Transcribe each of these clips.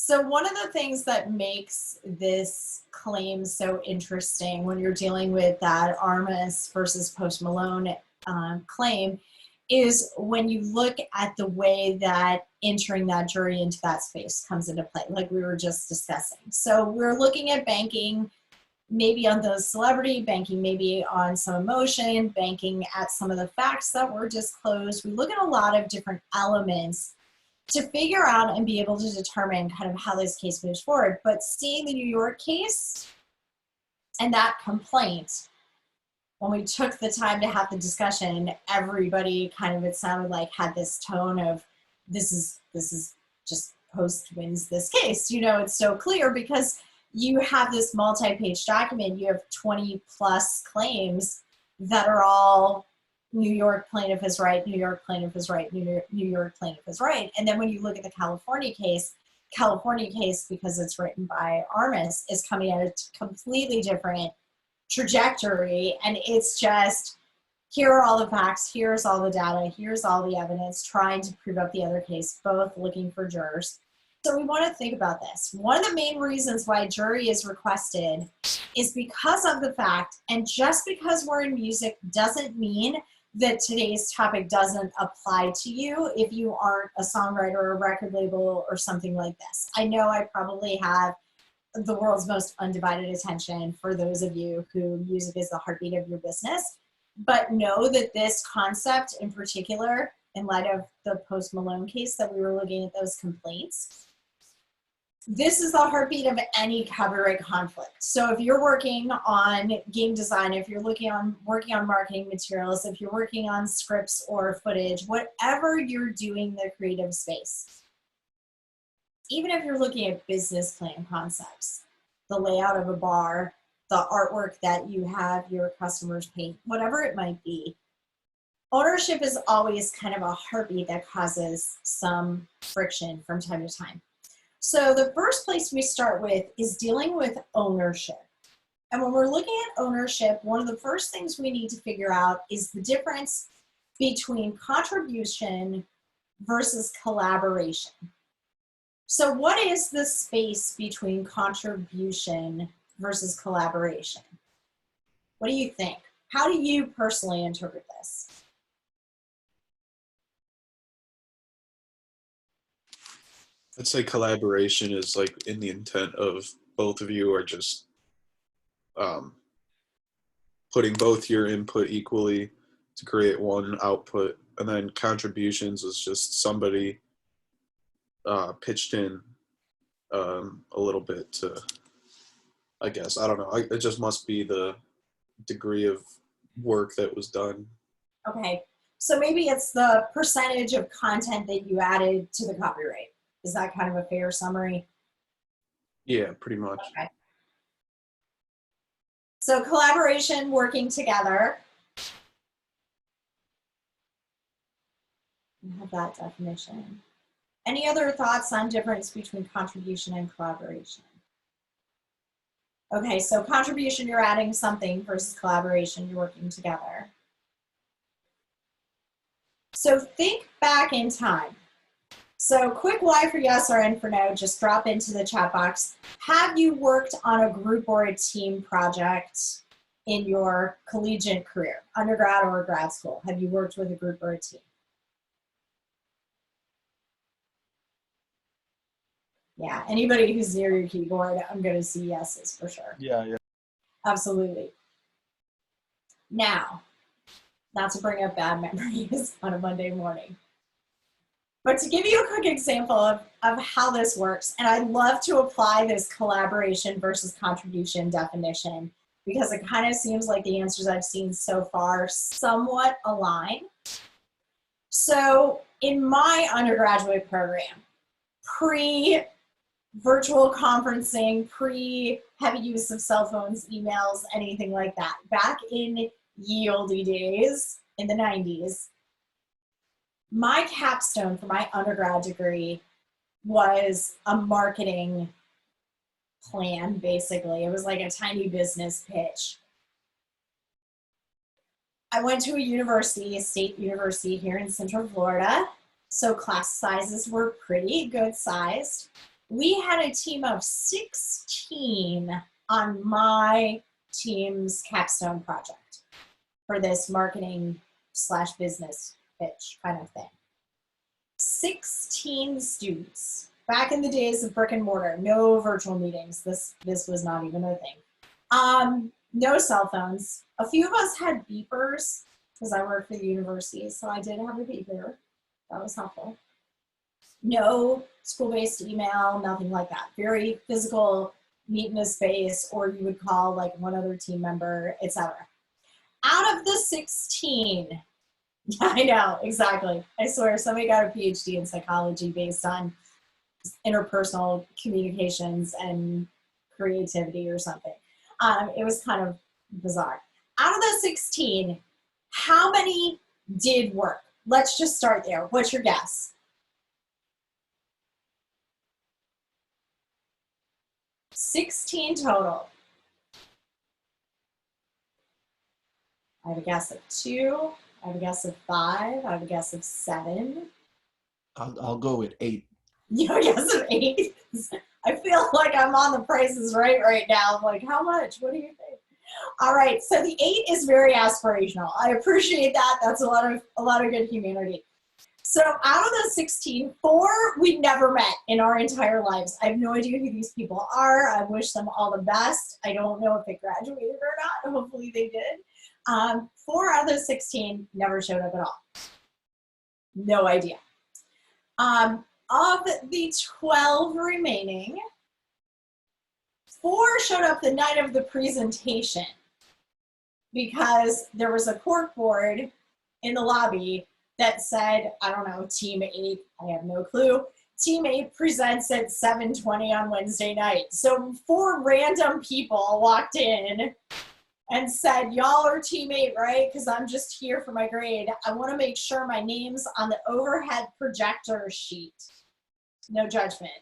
So one of the things that makes this claim so interesting when you're dealing with that Armis versus Post Malone claim is when you look at the way that entering that jury into that space comes into play, like we were just discussing. So we're looking at banking maybe on the celebrity, banking maybe on some emotion, banking at some of the facts that were disclosed. We look at a lot of different elements to figure out and be able to determine kind of how this case moves forward. But seeing the New York case and that complaint, when we took the time to have the discussion, everybody kind of, it sounded like, had this tone of, this is just Post wins this case. You know, it's so clear because you have this multi-page document, you have 20 plus claims that are all New York plaintiff is right, New York plaintiff is right, New York plaintiff is right. And then when you look at the California case, because it's written by Armis, is coming at a completely different trajectory. And it's just, here are all the facts, here's all the data, here's all the evidence, trying to prove up the other case, both looking for jurors. So we want to think about this. One of the main reasons why jury is requested is because of the fact, and just because we're in music doesn't mean that today's topic doesn't apply to you if you aren't a songwriter or a record label or something like this. I know I probably have the world's most undivided attention for those of you who music is the heartbeat of your business, but know that this concept in particular, in light of the Post Malone case that we were looking at those complaints, this is the heartbeat of any copyright conflict. So if you're working on game design, if you're working on marketing materials, if you're working on scripts or footage, whatever you're doing in the creative space, even if you're looking at business plan concepts, the layout of a bar, the artwork that you have your customers paint, whatever it might be, ownership is always kind of a heartbeat that causes some friction from time to time. So the first place we start with is dealing with ownership. And when we're looking at ownership, one of the first things we need to figure out is the difference between contribution versus collaboration. So what is the space between contribution versus collaboration? What do you think? How do you personally interpret this? I'd say collaboration is like in the intent of both of you are just putting both your input equally to create one output, and then contributions is just somebody pitched in a little bit to, I guess, I don't know, it just must be the degree of work that was done. Okay, so maybe it's the percentage of content that you added to the copyright. Is that kind of a fair summary? Yeah, pretty much. Okay. So collaboration, working together. I have that definition. Any other thoughts on difference between contribution and collaboration? Okay, so contribution, you're adding something, versus collaboration, you're working together. So think back in time. So quick Y for yes or N for no, just drop into the chat box. Have you worked on a group or a team project in your collegiate career, undergrad or grad school? Have you worked with a group or a team? Yeah, anybody who's near your keyboard, I'm gonna see yeses for sure. Yeah. Absolutely. Now, not to bring up bad memories on a Monday morning, but to give you a quick example of how this works, and I love to apply this collaboration versus contribution definition because it kind of seems like the answers I've seen so far somewhat align. So in my undergraduate program, pre-virtual conferencing, pre-heavy use of cell phones, emails, anything like that, back in ye olde days in the 90s, my capstone for my undergrad degree was a marketing plan, basically. It was like a tiny business pitch. I went to a university, a state university here in Central Florida, so class sizes were pretty good sized. We had a team of 16 on my team's capstone project for this marketing / business pitch kind of thing. 16 students. Back in the days of brick and mortar, no virtual meetings. This was not even a thing. No cell phones. A few of us had beepers because I worked for the university, so I did have a beeper. That was helpful. No school-based email, nothing like that. Very physical, meet in a space, or you would call like one other team member, etc. Out of the 16, I know, exactly. I swear somebody got a PhD in psychology based on interpersonal communications and creativity or something. It was kind of bizarre. Out of the 16, how many did work? Let's just start there. What's your guess? 16 total. I have a guess of 2. I have a guess of 5. I have a guess of 7. I'll go with 8. You have a guess of 8? I feel like I'm on The Price is Right now. I'm like, how much? What do you think? All right, so the 8 is very aspirational. I appreciate that. That's a lot of good humanity. So out of the 16, 4 we never met in our entire lives. I have no idea who these people are. I wish them all the best. I don't know if they graduated or not. Hopefully they did. 4 out of the 16 never showed up at all. No idea. Of the 12 remaining, 4 showed up the night of the presentation because there was a cork board in the lobby that said, I don't know, Team 8, I have no clue. Team 8 presents at 7:20 on Wednesday night. So 4 random people walked in and said, y'all are Team 8, right? Because I'm just here for my grade. I want to make sure my name's on the overhead projector sheet. No judgment.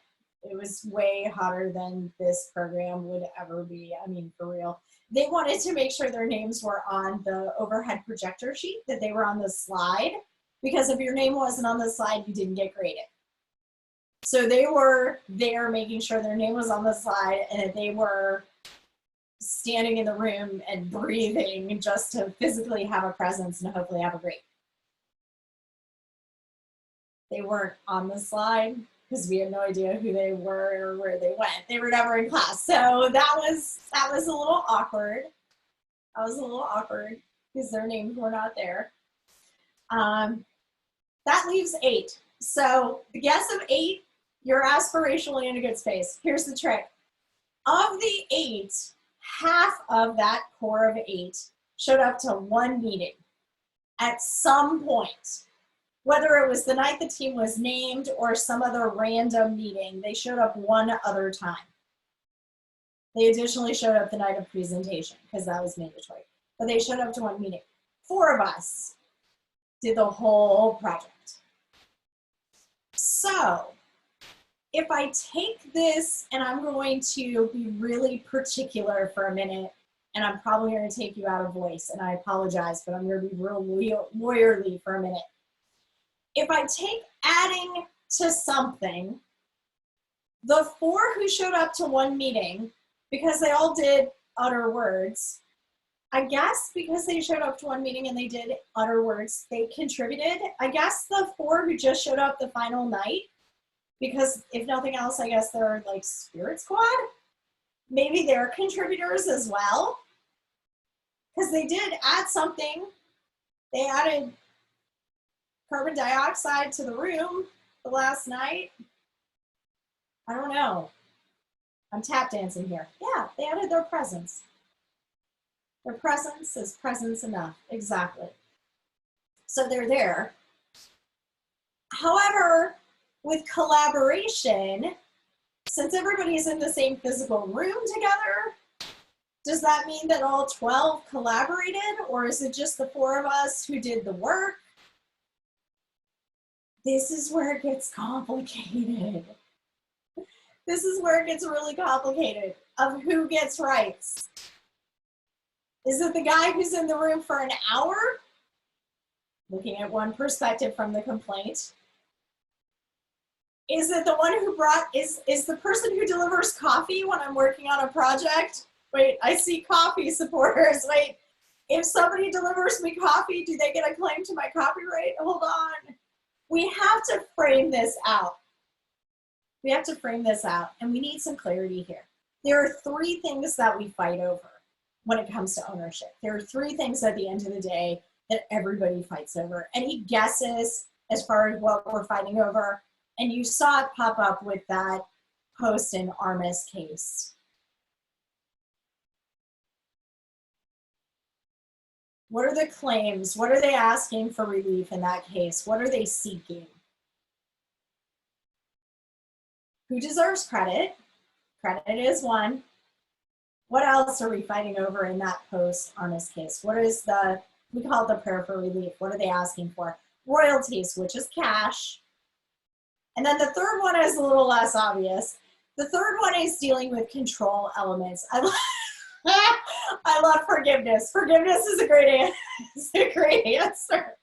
It was way hotter than this program would ever be. I mean, for real. They wanted to make sure their names were on the overhead projector sheet, that they were on the slide, because if your name wasn't on the slide, you didn't get graded. So they were there making sure their name was on the slide and that they were standing in the room and breathing just to physically have a presence and hopefully have a grade. They weren't on the slide because we had no idea who they were or where they went. They were never in class. So that was a little awkward. That was a little awkward because their names were not there. That leaves 8. So the guess of 8, you're aspirationally in a good space. Here's the trick. Of the 8, half of that core of 8 showed up to one meeting at some point. Whether it was the night the team was named or some other random meeting, they showed up one other time. They additionally showed up the night of presentation because that was mandatory. But they showed up to one meeting. 4 of us did the whole project. So if I take this, and I'm going to be really particular for a minute, and I'm probably going to take you out of voice, and I apologize, but I'm going to be real lawyerly for a minute. If I take adding to something, the 4 who showed up to one meeting, because they all did utter words, I guess because they showed up to one meeting and they did utter words, they contributed. I guess the 4 who just showed up the final night, because if nothing else, I guess they're like Spirit Squad. Maybe they're contributors as well, because they did add something. They added carbon dioxide to the room the last night. I don't know. I'm tap dancing here. Yeah, they added their presence. Their presence is presence enough. Exactly. So they're there. However, with collaboration, since everybody's in the same physical room together, does that mean that all 12 collaborated, or is it just the 4 of us who did the work? This is where it gets complicated. This is where it gets really complicated of who gets rights. Is it the guy who's in the room for an hour, looking at one perspective from the complaint? Is it the one who is the person who delivers coffee when I'm working on a project? Wait, I see coffee supporters. Wait, if somebody delivers me coffee, do they get a claim to my copyright? Hold on. We have to frame this out. We have to frame this out, and we need some clarity here. There are three things that we fight over when it comes to ownership. There are three things at the end of the day that everybody fights over. Any guesses as far as what we're fighting over? And you saw it pop up with that post in Armis case. What are the claims? What are they asking for relief in that case? What are they seeking? Who deserves credit? Credit is one. What else are we fighting over in that post Armis case? What is we call it the prayer for relief. What are they asking for? Royalties, which is cash. And then the third one is a little less obvious. The third one is dealing with control elements. I love forgiveness. Forgiveness is a great answer.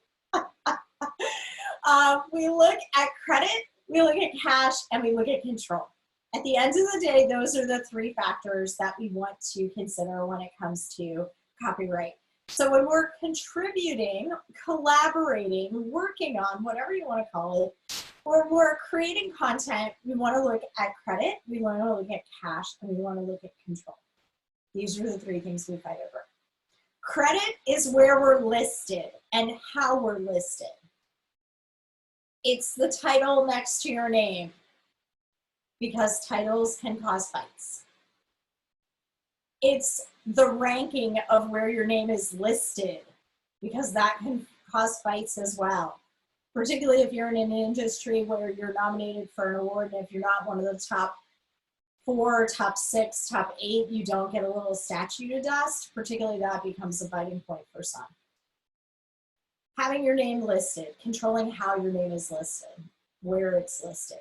We look at credit, we look at cash, and we look at control. At the end of the day, those are the three factors that we want to consider when it comes to copyright. So when we're contributing, collaborating, working on, whatever you want to call it, or we're creating content, we want to look at credit, we want to look at cash, and we want to look at control. These are the three things we fight over. Credit is where we're listed and how we're listed. It's the title next to your name, because titles can cause fights. It's the ranking of where your name is listed, because that can cause fights as well. Particularly if you're in an industry where you're nominated for an award, and if you're not one of the top 4, top 6, top 8, you don't get a little statue to dust. Particularly that becomes a biting point for some. Having your name listed, controlling how your name is listed, where it's listed.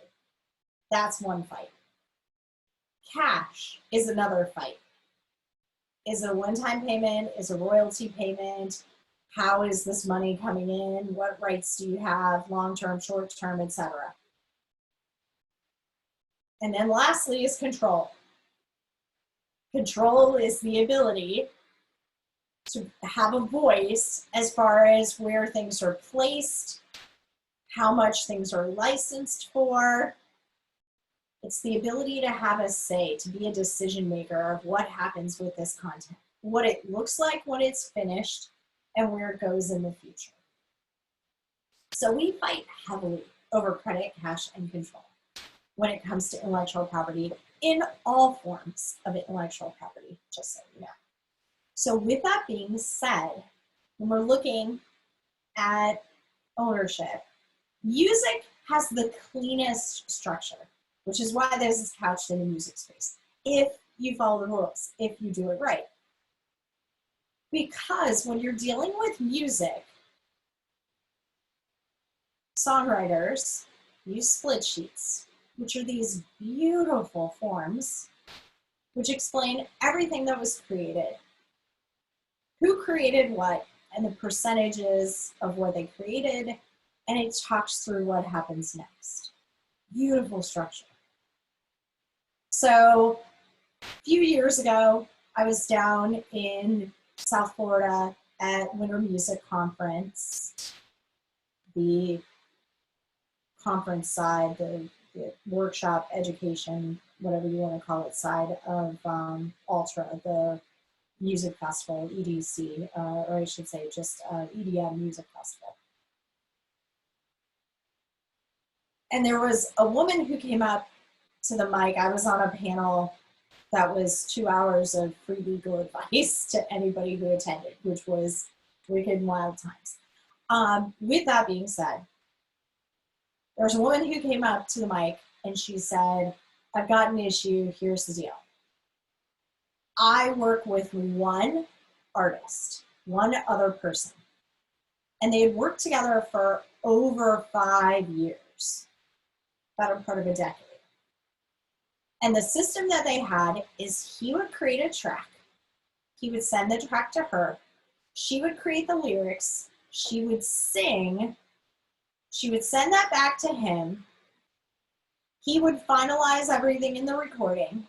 That's one fight. Cash is another fight. Is it a one-time payment? Is it a royalty payment? How is this money coming in? What rights do you have, long-term, short-term, etc.? And then lastly is control. Control is the ability to have a voice as far as where things are placed, how much things are licensed for. It's the ability to have a say, to be a decision maker of what happens with this content, what it looks like when it's finished, and where it goes in the future. So we fight heavily over credit, cash, and control when it comes to intellectual property in all forms of intellectual property, just so you know. So with that being said, when we're looking at ownership, music has the cleanest structure, which is why this is couched in the music space, if you follow the rules, if you do it right. Because when you're dealing with music, songwriters use split sheets, which are these beautiful forms which explain everything that was created, who created what, and the percentages of what they created, and it talks through what happens next. Beautiful structure. So a few years ago, I was down in South Florida at Winter Music Conference, the conference side, the workshop, education, whatever you want to call it, side of Ultra, the music festival, EDC, or I should say just EDM music festival. And there was a woman who came up to the mic. I was on a panel that was 2 hours of free legal advice to anybody who attended, which was wicked and wild times. With that being said, there was a woman who came up to the mic and she said, I've got an issue, here's the deal. I work with one artist, one other person, and they had worked together for over 5 years, better part of a decade. And the system that they had is he would create a track, he would send the track to her, she would create the lyrics, she would sing, she would send that back to him, He would finalize everything in the recording,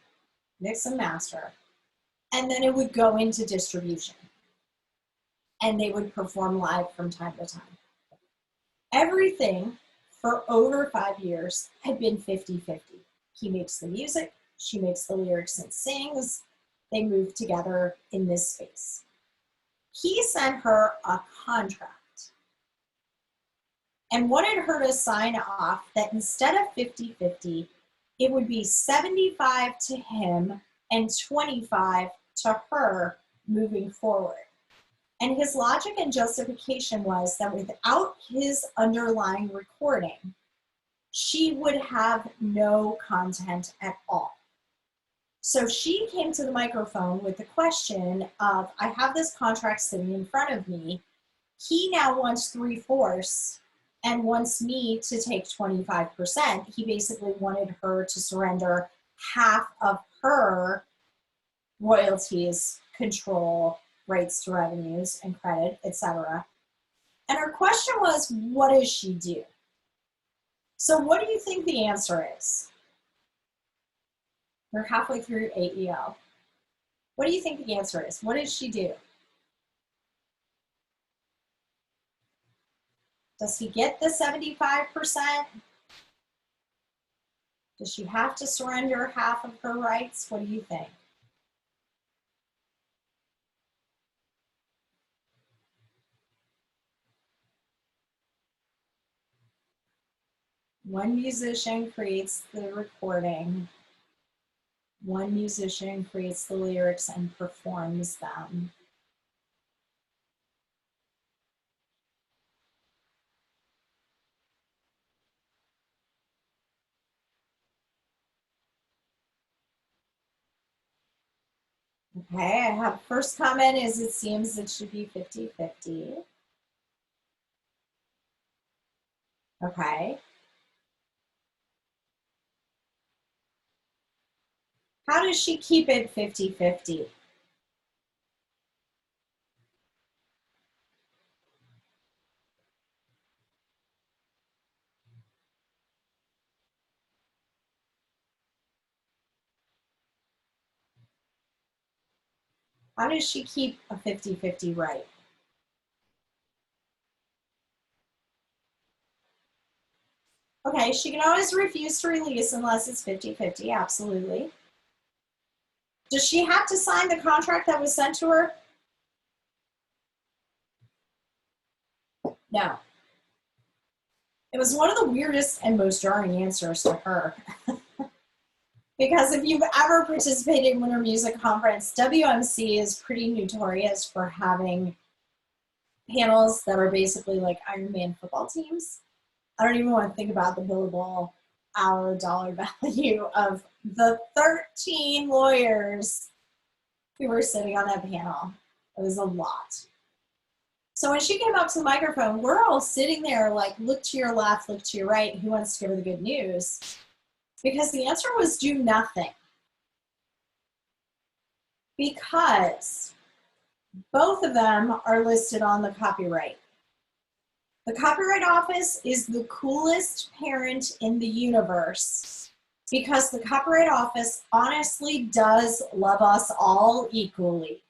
mix and master, and then it would go into distribution. And they would perform live from time to time. Everything for over 5 years had been 50-50. He makes the music, she makes the lyrics and sings. They move together in this space. He sent her a contract and wanted her to sign off that instead of 50-50, it would be 75 to him and 25 to her moving forward. And his logic and justification was that without his underlying recording, she would have no content at all. So she came to the microphone with the question of, I have this contract sitting in front of me. He now wants 3/4 and wants me to take 25%. He basically wanted her to surrender half of her royalties, control, rights to revenues and credit, etc. And her question was, what does she do? So what do you think the answer is? We're halfway through AEL. What do you think the answer is? What does she do? Does he get the 75%? Does she have to surrender half of her rights? What do you think? One musician creates the recording. One musician creates the lyrics and performs them. Okay, I have first comment is it seems it should be 50-50. Okay. How does she keep it 50-50? How does she keep a 50-50 right? Okay, she can always refuse to release unless it's 50-50, absolutely. Does she have to sign the contract that was sent to her? No. It was one of the weirdest and most jarring answers to her. Because if you've ever participated in Winter Music Conference, WMC is pretty notorious for having panels that are basically like Ironman football teams. I don't even want to think about the billable hour dollar value of the 13 lawyers who were sitting on that panel. It was a lot. So when she came up to the microphone, we're all sitting there like, look to your left, look to your right. Who wants to give her the good news? Because the answer was do nothing. Because both of them are listed on the copyright. The Copyright Office is the coolest parent in the universe because the Copyright Office honestly does love us all equally.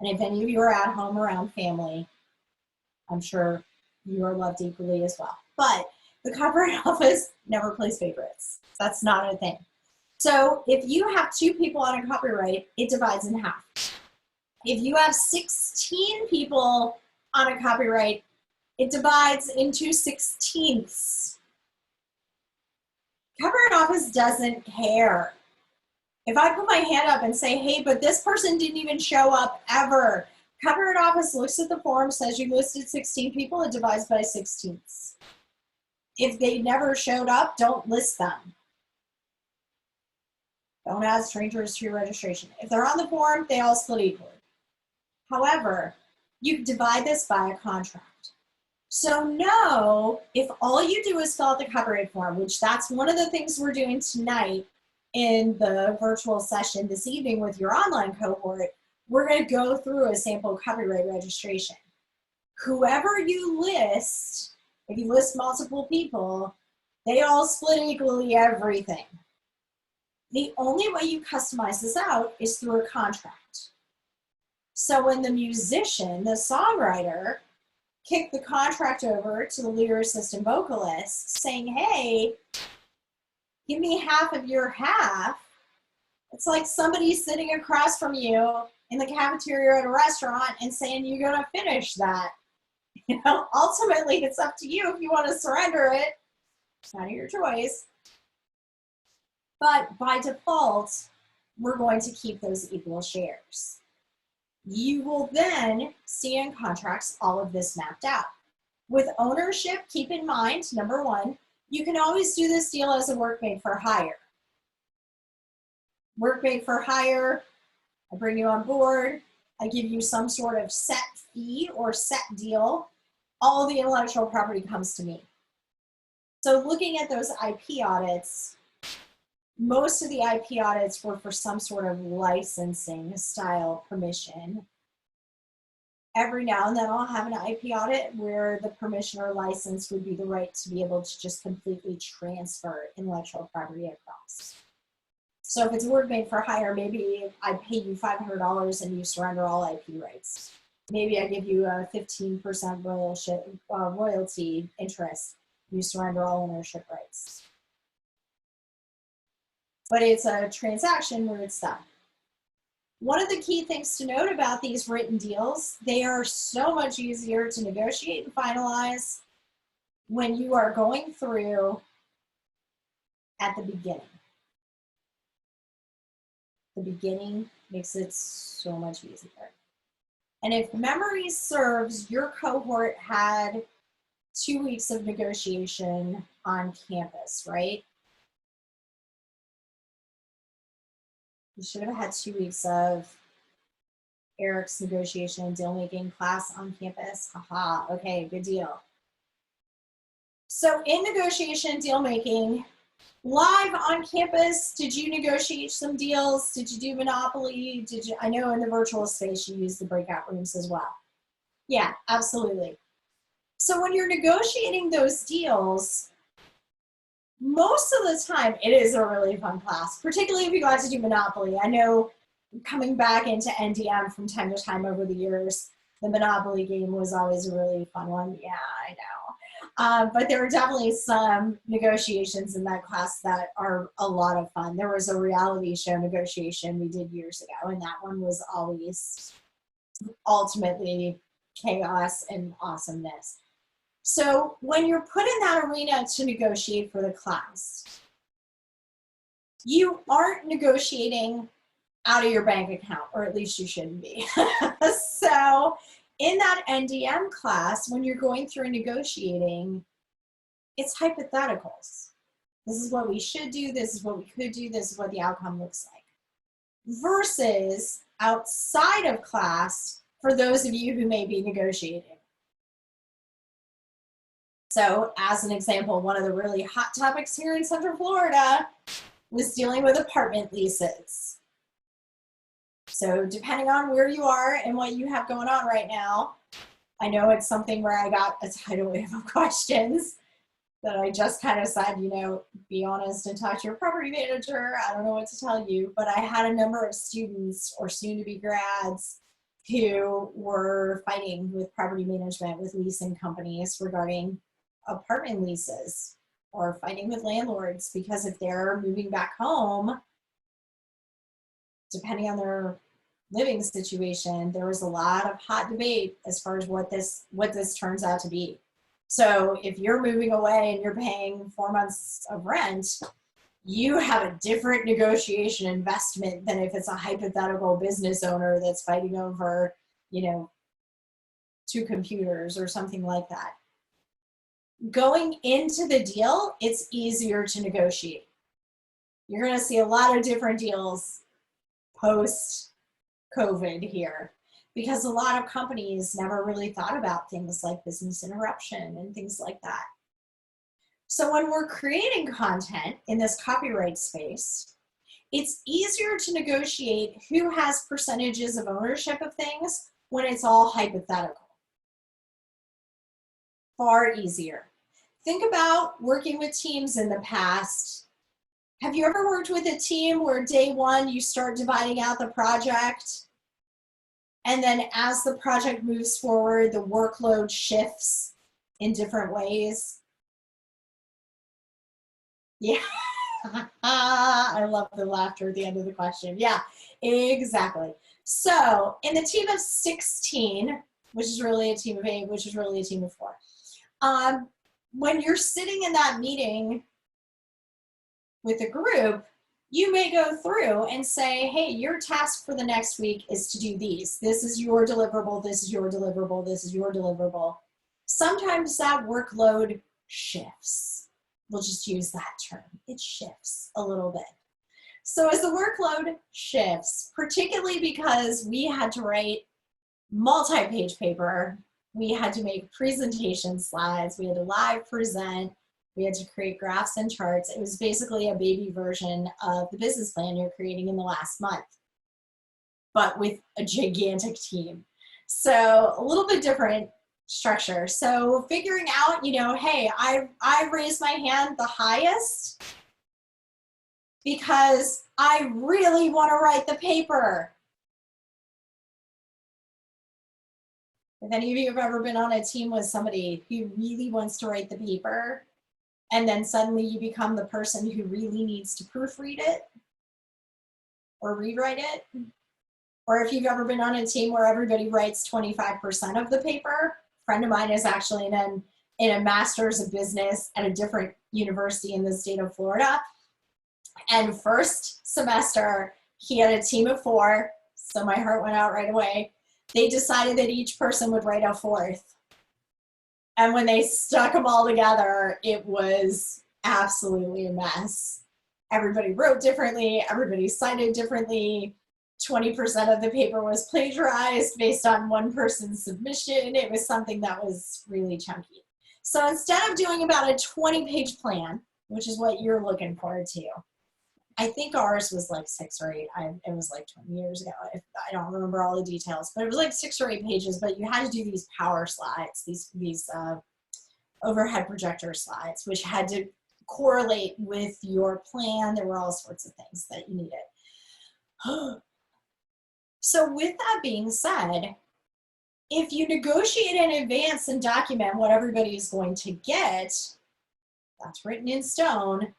And if any of you are at home around family, I'm sure you are loved equally as well. But the Copyright Office never plays favorites. That's not a thing. So if you have 2 people on a copyright, it divides in half. If you have 16 people on a copyright, it divides into 16ths. Copyright Office doesn't care. If I put my hand up and say, hey, but this person didn't even show up ever, Copyright Office looks at the form, says you listed 16 people, it divides by 16ths. If they never showed up, don't list them. Don't add strangers to your registration. If they're on the form, they all split equally. However, you divide this by a contract. So know if all you do is fill out the copyright form, which that's one of the things we're doing tonight in the virtual session this evening with your online cohort, we're going to go through a sample copyright registration. Whoever you list, if you list multiple people, They all split equally everything. The only way you customize this out is through a contract. So when the musician, the songwriter, kicked the contract over to the lyricist and vocalist saying, hey, give me half of your half, it's like somebody sitting across from you in the cafeteria at a restaurant and saying you're going to finish that. You know, ultimately it's up to you if you want to surrender it. It's not your choice. But by default, we're going to keep those equal shares. You will then see in contracts all of this mapped out. With ownership, keep in mind, number one, you can always do this deal as a work made for hire. Work made for hire, I bring you on board, I give you some sort of set fee or set deal, all the intellectual property comes to me. So looking at those IP audits, most of the IP audits were for some sort of licensing style permission. Every now and then I'll have an IP audit where the permission or license would be the right to be able to just completely transfer intellectual property across. So if it's work made for hire, maybe I pay you $500 and you surrender all IP rights. Maybe I give you a 15% royalty interest, you surrender all ownership rights. But it's a transaction where it's done. One of the key things to note about these written deals, they are so much easier to negotiate and finalize when you are going through at the beginning. The beginning makes it so much easier. And if memory serves, your cohort had 2 weeks of negotiation on campus, right? You should have had 2 weeks of Eric's negotiation and deal making class on campus. Haha, okay, good deal. So in negotiation, deal making, live on campus, did you negotiate some deals? Did you do Monopoly? Did you? I know in the virtual space you use the breakout rooms as well. Yeah, absolutely. So when you're negotiating those deals, most of the time it is a really fun class, particularly if you got to do Monopoly. I know coming back into NDM from time to time over the years, the Monopoly game was always a really fun one. Yeah, I know. But there were definitely some negotiations in that class that are a lot of fun. There was a reality show negotiation we did years ago, and that one was always ultimately chaos and awesomeness. So when you're put in that arena to negotiate for the class, you aren't negotiating out of your bank account, or at least you shouldn't be. So in that NDM class, when you're going through negotiating, it's hypotheticals. This is what we should do, this is what we could do, this is what the outcome looks like. Versus outside of class, for those of you who may be negotiating. So as an example, one of the really hot topics here in Central Florida was dealing with apartment leases. So depending on where you are and what you have going on right now, I know it's something where I got a tidal wave of questions that I just kind of said, you know, be honest and talk to your property manager. I don't know what to tell you, but I had a number of students or soon-to-be grads who were fighting with property management, with leasing companies regarding apartment leases, or fighting with landlords because if they're moving back home, depending on their living situation, there was a lot of hot debate as far as what this turns out to be. So if you're moving away and you're paying 4 months of rent, you have a different negotiation investment than if it's a hypothetical business owner that's fighting over, you know, 2 computers or something like that. Going into the deal, it's easier to negotiate. You're going to see a lot of different deals post-COVID here because a lot of companies never really thought about things like business interruption and things like that. So when we're creating content in this copyright space, it's easier to negotiate who has percentages of ownership of things when it's all hypothetical. Far easier. think about working with teams in the past. Have you ever worked with a team where day one you start dividing out the project, and then as the project moves forward, the workload shifts in different ways? Yeah. I love the laughter at the end of the question. Yeah, exactly. So in the team of 16, which is really a team of 8, which is really a team of 4, when you're sitting in that meeting with a group, you may go through and say, hey, your task for the next week is to do these. This is your deliverable, this is your deliverable, this is your deliverable. Sometimes that workload shifts. We'll just use that term. It shifts a little bit. So as the workload shifts, particularly because we had to write multi-page paper, we had to make presentation slides, we had to live present, we had to create graphs and charts. It was basically a baby version of the business plan you're creating in the last month, but with a gigantic team. So a little bit different structure. So figuring out, you know, hey, I raised my hand the highest because I really want to write the paper. If any of you have ever been on a team with somebody who really wants to write the paper, and then suddenly you become the person who really needs to proofread it or rewrite it, or if you've ever been on a team where everybody writes 25% of the paper. A friend of mine is actually in a master's of business at a different university in the state of Florida. And first semester, he had a team of 4, so my heart went out right away. They decided that each person would write a fourth. And when they stuck them all together, it was absolutely a mess. Everybody wrote differently, everybody cited differently. 20% of the paper was plagiarized based on one person's submission. It was something that was really chunky. So instead of doing about a 20-page plan, which is what you're looking forward to, I think ours was like 6 or 8. It was like 20 years ago. I don't remember all the details, but it was like 6 or 8 pages. But you had to do these power slides, these overhead projector slides, which had to correlate with your plan. There were all sorts of things that you needed. So with that being said, if you negotiate in advance and document what everybody is going to get, that's written in stone.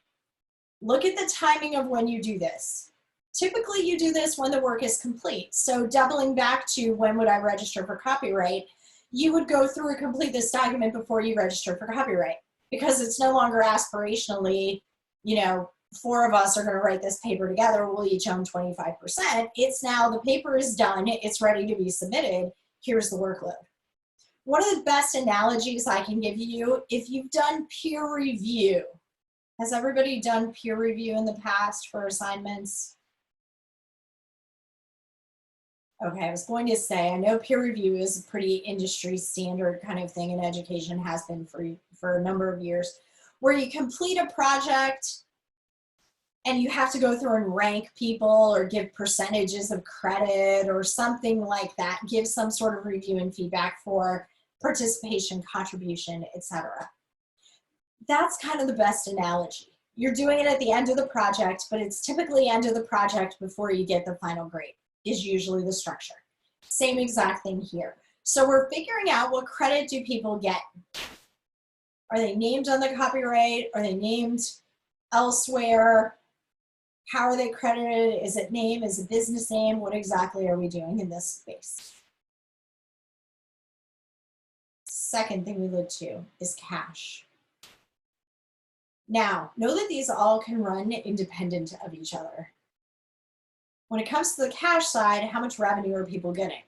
Look at the timing of when you do this. Typically you do this when the work is complete. So doubling back to when would I register for copyright, you would go through and complete this document before you register for copyright, because it's no longer aspirationally, you know, 4 of us are going to write this paper together, we'll each own 25%. It's now the paper is done, it's ready to be submitted, here's the workload. One of the best analogies I can give you, if you've done peer review, has everybody done peer review in the past for assignments? Okay, I was going to say, I know peer review is a pretty industry standard kind of thing in education, has been for a number of years, where you complete a project and you have to go through and rank people or give percentages of credit or something like that, give some sort of review and feedback for participation, contribution, etc. That's kind of the best analogy. You're doing it at the end of the project, but it's typically end of the project before you get the final grade, is usually the structure. Same exact thing here. So we're figuring out what credit do people get. Are they named on the copyright? Are they named elsewhere? How are they credited? Is it name? Is it business name? What exactly are we doing in this space? Second thing we look to is cash. Now, know that these all can run independent of each other. When it comes to the cash side, how much revenue are people getting?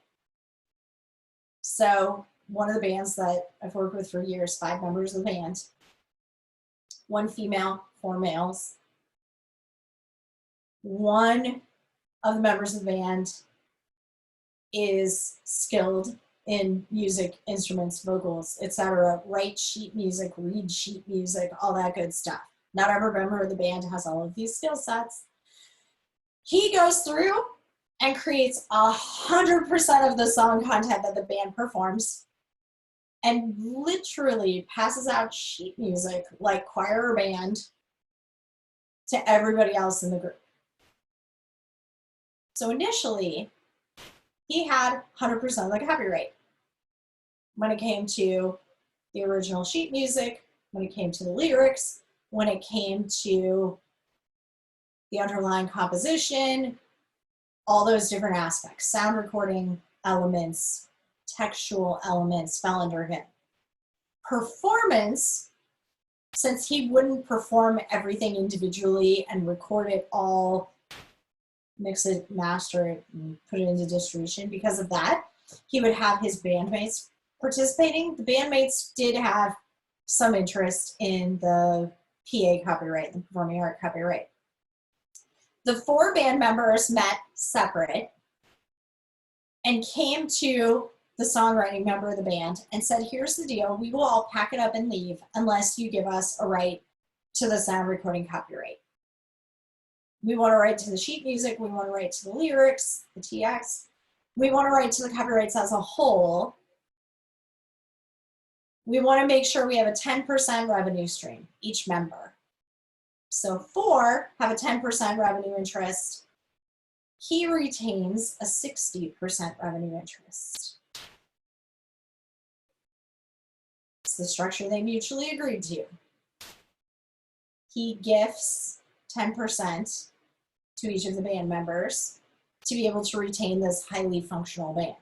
So one of the bands that I've worked with for years, 5 members of the band, 1 female, 4 males. One of the members of the band is skilled in music, instruments, vocals, etc. Write sheet music, read sheet music, all that good stuff. Not every member of the band has all of these skill sets. He goes through and creates 100% of the song content that the band performs. and literally passes out sheet music like choir or band to everybody else in the group. So initially, he had 100% of the copyright when it came to the original sheet music, when it came to the lyrics, when it came to the underlying composition, all those different aspects, sound recording elements, textual elements fell under him. Performance, since he wouldn't perform everything individually and record it all, mix it, master it, and put it into distribution, because of that, he would have his bandmates participating. The bandmates did have some interest in the PA copyright, the performing art copyright. The 4 band members met separate and came to the songwriting member of the band and said, here's the deal, we will all pack it up and leave unless you give us a right to the sound recording copyright. We want a right to the sheet music, we want a right to the lyrics, the TX, we want a right to the copyrights as a whole. We want to make sure we have a 10% revenue stream, each member. So 4 have a 10% revenue interest. He retains a 60% revenue interest. It's the structure they mutually agreed to. He gifts 10% to each of the band members to be able to retain this highly functional band.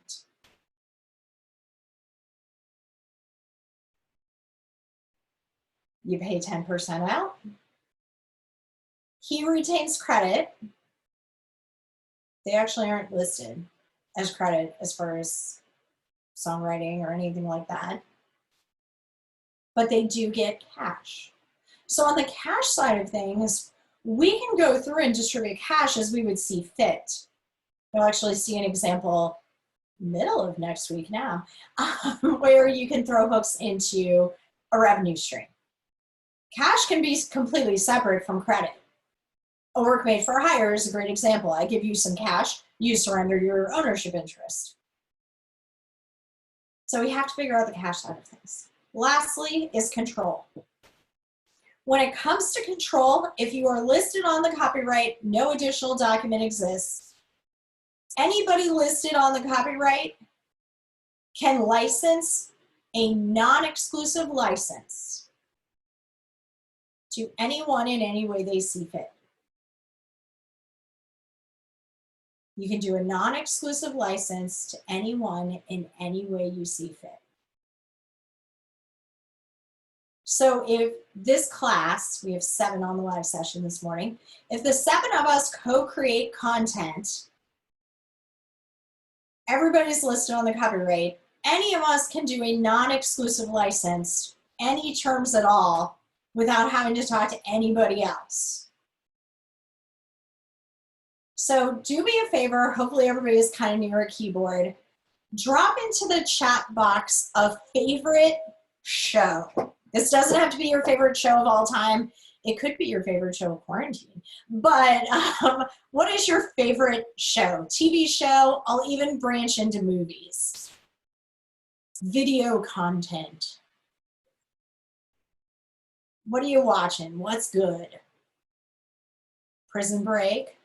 You pay 10% out. He retains credit. They actually aren't listed as credit as far as songwriting or anything like that, but they do get cash. So on the cash side of things, we can go through and distribute cash as we would see fit. You'll actually see an example middle of next week now, where you can throw hooks into a revenue stream. Cash can be completely separate from credit. A work made for hire is a great example. I give you some cash, you surrender your ownership interest. So we have to figure out the cash side of things. Lastly is control. When it comes to control, if you are listed on the copyright, no additional document exists. Anybody listed on the copyright can license a non-exclusive license to anyone in any way they see fit. You can do a non-exclusive license to anyone in any way you see fit. So if this class, we have 7 on the live session this morning, if the 7 of us co-create content, everybody's listed on the copyright, any of us can do a non-exclusive license, any terms at all, without having to talk to anybody else. So do me a favor, hopefully everybody is kind of near a keyboard. Drop into the chat box a favorite show. This doesn't have to be your favorite show of all time. It could be your favorite show of quarantine. But what is your favorite show? TV show? I'll even branch into movies. Video content. What are you watching? What's good? Prison Break.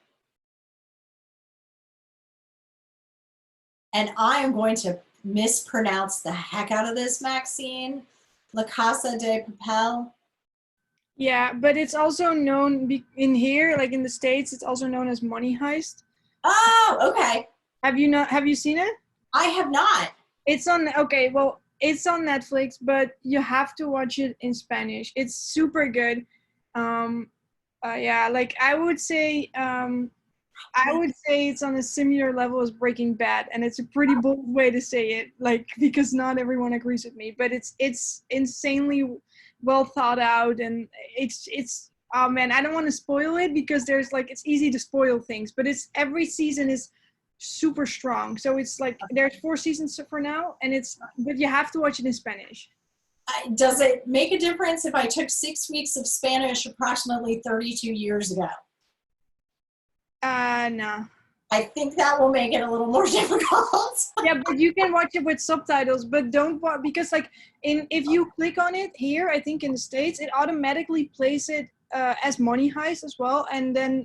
And I am going to mispronounce the heck out of this, Maxine. La Casa de Papel. Yeah, but it's also known in here, like in the States, it's also known as Money Heist. Oh, okay. Have you seen it? I have not. It's on, okay, well, it's on Netflix, but you have to watch it in Spanish. It's super good. Yeah, like I would say it's on a similar level as Breaking Bad, and it's a pretty bold way to say it, like, because not everyone agrees with me, but it's insanely well thought out, and it's oh man, I don't want to spoil it because there's like, it's easy to spoil things, but every season is super strong. So it's like there's 4 seasons for now, and but you have to watch it in Spanish. Does it make a difference if I took 6 weeks of Spanish approximately 32 years ago? No. I think that will make it a little more difficult. Yeah, but you can watch it with subtitles, but don't watch, because like if you click on it here, I think in the States, it automatically plays it as Money Heist as well, and then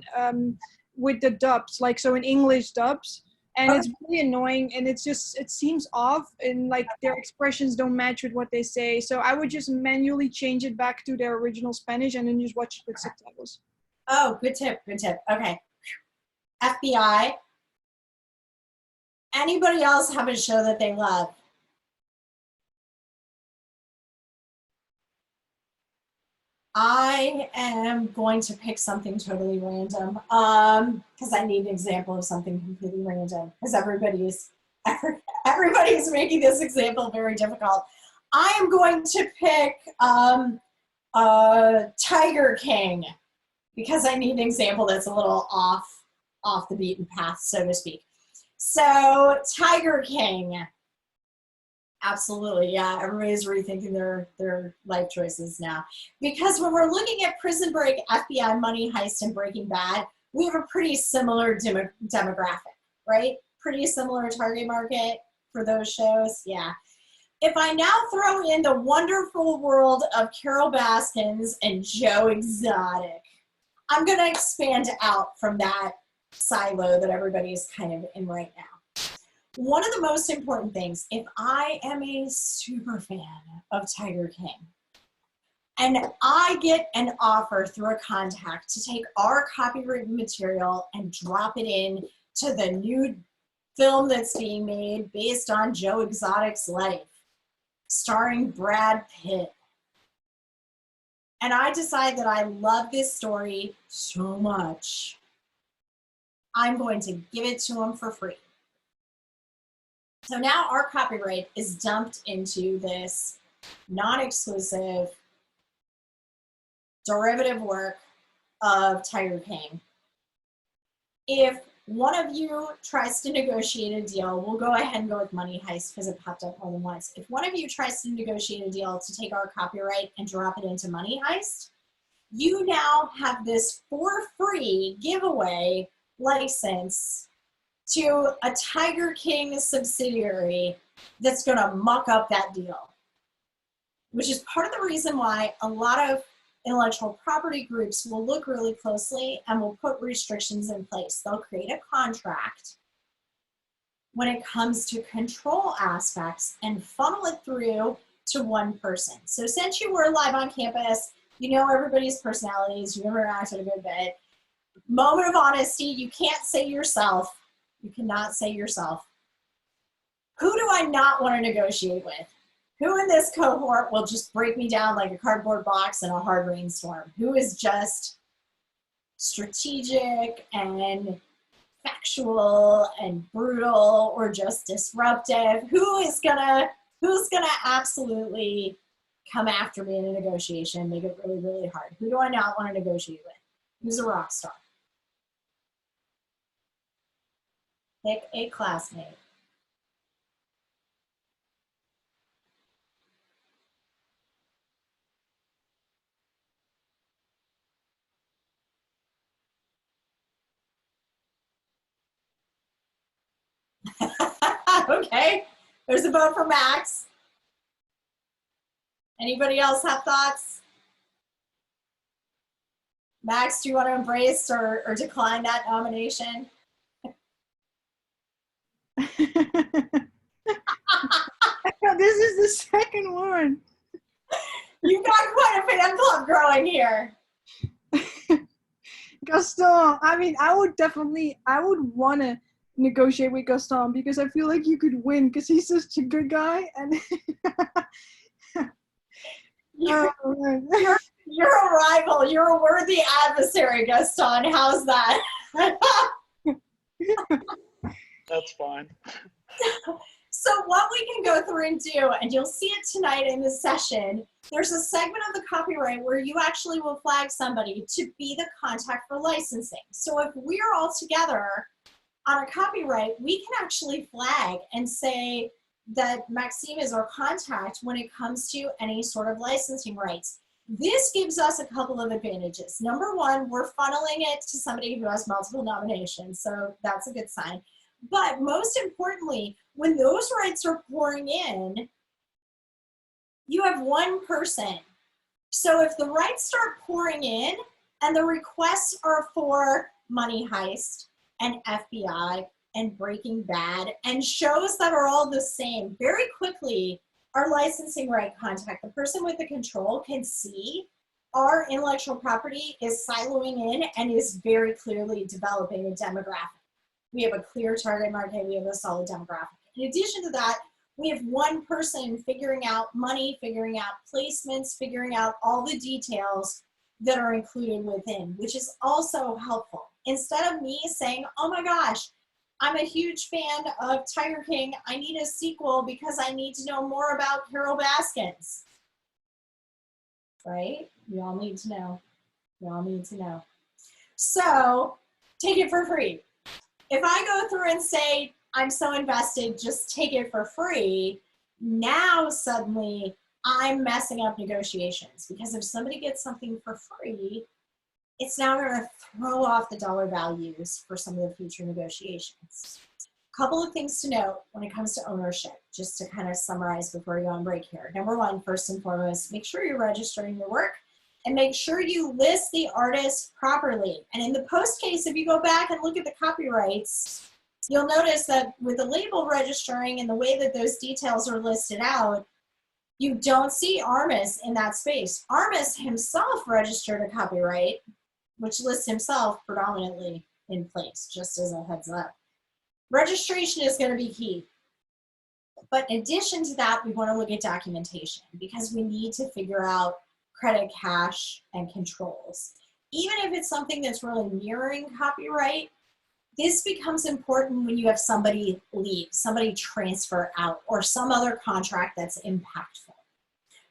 with the dubs, like so in English dubs, and it's really annoying, and it seems off, and like their expressions don't match with what they say. So I would just manually change it back to their original Spanish and then just watch it with subtitles. Oh, good tip, good tip. Okay. FBI. Anybody else have a show that they love? I am going to pick something totally random because I need an example of something completely random because everybody's making this example very difficult. I am going to pick Tiger King because I need an example that's a little off the beaten path, so to speak. So Tiger King. Absolutely, yeah. Everybody's rethinking their life choices now. Because when we're looking at Prison Break, FBI, Money Heist, and Breaking Bad, we have a pretty similar demographic, right? Pretty similar target market for those shows, yeah. If I now throw in the wonderful world of Carol Baskins and Joe Exotic, I'm going to expand out from that silo that everybody's kind of in right now. One of the most important things, if I am a super fan of Tiger King and I get an offer through a contact to take our copywritten material and drop it in to the new film that's being made based on Joe Exotic's life, starring Brad Pitt, and I decide that I love this story so much, I'm going to give it to him for free. So now our copyright is dumped into this non-exclusive derivative work of Tiger King. If one of you tries to negotiate a deal, we'll go ahead and go with Money Heist because it popped up more than once. If one of you tries to negotiate a deal to take our copyright and drop it into Money Heist, you now have this for free giveaway license to a Tiger King subsidiary that's going to muck up that deal, which is part of the reason why a lot of intellectual property groups will look really closely and will put restrictions in place. They'll create a contract when it comes to control aspects and funnel it through to one person. So since you were live on campus, you know everybody's personalities, you interacted a good bit. Moment of honesty, you can't say yourself. You cannot say yourself. Who do I not want to negotiate with? Who in this cohort will just break me down like a cardboard box in a hard rainstorm? Who is just strategic and factual and brutal or just disruptive? Who's gonna absolutely come after me in a negotiation, make it really, really hard? Who do I not want to negotiate with? Who's a rock star? Pick a classmate. Okay, there's a vote for Max. Anybody else have thoughts? Max, do you want to embrace or decline that nomination? This is the second one. You've got quite a fan club growing here. Gaston, I mean, I would want to negotiate with Gaston because I feel like you could win because he's such a good guy. And You're a rival. You're a worthy adversary, Gaston. How's that? That's fine. So what we can go through and do, and you'll see it tonight in the session, there's a segment of the copyright where you actually will flag somebody to be the contact for licensing. So if we're all together on a copyright, we can actually flag and say that Maxime is our contact when it comes to any sort of licensing rights. This gives us a couple of advantages. Number one, we're funneling it to somebody who has multiple nominations, so that's a good sign. But most importantly, when those rights are pouring in, you have one person. So if the rights start pouring in and the requests are for Money Heist and FBI and Breaking Bad and shows that are all the same, very quickly, our licensing right contact, the person with the control, can see our intellectual property is siloing in and is very clearly developing a demographic. We have a clear target market, we have a solid demographic. In addition to that, we have one person figuring out money, figuring out placements, figuring out all the details that are included within, which is also helpful. Instead of me saying, oh my gosh, I'm a huge fan of Tiger King, I need a sequel because I need to know more about Carol Baskins. Right? You all need to know. You all need to know. So take it for free. If I go through and say, I'm so invested, just take it for free, now suddenly I'm messing up negotiations, because if somebody gets something for free, it's now going to throw off the dollar values for some of the future negotiations. A couple of things to note when it comes to ownership, just to kind of summarize before we go on break here. Number one, first and foremost, make sure you're registering your work and make sure you list the artist properly. And in the post case, if you go back and look at the copyrights, you'll notice that with the label registering and the way that those details are listed out, you don't see Armis in that space. Armis himself registered a copyright, which lists himself predominantly in place, just as a heads up. Registration is going to be key. But in addition to that, we want to look at documentation, because we need to figure out credit, cash, and controls. Even if it's something that's really mirroring copyright, this becomes important when you have somebody leave, somebody transfer out, or some other contract that's impactful.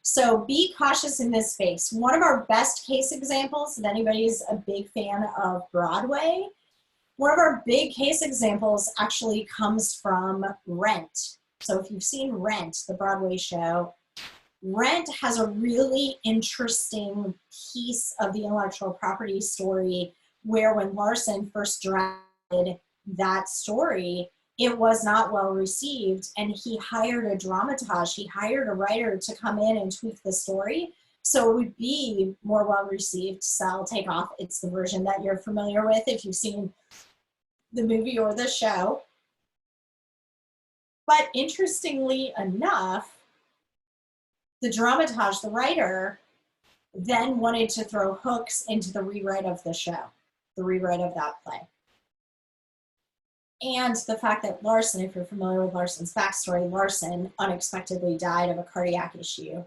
So be cautious in this space. One of our best case examples, if anybody's a big fan of Broadway, one of our big case examples actually comes from Rent. So if you've seen Rent, the Broadway show, Rent has a really interesting piece of the intellectual property story where when Larson first directed that story, it was not well received, and he hired a dramaturge, he hired a writer to come in and tweak the story so it would be more well received, sell, take off. It's the version that you're familiar with if you've seen the movie or the show. But interestingly enough, the dramaturge, the writer, then wanted to throw hooks into the rewrite of the show, the rewrite of that play. And the fact that Larson, if you're familiar with Larson's backstory, Larson unexpectedly died of a cardiac issue.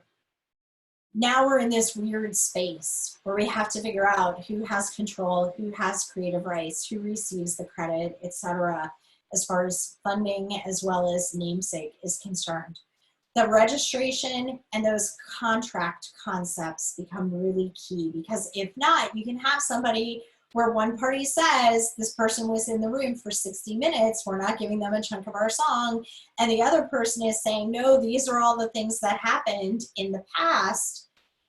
Now we're in this weird space where we have to figure out who has control, who has creative rights, who receives the credit, etc., as far as funding as well as namesake is concerned. The registration and those contract concepts become really key, because if not, you can have somebody where one party says this person was in the room for 60 minutes, we're not giving them a chunk of our song, and the other person is saying, no, these are all the things that happened in the past,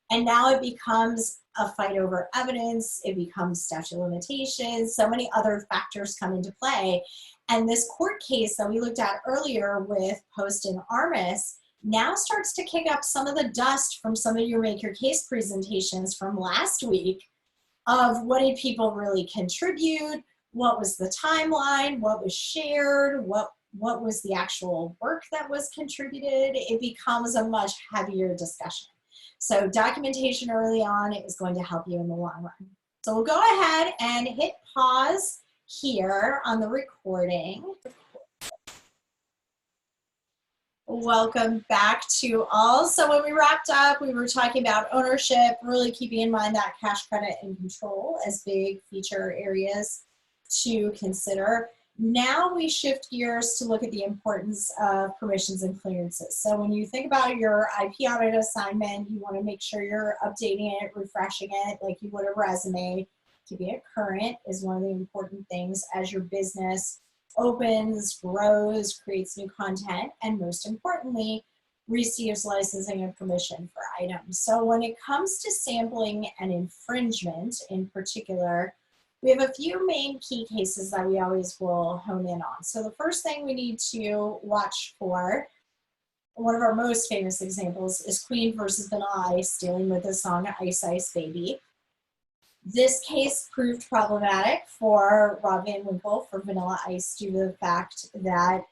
and now it becomes a fight over evidence, it becomes statute of limitations, so many other factors come into play. And this court case that we looked at earlier with Post and Armis now starts to kick up some of the dust from some of your Make Your Case presentations from last week of what did people really contribute, what was the timeline, what was shared, what was the actual work that was contributed. It becomes a much heavier discussion. So documentation early on is going to help you in the long run. So we'll go ahead and hit pause here on the recording. Welcome back to all. So when we wrapped up, we were talking about ownership, really keeping in mind that cash, credit, and control as big feature areas to consider. Now we shift gears to look at the importance of permissions and clearances. So when you think about your IP audit assignment, you want to make sure you're updating it, refreshing it like you would a resume. Keeping it current is one of the important things as your business opens, grows, creates new content, and most importantly, receives licensing and permission for items. So when it comes to sampling and infringement in particular, we have a few main key cases that we always will hone in on. So the first thing we need to watch for, one of our most famous examples, is Queen versus Vanilla Ice dealing with the song Ice Ice Baby. This case proved problematic for Rob Van Winkle for Vanilla Ice due to the fact that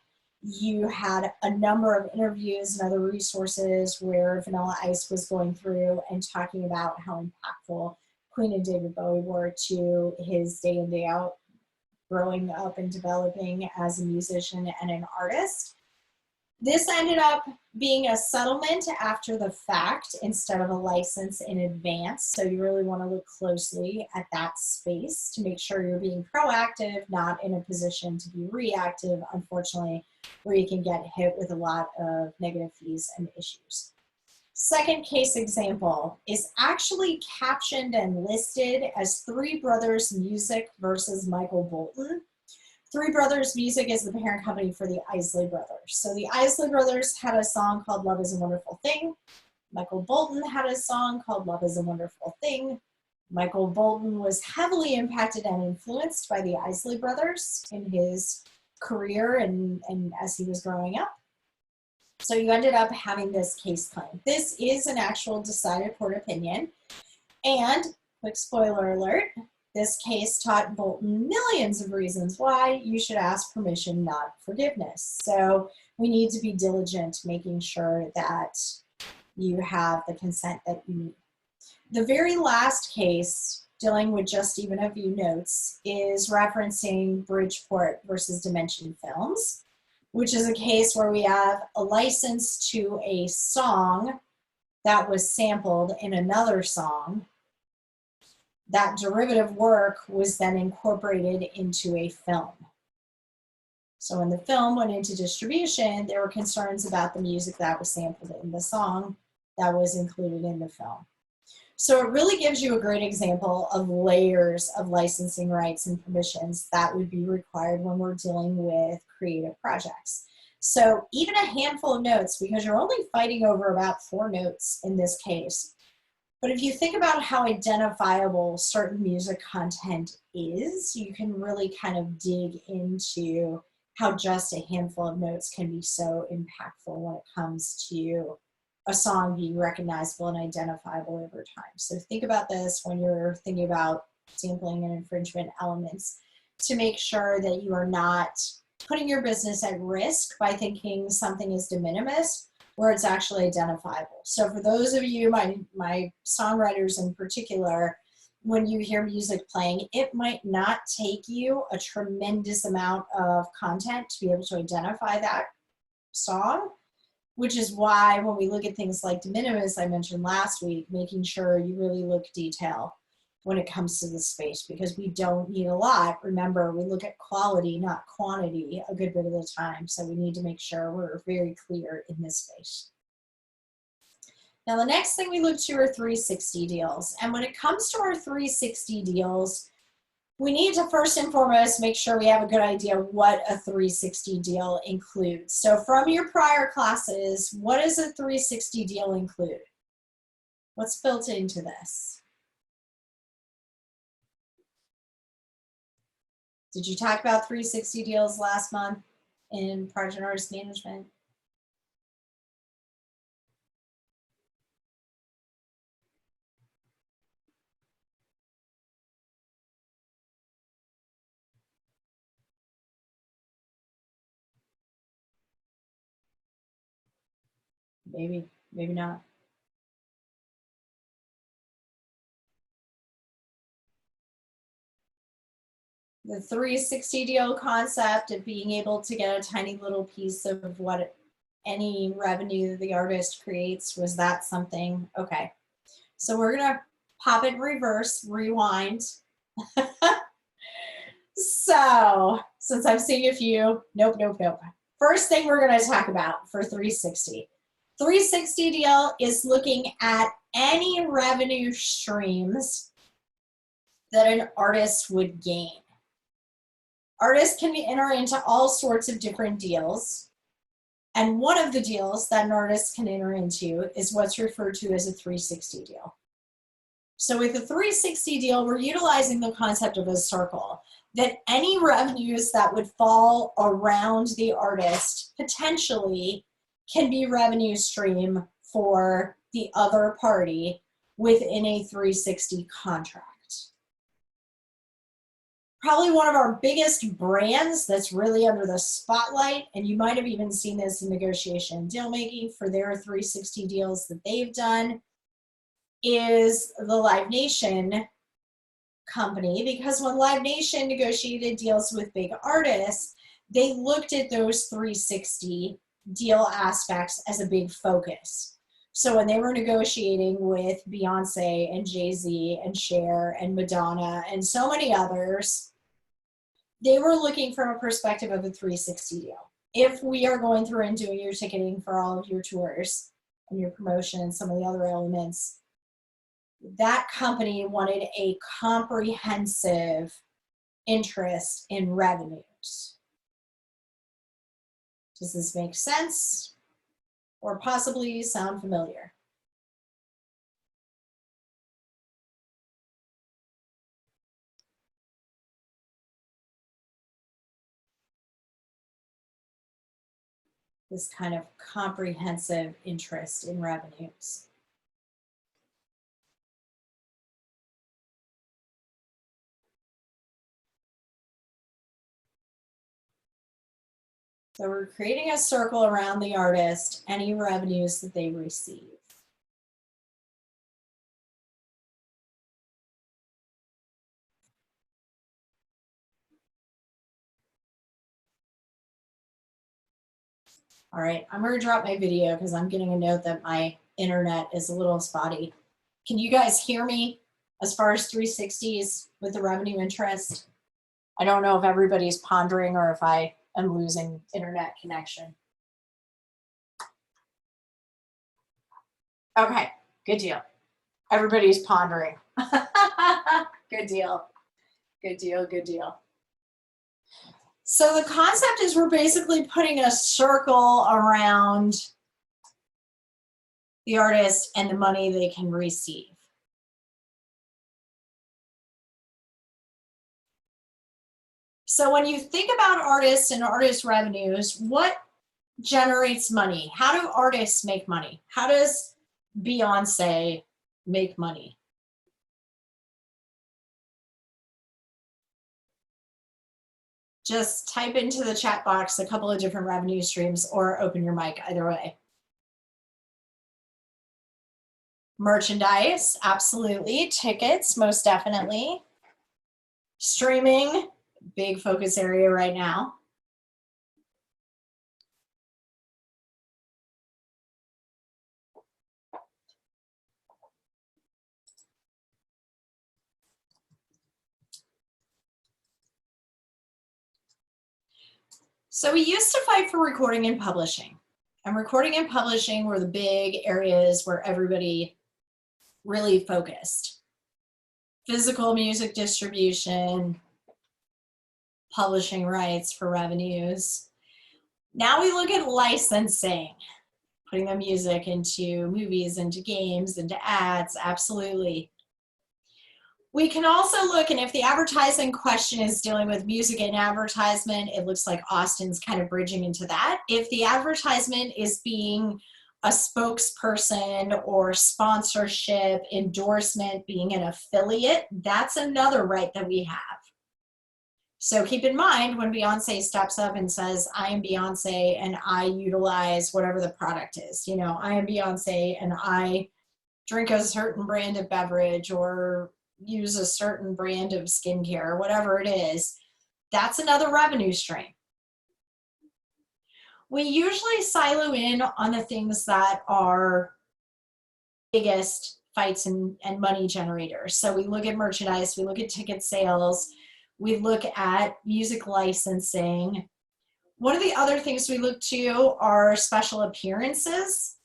you had a number of interviews and other resources where Vanilla Ice was going through and talking about how impactful Queen and David Bowie were to his day in, day out, growing up and developing as a musician and an artist. This ended up being a settlement after the fact instead of a license in advance. So you really want to look closely at that space to make sure you're being proactive, not in a position to be reactive, unfortunately, where you can get hit with a lot of negative fees and issues. Second case example is actually captioned and listed as Three Brothers Music versus Michael Bolton. Three Brothers Music is the parent company for the Isley Brothers. So the Isley Brothers had a song called Love is a Wonderful Thing. Michael Bolton had a song called Love is a Wonderful Thing. Michael Bolton was heavily impacted and influenced by the Isley Brothers in his career and as he was growing up. So you ended up having this case claim. This is an actual decided court opinion. And, quick spoiler alert, this case taught Bolton millions of reasons why you should ask permission, not forgiveness. So we need to be diligent making sure that you have the consent that you need. The very last case, dealing with just even a few notes, is referencing Bridgeport versus Dimension Films, which is a case where we have a license to a song that was sampled in another song. That derivative work was then incorporated into a film. So when the film went into distribution, there were concerns about the music that was sampled in the song that was included in the film. So it really gives you a great example of layers of licensing rights and permissions that would be required when we're dealing with creative projects. So even a handful of notes, because you're only fighting over about 4 notes in this case. But if you think about how identifiable certain music content is, you can really kind of dig into how just a handful of notes can be so impactful when it comes to a song being recognizable and identifiable over time. So think about this when you're thinking about sampling and infringement elements, to make sure that you are not putting your business at risk by thinking something is de minimis where it's actually identifiable. So for those of you, my songwriters in particular, when you hear music playing, it might not take you a tremendous amount of content to be able to identify that song, which is why when we look at things like de minimis, I mentioned last week, making sure you really look detail when it comes to the space, because we don't need a lot. Remember, we look at quality, not quantity, a good bit of the time. So we need to make sure we're very clear in this space. Now, the next thing we look to are 360 deals. And when it comes to our 360 deals, we need to first and foremost make sure we have a good idea what a 360 deal includes. So from your prior classes, what does a 360 deal include? What's built into this? Did you talk about 360 deals last month in project artist management? Maybe, maybe not. The 360 deal concept of being able to get a tiny little piece of what any revenue the artist creates, was that something? Okay. So we're gonna pop it in reverse, rewind. So since I'm seeing a few, nope. First thing we're gonna talk about for 360. 360 deal is looking at any revenue streams that an artist would gain. Artists can enter into all sorts of different deals. And one of the deals that an artist can enter into is what's referred to as a 360 deal. So with a 360 deal, we're utilizing the concept of a circle, that any revenues that would fall around the artist potentially can be revenue stream for the other party within a 360 contract. Probably one of our biggest brands that's really under the spotlight, and you might have even seen this in negotiation and deal making for their 360 deals that they've done, is the Live Nation company, because when Live Nation negotiated deals with big artists, they looked at those 360 deal aspects as a big focus. So when they were negotiating with Beyonce and Jay-Z and Cher and Madonna and so many others, they were looking from a perspective of a 360 deal. If we are going through and doing your ticketing for all of your tours and your promotion and some of the other elements, that company wanted a comprehensive interest in revenues. Does this make sense? Or possibly sound familiar? This kind of comprehensive interest in revenues. So we're creating a circle around the artist, any revenues that they receive. All right, I'm gonna drop my video because I'm getting a note that my internet is a little spotty. Can you guys hear me as far as 360s with the revenue interest? I don't know if everybody's pondering or if I am losing internet connection. Okay, good deal. Everybody's pondering. Good deal. Good deal, good deal. So the concept is we're basically putting a circle around the artist and the money they can receive. So when you think about artists and artist revenues, what generates money? How do artists make money? How does Beyonce make money? Just type into the chat box a couple of different revenue streams or open your mic, either way. Merchandise, absolutely. Tickets, most definitely. Streaming, big focus area right now. So we used to fight for recording and publishing. And recording and publishing were the big areas where everybody really focused. Physical music distribution, publishing rights for revenues. Now we look at licensing, putting the music into movies, into games, into ads, absolutely. We can also look, and if the advertising question is dealing with music and advertisement, it looks like Austin's kind of bridging into that. If the advertisement is being a spokesperson or sponsorship, endorsement, being an affiliate, that's another right that we have. So keep in mind when Beyonce steps up and says, I am Beyonce and I utilize whatever the product is. You know, I am Beyonce and I drink a certain brand of beverage or use a certain brand of skincare or whatever it is, that's another revenue stream. We usually silo in on the things that are biggest fights and money generators. So we look at merchandise, we look at ticket sales, we look at music licensing. One of the other things we look to are special appearances.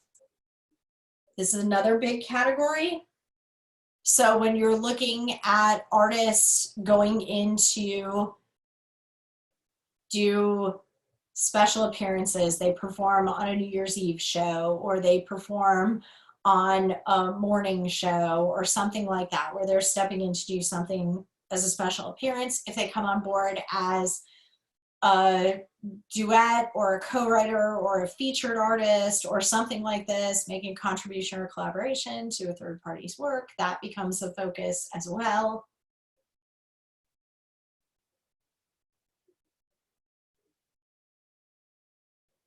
This is another big category. So when you're looking at artists going into do special appearances. They perform on a New Year's Eve show, or they perform on a morning show or something like that, where they're stepping in to do something as a special appearance. If they come on board as a duet or a co-writer or a featured artist or something like this, making a contribution or collaboration to a third party's work, that becomes the focus as well.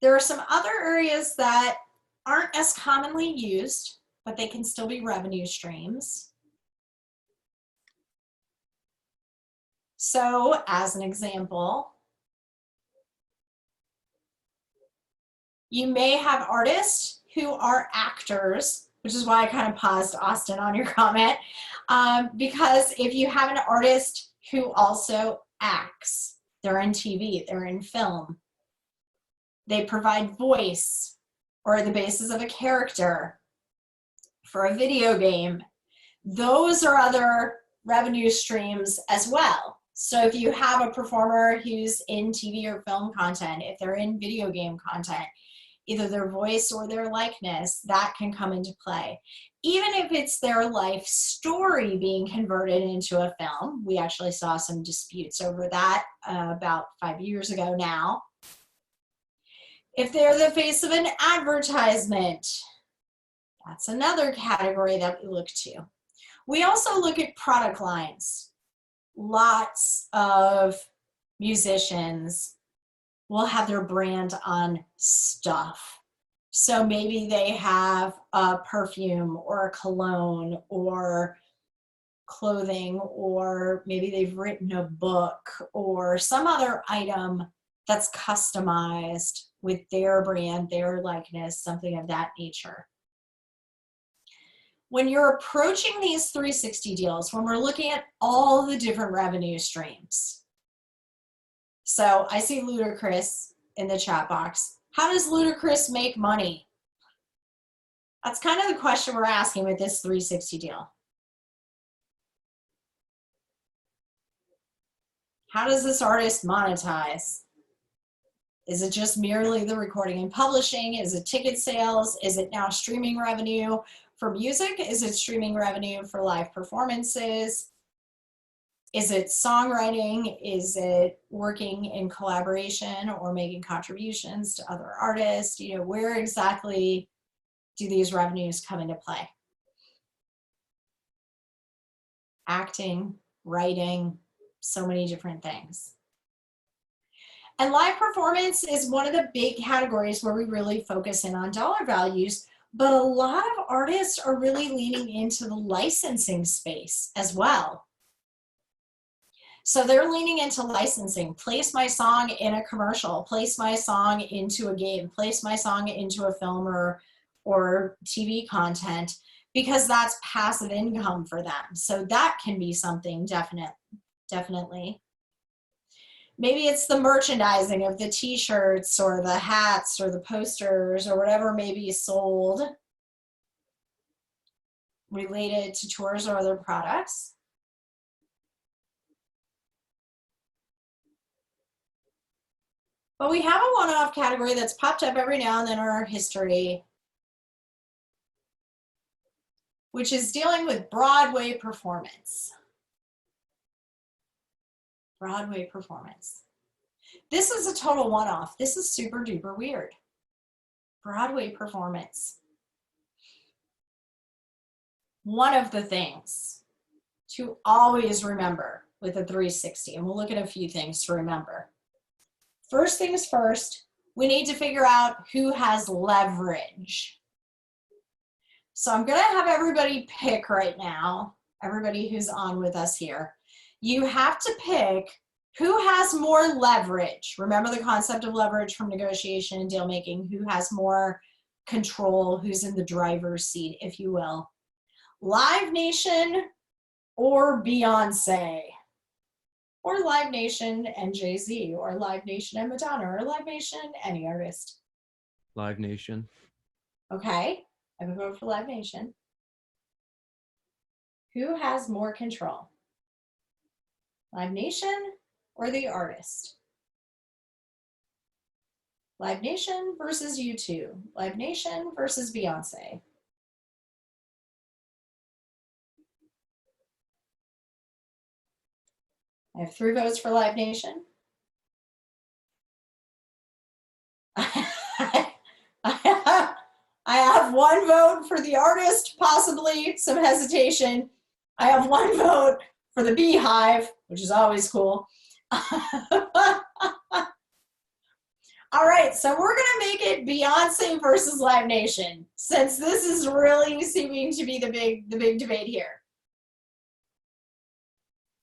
There are some other areas that aren't as commonly used, but they can still be revenue streams. So, as an example, you may have artists who are actors, which is why I kind of paused, Austin, on your comment, because if you have an artist who also acts, they're in TV, they're in film, they provide voice or the basis of a character for a video game, those are other revenue streams as well. So if you have a performer who's in TV or film content, if they're in video game content, either their voice or their likeness, that can come into play. Even if it's their life story being converted into a film, we actually saw some disputes over that about 5 years ago now. If they're the face of an advertisement, that's another category that we look to. We also look at product lines. Lots of musicians will have their brand on stuff. So maybe they have a perfume or a cologne or clothing, or maybe they've written a book or some other item that's customized with their brand, their likeness, something of that nature. When you're approaching these 360 deals, when we're looking at all the different revenue streams. So I see Ludacris in the chat box. How does Ludacris make money? That's kind of the question we're asking with this 360 deal. How does this artist monetize? Is it just merely the recording and publishing? Is it ticket sales? Is it now streaming revenue for music? Is it streaming revenue for live performances? Is it songwriting? Is it working in collaboration or making contributions to other artists? You know, where exactly do these revenues come into play? Acting, writing, so many different things. And live performance is one of the big categories where we really focus in on dollar values, but a lot of artists are really leaning into the licensing space as well. So they're leaning into licensing. Place my song in a commercial, place my song into a game, place my song into a film or TV content, because that's passive income for them. So that can be something definitely. Maybe it's the merchandising of the t-shirts or the hats or the posters or whatever may be sold related to tours or other products. But we have a one-off category that's popped up every now and then in our history, which is dealing with Broadway performance. Broadway performance. This is a total one-off. This is super duper weird. Broadway performance. One of the things to always remember with a 360, and we'll look at a few things to remember. First things first, we need to figure out who has leverage. So I'm gonna have everybody pick right now, everybody who's on with us here. You have to pick who has more leverage. Remember the concept of leverage from negotiation and deal making. Who has more control, who's in the driver's seat, if you will. Live Nation or Beyonce, or Live Nation and Jay-Z, or Live Nation and Madonna, or Live Nation, any artist. Live Nation. Okay, I would vote for Live Nation. Who has more control? Live Nation or the artist? Live Nation versus U2. Live Nation versus Beyonce. I have 3 votes for Live Nation. I have 1 vote for the artist, possibly some hesitation. I have 1 vote for the Beehive, which is always cool. All right, so we're gonna make it Beyonce versus Live Nation, since this is really seeming to be the big debate here.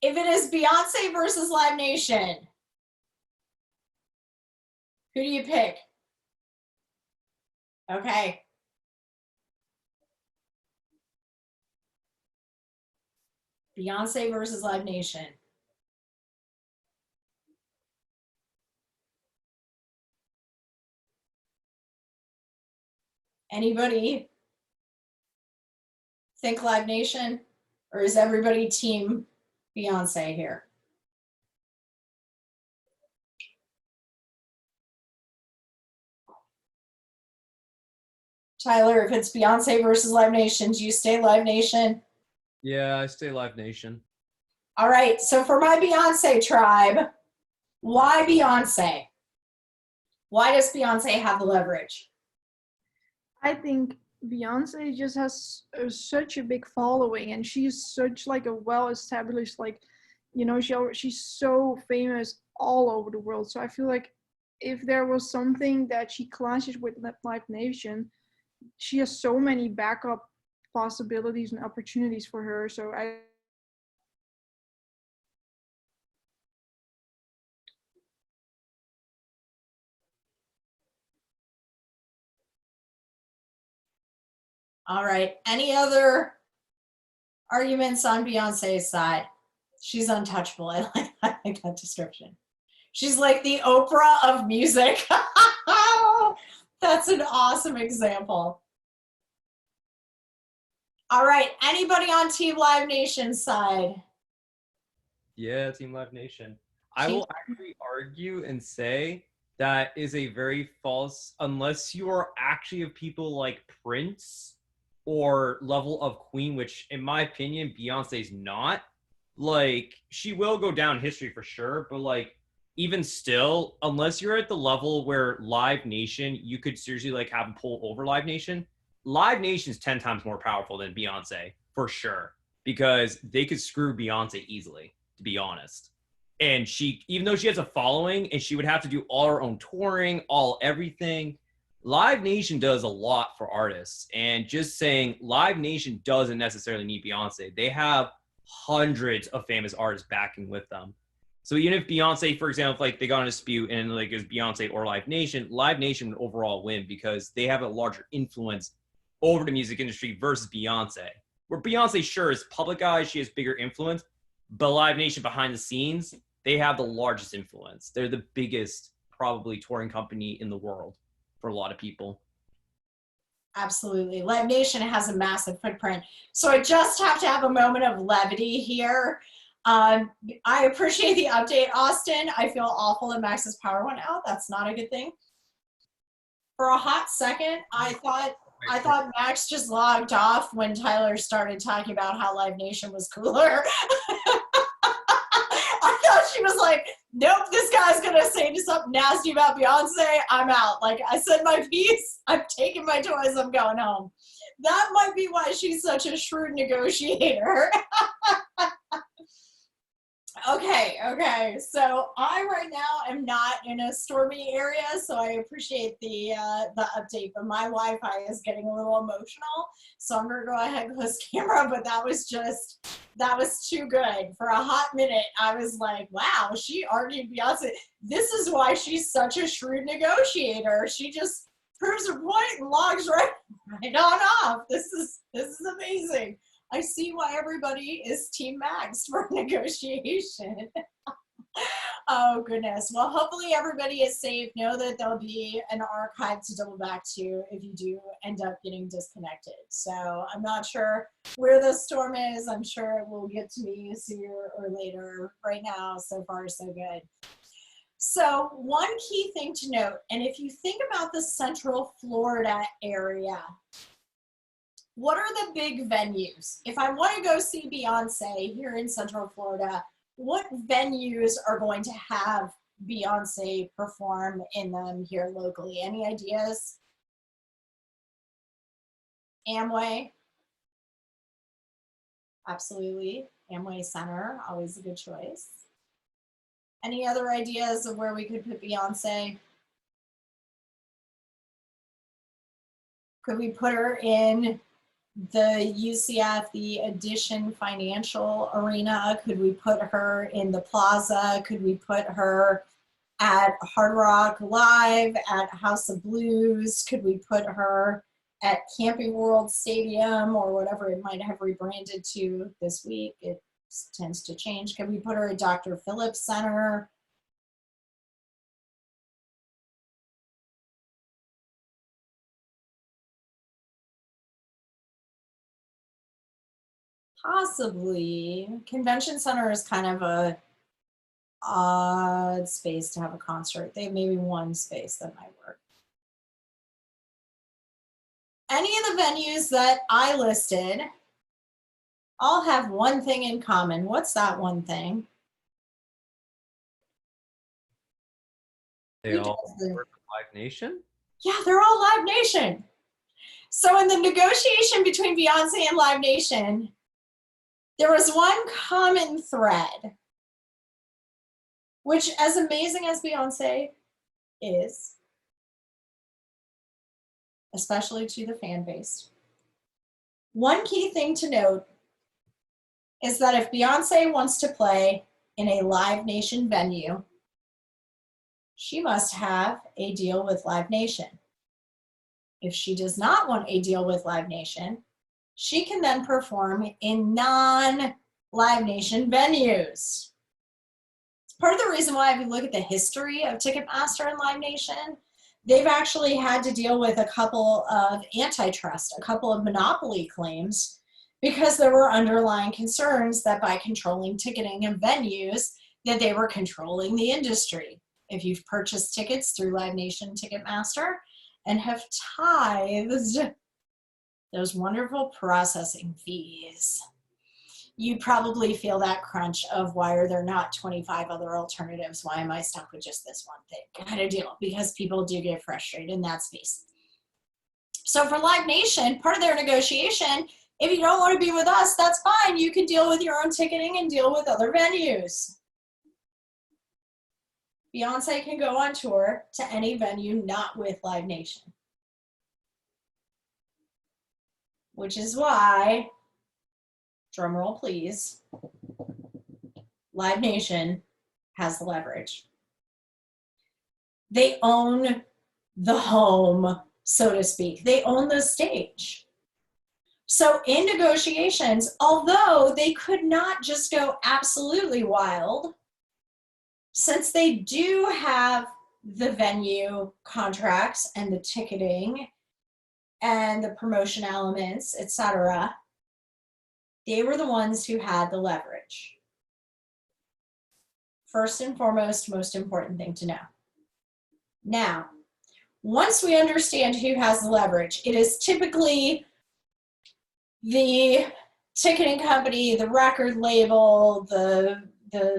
If it is Beyonce versus Live Nation, who do you pick? Okay. Beyonce versus Live Nation. Anybody think Live Nation? Or is everybody team Beyonce here? Tyler, if it's Beyonce versus Live Nation, do you stay Live Nation? Yeah, I stay Live Nation. All right, so for my Beyonce tribe, why Beyonce? Why does Beyonce have the leverage? I think Beyonce just has such a big following, and she's such like a well-established, like, you know, she's so famous all over the world. So I feel like if there was something that she clashes with Live Nation, she has so many backup possibilities and opportunities for her. So All right, any other arguments on Beyonce's side? She's untouchable. I like that description. She's like the Oprah of music. That's an awesome example. All right, anybody on Team Live Nation's side? Yeah, Team Live Nation. I will actually argue and say that is a very false, unless you are actually of people like Prince or level of Queen, which in my opinion, Beyonce's not. Like, she will go down history for sure, but like, even still, unless you're at the level where Live Nation, you could seriously like have a pull over Live Nation. Live Nation's 10 times more powerful than Beyonce, for sure, because they could screw Beyonce easily, to be honest. And she, even though she has a following and she would have to do all her own touring, all everything, Live Nation does a lot for artists. And just saying Live Nation doesn't necessarily need Beyonce. They have hundreds of famous artists backing with them. So even if Beyonce, for example, like they got in a dispute and like it was Beyonce or Live Nation would overall win because they have a larger influence over the music industry versus Beyonce. Where Beyonce, sure, is public eye, she has bigger influence, but Live Nation behind the scenes, they have the largest influence. They're the biggest, probably, touring company in the world for a lot of people. Absolutely. Live Nation has a massive footprint. So I just have to have a moment of levity here. I appreciate the update, Austin. I feel awful that Max's power went out. That's not a good thing. For a hot second, I thought Max just logged off when Tyler started talking about how Live Nation was cooler. I thought she was like, nope, this guy's gonna say something nasty about Beyonce. I'm out. Like, I said my piece. I'm taking my toys. I'm going home. That might be why she's such a shrewd negotiator. Okay. So I right now am not in a stormy area, so I appreciate the update. But my Wi-Fi is getting a little emotional, so I'm gonna go ahead and close camera. But that was too good. For a hot minute, I was like, wow, she argued Beyonce. This is why she's such a shrewd negotiator. She just proves her point and logs right on off. This is amazing. I see why everybody is Team Max for negotiation. Oh, goodness. Well, hopefully everybody is safe. Know that there'll be an archive to double back to if you do end up getting disconnected. So I'm not sure where the storm is. I'm sure it will get to me sooner or later. Right now, so far, so good. So one key thing to note, and if you think about the Central Florida area, what are the big venues? If I want to go see Beyonce here in Central Florida, what venues are going to have Beyonce perform in them here locally? Any ideas? Amway? Absolutely. Amway Center, always a good choice. Any other ideas of where we could put Beyonce? Could we put her in the UCF, the Addition Financial Arena? Could we put her in the Plaza? Could we put her at Hard Rock Live, at House of Blues? Could we put her at Camping World Stadium or whatever it might have rebranded to this week? It tends to change. Could we put her at Dr. Phillips Center? Possibly. Convention Center is kind of a odd space to have a concert. They have maybe one space that might work. Any of the venues that I listed all have one thing in common. What's that one thing? They all work with Live Nation? Yeah, they're all Live Nation. So in the negotiation between Beyonce and Live Nation, there was one common thread, which, as amazing as Beyonce is, especially to the fan base, one key thing to note is that if Beyonce wants to play in a Live Nation venue, she must have a deal with Live Nation. If she does not want a deal with Live Nation, she can then perform in non-Live Nation venues. It's part of the reason why, if you look at the history of Ticketmaster and Live Nation, they've actually had to deal with a couple of antitrust, a couple of monopoly claims, because there were underlying concerns that by controlling ticketing of venues, that they were controlling the industry. If you've purchased tickets through Live Nation Ticketmaster and have tithed those wonderful processing fees, you probably feel that crunch of, why are there not 25 other alternatives? Why am I stuck with just this one thing kind of deal? Because people do get frustrated in that space. So for Live Nation, part of their negotiation, if you don't want to be with us, that's fine. You can deal with your own ticketing and deal with other venues. Beyonce can go on tour to any venue not with Live Nation. Which is why, drumroll please, Live Nation has the leverage. They own the home, so to speak. They own the stage. So in negotiations, although they could not just go absolutely wild, since they do have the venue contracts and the ticketing and the promotion elements, etc., they were the ones who had the leverage. First and foremost, most important thing to know. Now, once we understand who has the leverage, it is typically the ticketing company, the record label, the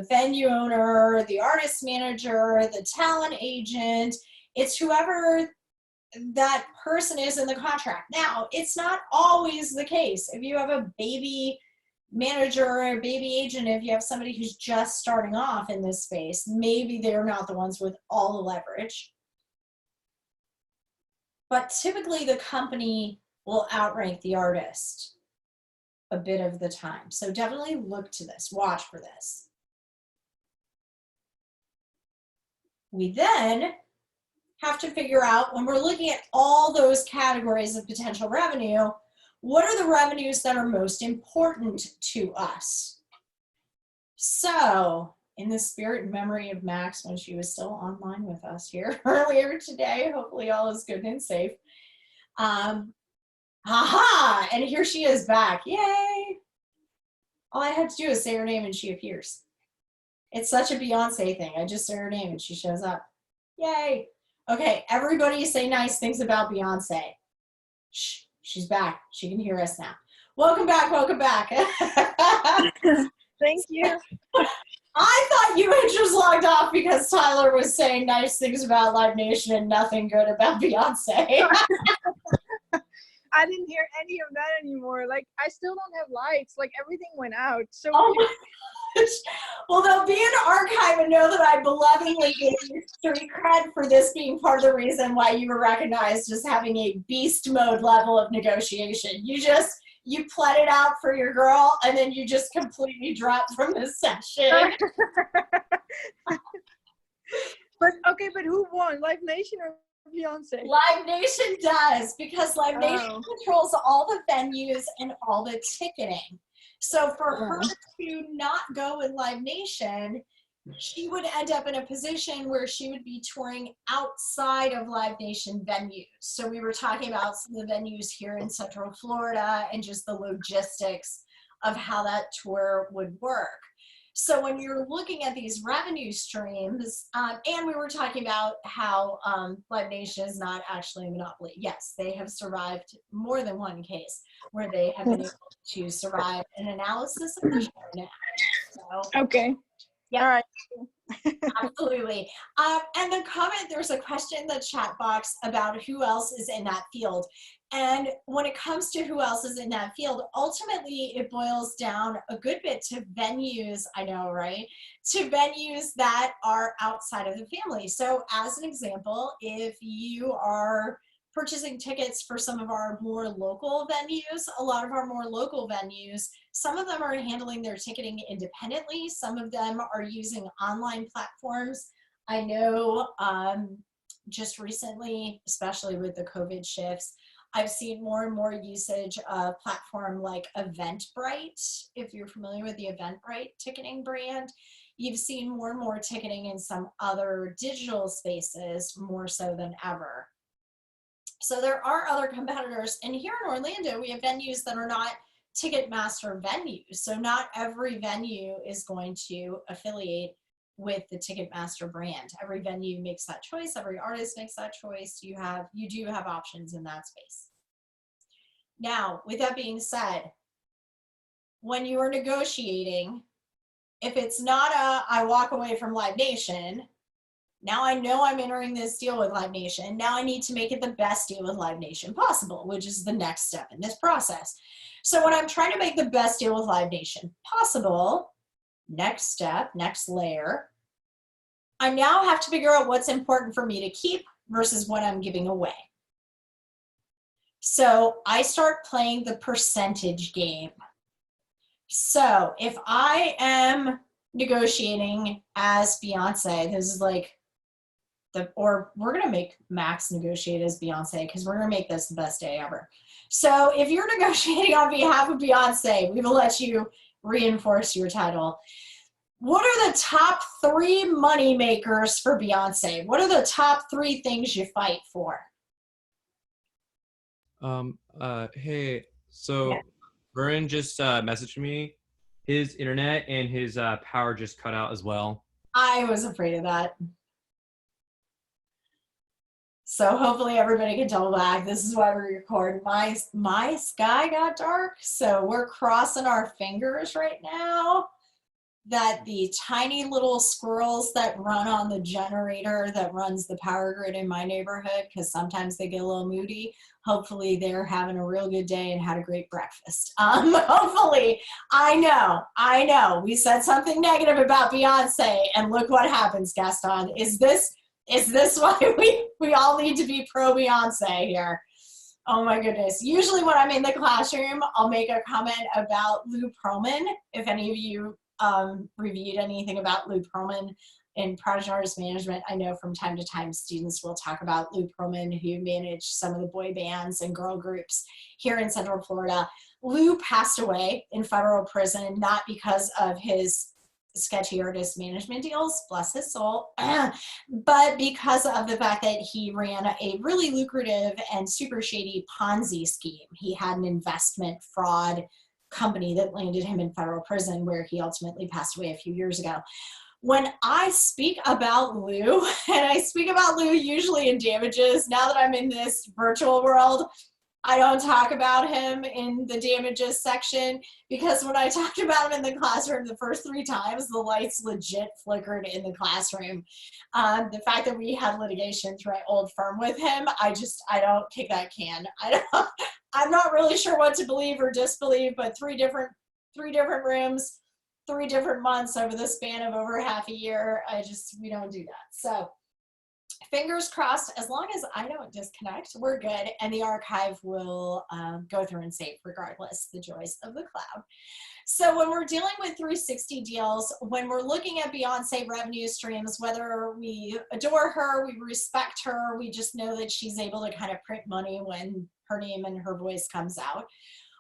venue owner, the artist manager, the talent agent. It's whoever that person is in the contract. Now, it's not always the case. If you have a baby manager or a baby agent, if you have somebody who's just starting off in this space, maybe they're not the ones with all the leverage. But typically the company will outrank the artist a bit of the time. So definitely look to this, watch for this. We then have to figure out, when we're looking at all those categories of potential revenue, what are the revenues that are most important to us? So, in the spirit and memory of Max, when she was still online with us here earlier today, hopefully all is good and safe. Aha! And here she is back. Yay! All I had to do is say her name and she appears. It's such a Beyonce thing. I just say her name and she shows up. Yay. Okay, everybody say nice things about Beyonce. Shh, she's back. She can hear us now. Welcome back, welcome back. Thank you. I thought you had just logged off because Tyler was saying nice things about Live Nation and nothing good about Beyonce. I didn't hear any of that anymore. Like, I still don't have lights. Like, everything went out. So Oh my gosh. Well, there'll be an archive, and know that I belovedly gave you street cred for this being part of the reason why you were recognized as having a beast mode level of negotiation. You pled it out for your girl, and then you just completely dropped from the session. but who won? Live Nation or Beyonce? Live Nation does, because Live Nation controls all the venues and all the ticketing. So for her to not go with Live Nation, she would end up in a position where she would be touring outside of Live Nation venues. So we were talking about some of the venues here in Central Florida and just the logistics of how that tour would work. So when you're looking at these revenue streams, and we were talking about how Live Nation is not actually a monopoly. Yes, they have survived more than one case where they have been able to survive an analysis of the show now. So, Okay. yeah. All right. Absolutely. And the comment, there's a question in the chat box about who else is in that field. And when it comes to who else is in that field, ultimately it boils down a good bit to venues, I know, right? To venues that are outside of the family. So as an example, if you are purchasing tickets for some of our more local venues, a lot of our more local venues, some of them are handling their ticketing independently. Some of them are using online platforms. I know just recently, especially with the COVID shifts, I've seen more and more usage of platform like Eventbrite. If you're familiar with the Eventbrite ticketing brand, you've seen more and more ticketing in some other digital spaces more so than ever. So there are other competitors, and here in Orlando, we have venues that are not Ticketmaster venues. So not every venue is going to affiliate with the Ticketmaster brand. Every venue makes that choice. Every artist makes that choice. You do have options in that space. Now, with that being said, when you are negotiating, if it's not I walk away from Live Nation, now I know I'm entering this deal with Live Nation. Now I need to make it the best deal with Live Nation possible, which is the next step in this process. So when I'm trying to make the best deal with Live Nation possible, next step, next layer, I now have to figure out what's important for me to keep versus what I'm giving away. So I start playing the percentage game. So if I am negotiating as Beyonce, this is like, or we're gonna make Max negotiate as Beyonce because we're gonna make this the best day ever. So if you're negotiating on behalf of Beyonce, we will let you reinforce your title. What are the top 3 money makers for Beyonce? What are the top 3 things you fight for? Hey, so Yeah. Vern just messaged me. His internet and his power just cut out as well. I was afraid of that. So hopefully everybody can double back. This is why we record. My sky got dark, so we're crossing our fingers right now that the tiny little squirrels that run on the generator that runs the power grid in my neighborhood, because sometimes they get a little moody, hopefully they're having a real good day and had a great breakfast. Hopefully, I know. We said something negative about Beyonce, and look what happens, Gaston. Is this why we all need to be pro Beyonce here? Oh my goodness. Usually when I'm in the classroom, I'll make a comment about Lou Pearlman. If any of you reviewed anything about Lou Pearlman in Project Artist Management, I know from time to time students will talk about Lou Pearlman, who managed some of the boy bands and girl groups here in Central Florida. Lou passed away in federal prison, not because of his sketchy artist management deals, bless his soul, but because of the fact that he ran a really lucrative and super shady Ponzi scheme. He had an investment fraud company that landed him in federal prison, where he ultimately passed away a few years ago. When I speak about Lou, and I speak about Lou usually in damages, now that I'm in this virtual world, I don't talk about him in the damages section, because when I talked about him in the classroom the first 3 times, the lights legit flickered in the classroom. The fact that we had litigation through my old firm with him, I don't kick that can. I'm not really sure what to believe or disbelieve, but three different rooms, 3 different months over the span of over half a year. We don't do that. So fingers crossed, as long as I don't disconnect, we're good. And the archive will go through and save regardless, the joys of the cloud. So when we're dealing with 360 deals, when we're looking at Beyonce revenue streams, whether we adore her, we respect her, we just know that she's able to kind of print money when her name and her voice comes out,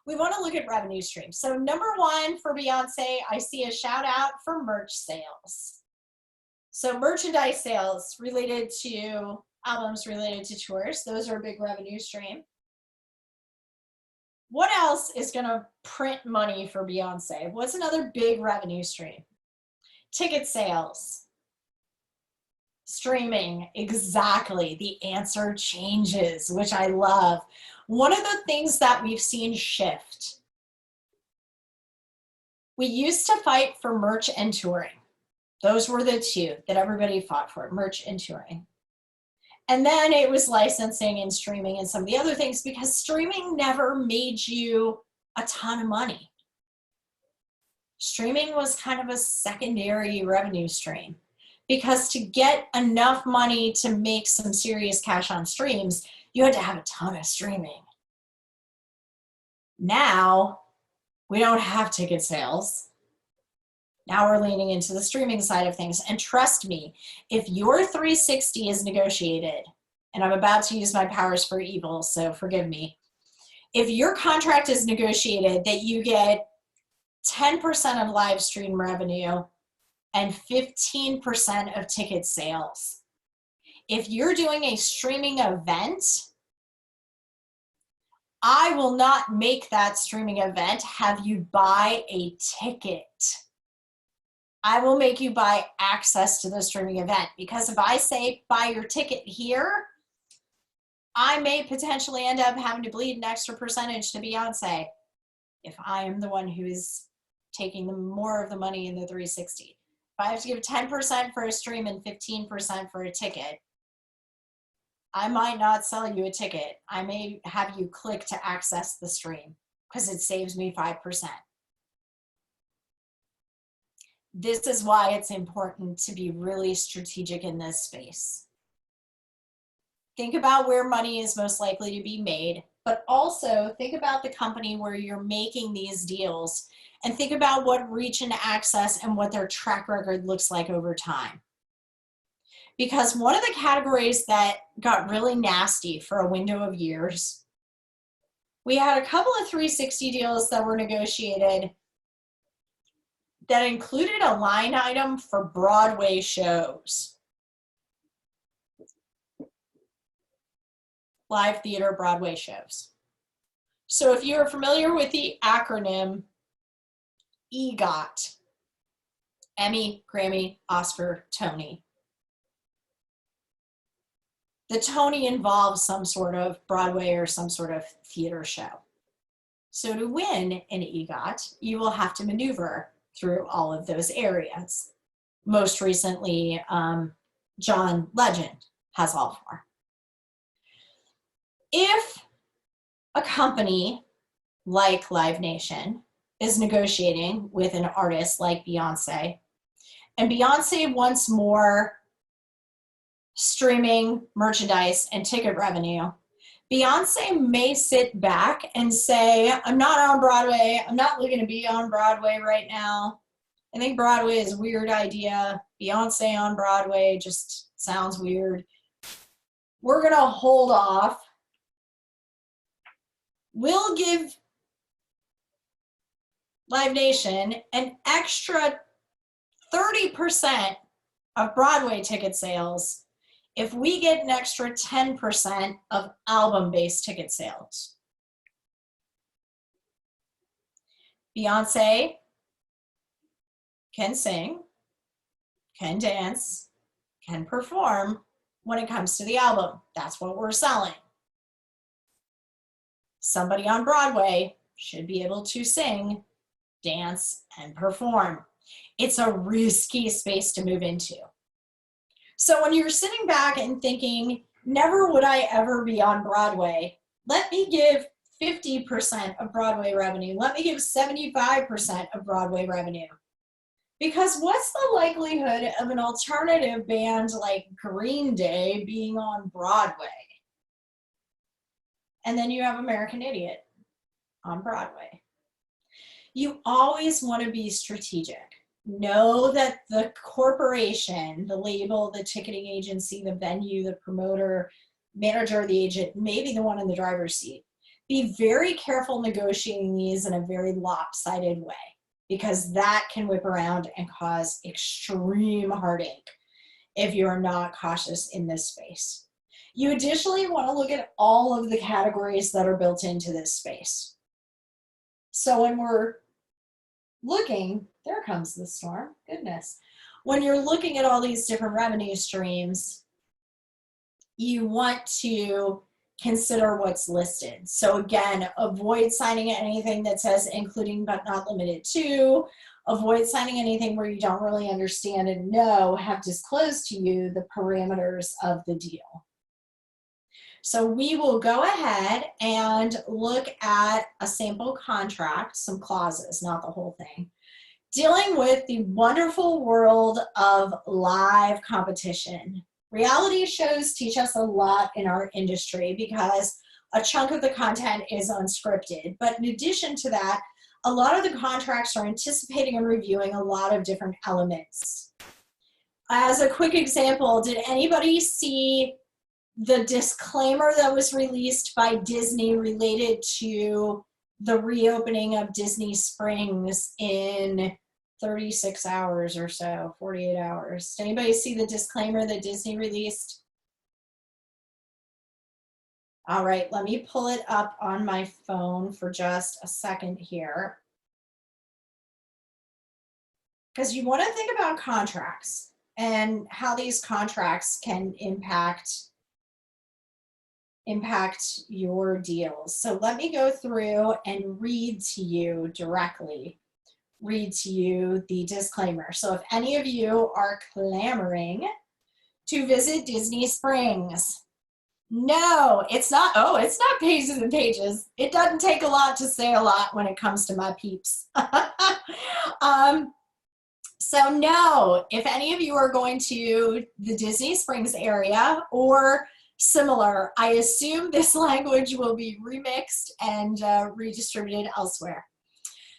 we want to look at revenue streams. So number 1 for Beyonce, I see a shout out for merch sales. So merchandise sales related to albums, related to tours, those are a big revenue stream. What else is going to print money for Beyonce? What's another big revenue stream? Ticket sales. Streaming, exactly. The answer changes, which I love. One of the things that we've seen shift, we used to fight for merch and touring. Those were the 2 that everybody fought for, merch and touring. And then it was licensing and streaming and some of the other things, because streaming never made you a ton of money. Streaming was kind of a secondary revenue stream, because to get enough money to make some serious cash on streams, you had to have a ton of streaming. Now, we don't have ticket sales. Now we're leaning into the streaming side of things. And trust me, if your 360 is negotiated, and I'm about to use my powers for evil, so forgive me. If your contract is negotiated that you get 10% of live stream revenue and 15% of ticket sales, if you're doing a streaming event, I will not make that streaming event have you buy a ticket. I will make you buy access to the streaming event, because if I say buy your ticket here, I may potentially end up having to bleed an extra percentage to Beyonce if I am the one who is taking more of the money in the 360. If I have to give 10% for a stream and 15% for a ticket, I might not sell you a ticket. I may have you click to access the stream because it saves me 5%. This is why it's important to be really strategic in this space. Think about where money is most likely to be made, but also think about the company where you're making these deals, and think about what reach and access and what their track record looks like over time. Because one of the categories that got really nasty for a window of years, we had a couple of 360 deals that were negotiated that included a line item for Broadway shows. Live theater Broadway shows. So if you're familiar with the acronym EGOT, Emmy, Grammy, Oscar, Tony, the Tony involves some sort of Broadway or some sort of theater show. So to win an EGOT, you will have to maneuver through all of those areas. Most recently, John Legend has all 4. If a company like Live Nation is negotiating with an artist like Beyonce, and Beyonce wants more streaming, merchandise, and ticket revenue, Beyonce may sit back and say, I'm not on Broadway. I'm not looking to be on Broadway right now. I think Broadway is a weird idea. Beyonce on Broadway just sounds weird. We're going to hold off. We'll give Live Nation an extra 30% of Broadway ticket sales if we get an extra 10% of album-based ticket sales. Beyonce can sing, can dance, can perform when it comes to the album. That's what we're selling. Somebody on Broadway should be able to sing, dance, and perform. It's a risky space to move into. So when you're sitting back and thinking, never would I ever be on Broadway, let me give 50% of Broadway revenue. Let me give 75% of Broadway revenue. Because what's the likelihood of an alternative band like Green Day being on Broadway? And then you have American Idiot on Broadway. You always want to be strategic. Know that the corporation, the label, the ticketing agency, the venue, the promoter, manager, the agent, may be the one in the driver's seat. Be very careful negotiating these in a very lopsided way, because that can whip around and cause extreme heartache if you're not cautious in this space. You additionally want to look at all of the categories that are built into this space. So when we're looking, there comes the storm, goodness. When you're looking at all these different revenue streams, you want to consider what's listed. So again, avoid signing anything that says including but not limited to. Avoid signing anything where you don't really understand and have disclosed to you the parameters of the deal. So we will go ahead and look at a sample contract, some clauses, not the whole thing, dealing with the wonderful world of live competition. Reality shows teach us a lot in our industry because a chunk of the content is unscripted. But in addition to that, a lot of the contracts are anticipating and reviewing a lot of different elements. As a quick example, did anybody see the disclaimer that was released by Disney related to the reopening of Disney Springs in 36 hours or so, 48 hours? Did anybody see the disclaimer that Disney released? All right, let me pull it up on my phone for just a second here. Because you want to think about contracts and how these contracts can impact your deals. So let me go through and read to you directly, the disclaimer. So if any of you are clamoring to visit Disney Springs, no, it's not, it's not pages and pages. It doesn't take a lot to say a lot when it comes to my peeps. So no, if any of you are going to the Disney Springs area or similar, I assume this language will be remixed and redistributed elsewhere.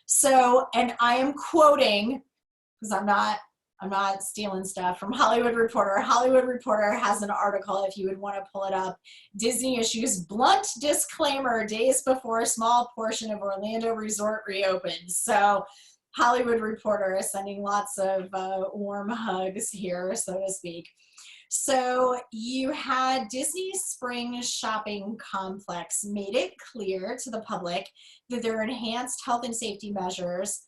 So, and I am quoting, because I'm not stealing stuff, from Hollywood Reporter. Hollywood Reporter has an article, if you would want to pull it up. Disney issues blunt disclaimer days before a small portion of Orlando Resort reopens. So Hollywood Reporter is sending lots of warm hugs here, so to speak. So you had Disney Springs Shopping Complex made it clear to the public that there are enhanced health and safety measures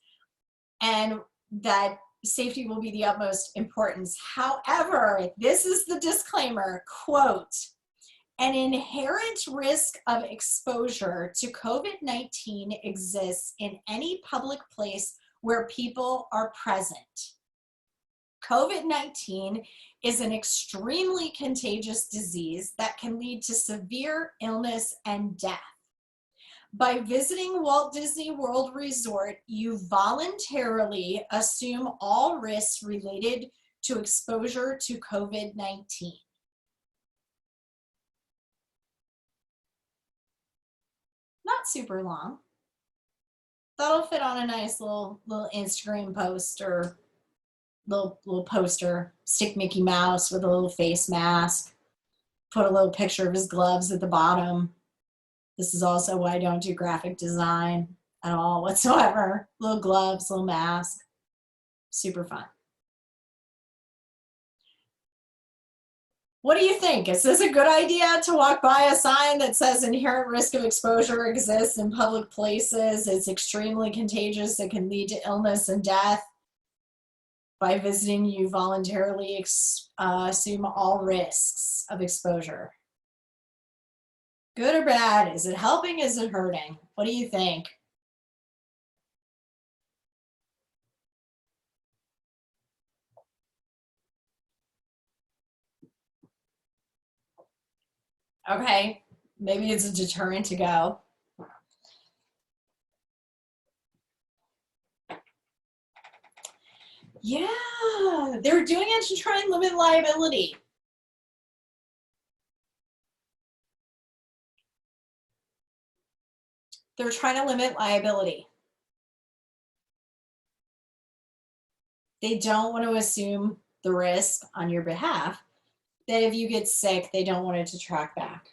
and that safety will be the utmost importance. However, this is the disclaimer, quote, an inherent risk of exposure to COVID-19 exists in any public place where people are present. COVID-19 is an extremely contagious disease that can lead to severe illness and death. By visiting Walt Disney World Resort, you voluntarily assume all risks related to exposure to COVID-19. Not super long. That'll fit on a nice little Instagram post or little poster. Stick Mickey Mouse with a little face mask. Put a little picture of his gloves at the bottom. This is also why I don't do graphic design at all whatsoever. Little gloves, little mask. Super fun. What do you think? Is this a good idea to walk by a sign that says inherent risk of exposure exists in public places? It's extremely contagious. It can lead to illness and death. By visiting, you voluntarily assume all risks of exposure. Good or bad? Is it helping? Is it hurting? What do you think? Okay, maybe it's a deterrent to go. Yeah, they're doing it to try and limit liability. They're trying to limit liability. They don't want to assume the risk on your behalf that if you get sick, they don't want it to track back.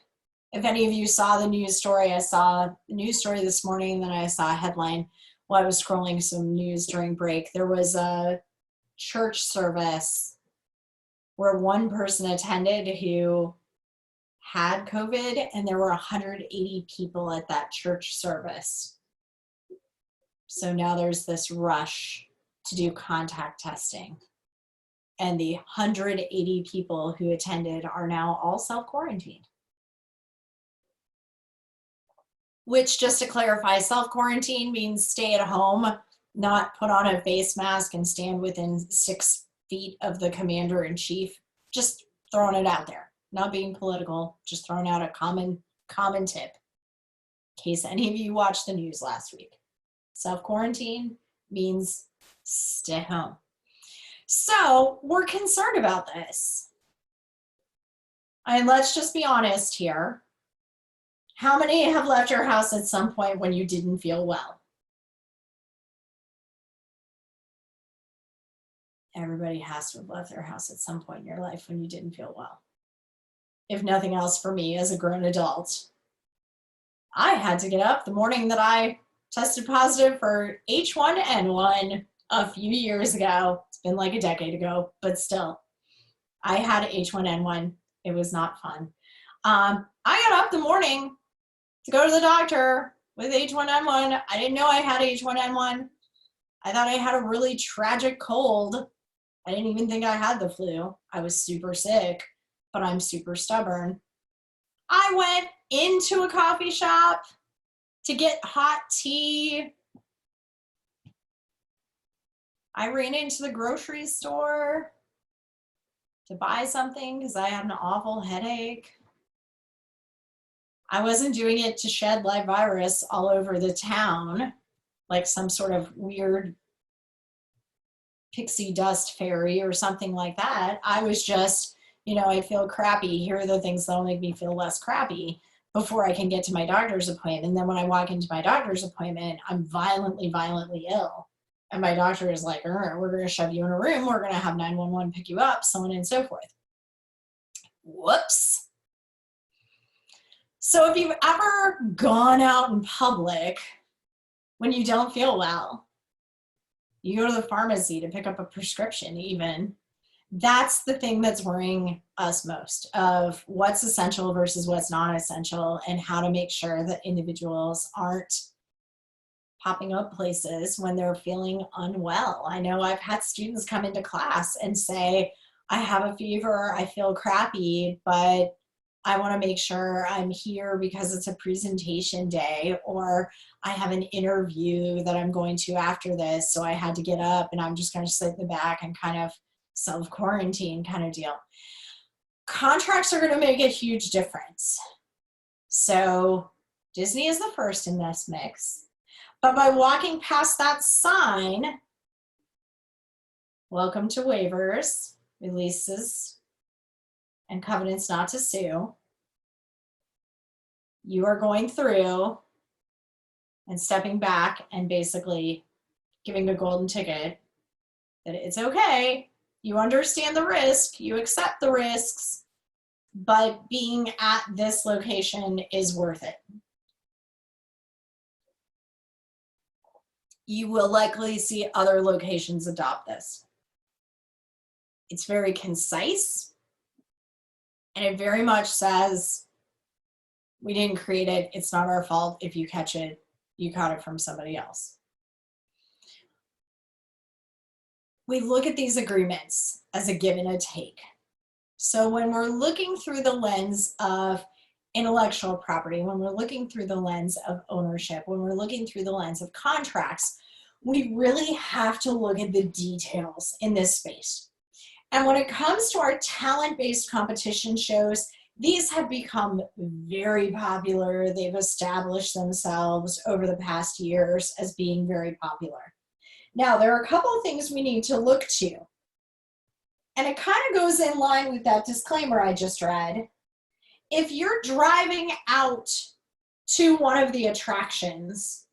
If any of you saw the news story, I saw the news story this morning, and then I saw a headline while I was scrolling some news during break. There was a church service where one person attended who had COVID, and there were 180 people at that church service. So now there's this rush to do contact testing. And the 180 people who attended are now all self-quarantined. Which, just to clarify, self-quarantine means stay at home, not put on a face mask and stand within 6 feet of the commander-in-chief. Just throwing it out there. Not being political, just throwing out a common tip. In case any of you watched the news last week. Self-quarantine means stay home. So we're concerned about this. And let's just be honest here. How many have left your house at some point when you didn't feel well? Everybody has to have left their house at some point in your life when you didn't feel well. If nothing else, for me as a grown adult, I had to get up the morning that I tested positive for H1N1 a few years ago. It's been like a decade ago, but still. I had H1N1. It was not fun. I got up the morning to go to the doctor with H1N1. I didn't know I had H1N1. I thought I had a really tragic cold. I didn't even think I had the flu. I was super sick, but I'm super stubborn. I went into a coffee shop to get hot tea. I ran into the grocery store to buy something because I had an awful headache. I wasn't doing it to shed live virus all over the town, like some sort of weird pixie dust fairy or something like that. I was just, I feel crappy. Here are the things that'll make me feel less crappy before I can get to my doctor's appointment. And then when I walk into my doctor's appointment, I'm violently, violently ill. And my doctor is like, we're going to shove you in a room. We're going to have 911 pick you up, so on and so forth. Whoops. So if you've ever gone out in public when you don't feel well, you go to the pharmacy to pick up a prescription even, that's the thing that's worrying us most, of what's essential versus what's not essential, and how to make sure that individuals aren't popping up places when they're feeling unwell. I know I've had students come into class and say, I have a fever, I feel crappy, but I want to make sure I'm here because it's a presentation day, or I have an interview that I'm going to after this, so I had to get up and I'm just going to sit in the back and kind of self-quarantine kind of deal. Contracts are going to make a huge difference. So Disney is the first in this mix. But by walking past that sign, welcome to waivers, releases, and covenants not to sue, you are going through and stepping back and basically giving a golden ticket that it's okay, you understand the risk, you accept the risks, but being at this location is worth it. You will likely see other locations adopt this. It's very concise, and it very much says, we didn't create it, it's not our fault. If you catch it, you caught it from somebody else. we look at these agreements as a give and a take. So when we're looking through the lens of intellectual property, when we're looking through the lens of ownership, when we're looking through the lens of contracts, we really have to look at the details in this space. And when it comes to our talent-based competition shows, these have become very popular. They've established themselves over the past years as being very popular. Now, there are a couple of things we need to look to. And it kind of goes in line with that disclaimer I just read. If you're driving out to one of the attractions,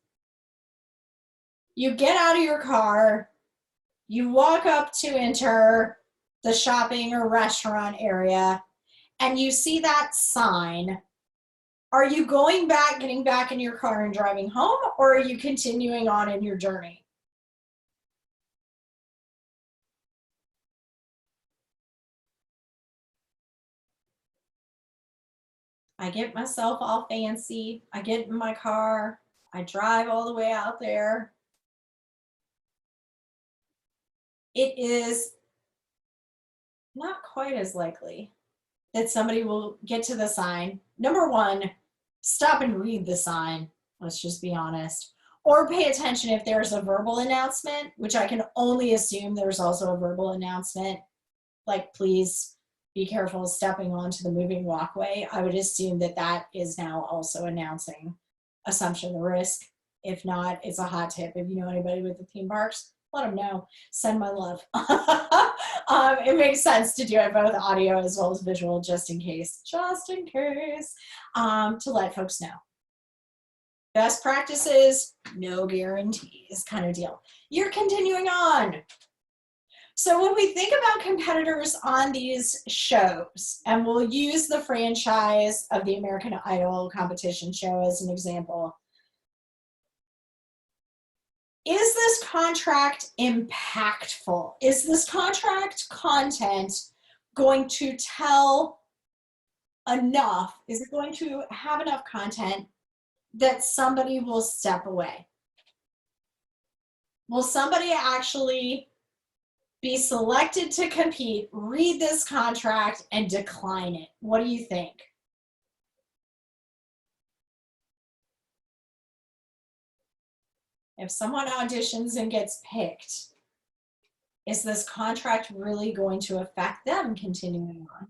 you get out of your car, you walk up to enter the shopping or restaurant area, and you see that sign. Are you going back, getting back in your car and driving home, or are you continuing on in your journey? I get myself all fancy. I get in my car. I drive all the way out there. It is not quite as likely that somebody will get to the sign. Number one, stop and read the sign. Let's just be honest. Or pay attention if there's a verbal announcement, which I can only assume there's also a verbal announcement. Like, please be careful stepping onto the moving walkway. I would assume that that is now also announcing assumption of risk. If not, it's a hot tip. If you know anybody with the theme parks, let them know. Send my love. It makes sense to do it both audio as well as visual, just in case, to let folks know. Best practices, no guarantees kind of deal. You're continuing on. So when we think about competitors on these shows, and we'll use the franchise of the American Idol competition show as an example, is this contract impactful? Is this contract content going to tell enough? Is it going to have enough content that somebody will step away? Will somebody actually be selected to compete, read this contract, and decline it? What do you think? If someone auditions and gets picked, is this contract really going to affect them continuing on?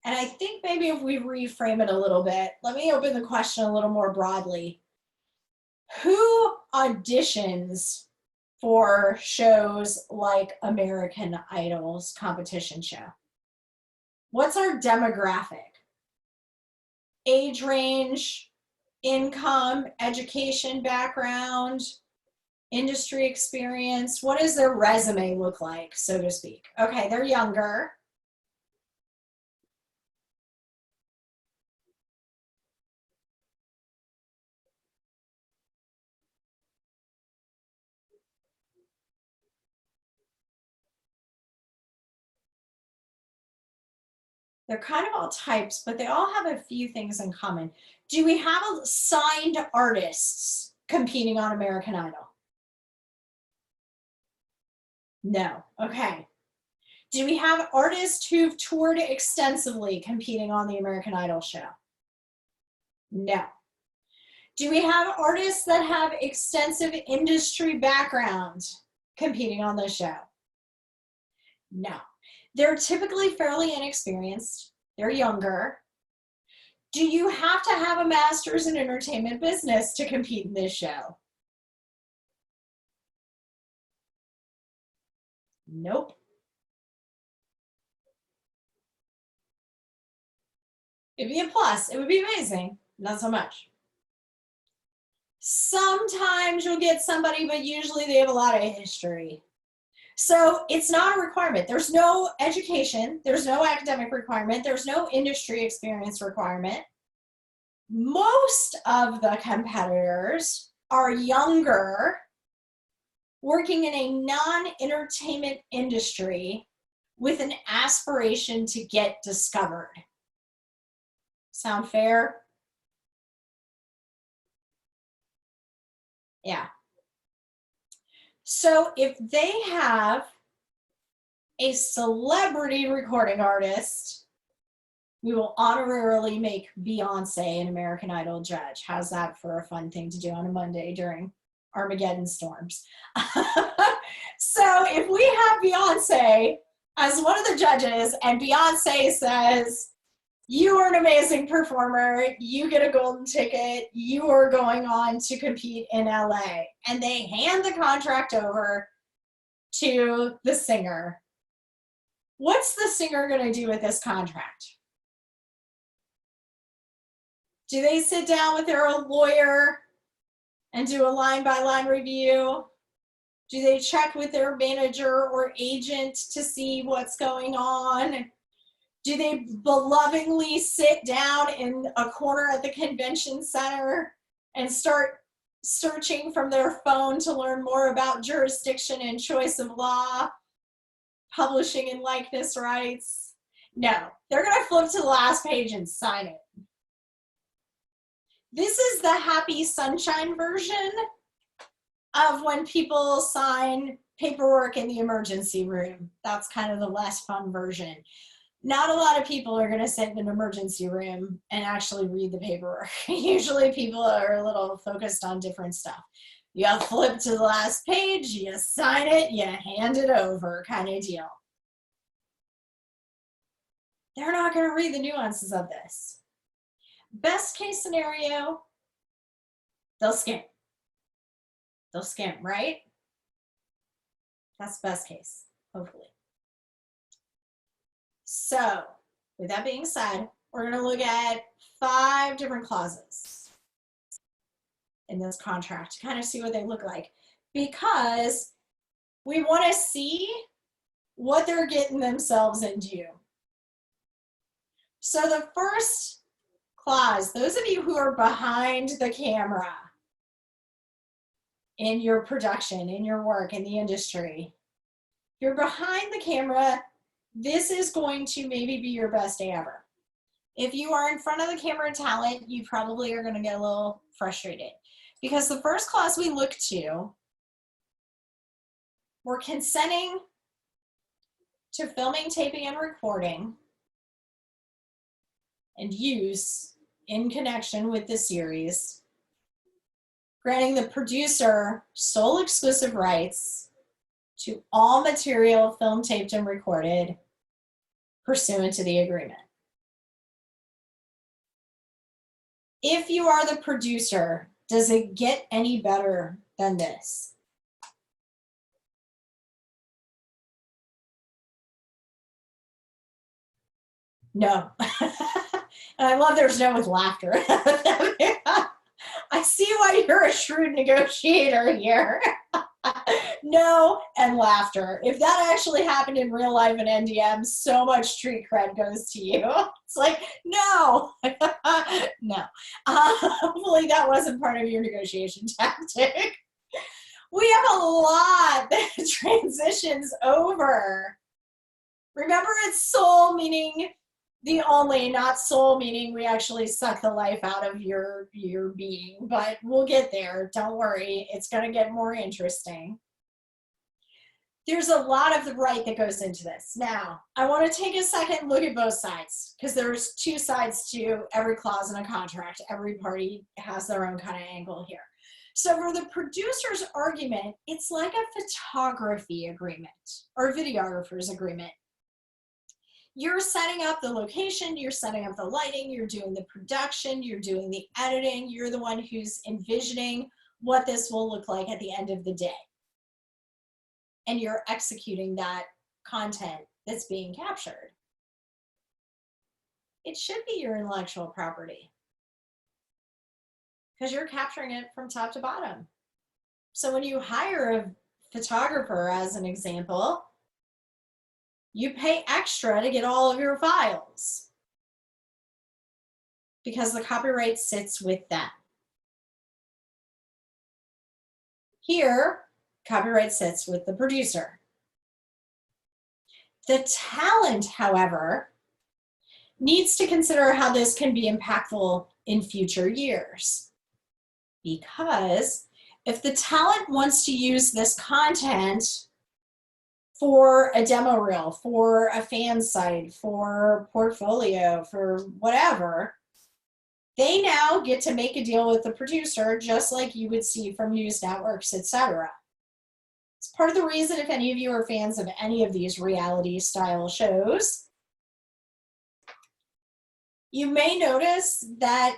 And I think maybe if we reframe it a little bit, let me open the question a little more broadly. Who auditions for shows like American Idol's competition show? What's our demographic? Age range, income, education background, industry experience? What does their resume look like, so to speak? Okay, they're younger. They're kind of all types, but they all have a few things in common. Do we have signed artists competing on American Idol? No. Okay. Do we have artists who've toured extensively competing on the American Idol show? No. Do we have artists that have extensive industry background competing on the show? No. They're typically fairly inexperienced. They're younger. Do you have to have a master's in entertainment business to compete in this show? Nope. It'd be a plus. It would be amazing. Not so much. Sometimes you'll get somebody, but usually they have a lot of history. So it's not a requirement. There's no education. There's no academic requirement. There's no industry experience requirement. Most of the competitors are younger, working in a non-entertainment industry with an aspiration to get discovered. Sound fair? Yeah. So if they have a celebrity recording artist, we will honorarily make Beyonce an American Idol judge. How's that for a fun thing to do on a Monday during Armageddon storms? So if we have Beyonce as one of the judges and Beyonce says, you are an amazing performer, you get a golden ticket, you are going on to compete in LA, and they hand the contract over to the singer, what's the singer going to do with this contract? Do they sit down with their lawyer and do a line-by-line review? Do they check with their manager or agent to see what's going on? Do they belovingly sit down in a corner at the convention center and start searching from their phone to learn more about jurisdiction and choice of law, publishing and likeness rights? No, they're going to flip to the last page and sign it. This is the happy sunshine version of when people sign paperwork in the emergency room. That's kind of the less fun version. Not a lot of people are going to sit in an emergency room and actually read the paperwork. Usually people are a little focused on different stuff. You flip to the last page, you sign it, you hand it over, kind of deal. They're not going to read the nuances of this. Best case scenario, they'll skim. They'll skim, right? That's best case, hopefully. So, with that being said, we're going to look at 5 different clauses in this contract to kind of see what they look like, because we want to see what they're getting themselves into. So the first clause, those of you who are behind the camera in your production, in your work, in the industry, if you're behind the camera, this is going to maybe be your best day ever. If you are in front of the camera talent, you probably are going to get a little frustrated, because the first clause we look to, we're consenting to filming, taping, and recording and use in connection with the series, granting the producer sole exclusive rights to all material filmed, taped, and recorded pursuant to the agreement. If you are the producer, does it get any better than this? No. And I love there's no with laughter. I see why you're a shrewd negotiator here. No and laughter. If that actually happened in real life in NDM, so much street cred goes to you. It's like, no. No. Hopefully that wasn't part of your negotiation tactic. We have a lot that transitions over. Remember, it's soul, meaning the only, not soul, meaning we actually suck the life out of your being, but we'll get there. Don't worry. It's going to get more interesting. There's a lot of the right that goes into this. Now, I want to take a second and look at both sides, because there's 2 sides to every clause in a contract. Every party has their own kind of angle here. So for the producer's argument, it's like a photography agreement or videographer's agreement. You're setting up the location, you're setting up the lighting, you're doing the production, you're doing the editing, you're the one who's envisioning what this will look like at the end of the day. And you're executing that content that's being captured. It should be your intellectual property, because you're capturing it from top to bottom. So when you hire a photographer, as an example, you pay extra to get all of your files, because the copyright sits with them. Here, copyright sits with the producer. The talent, however, needs to consider how this can be impactful in future years. Because if the talent wants to use this content for a demo reel, for a fan site, for portfolio, for whatever, they now get to make a deal with the producer, just like you would see from news networks, etc. It's part of the reason, if any of you are fans of any of these reality style shows, you may notice that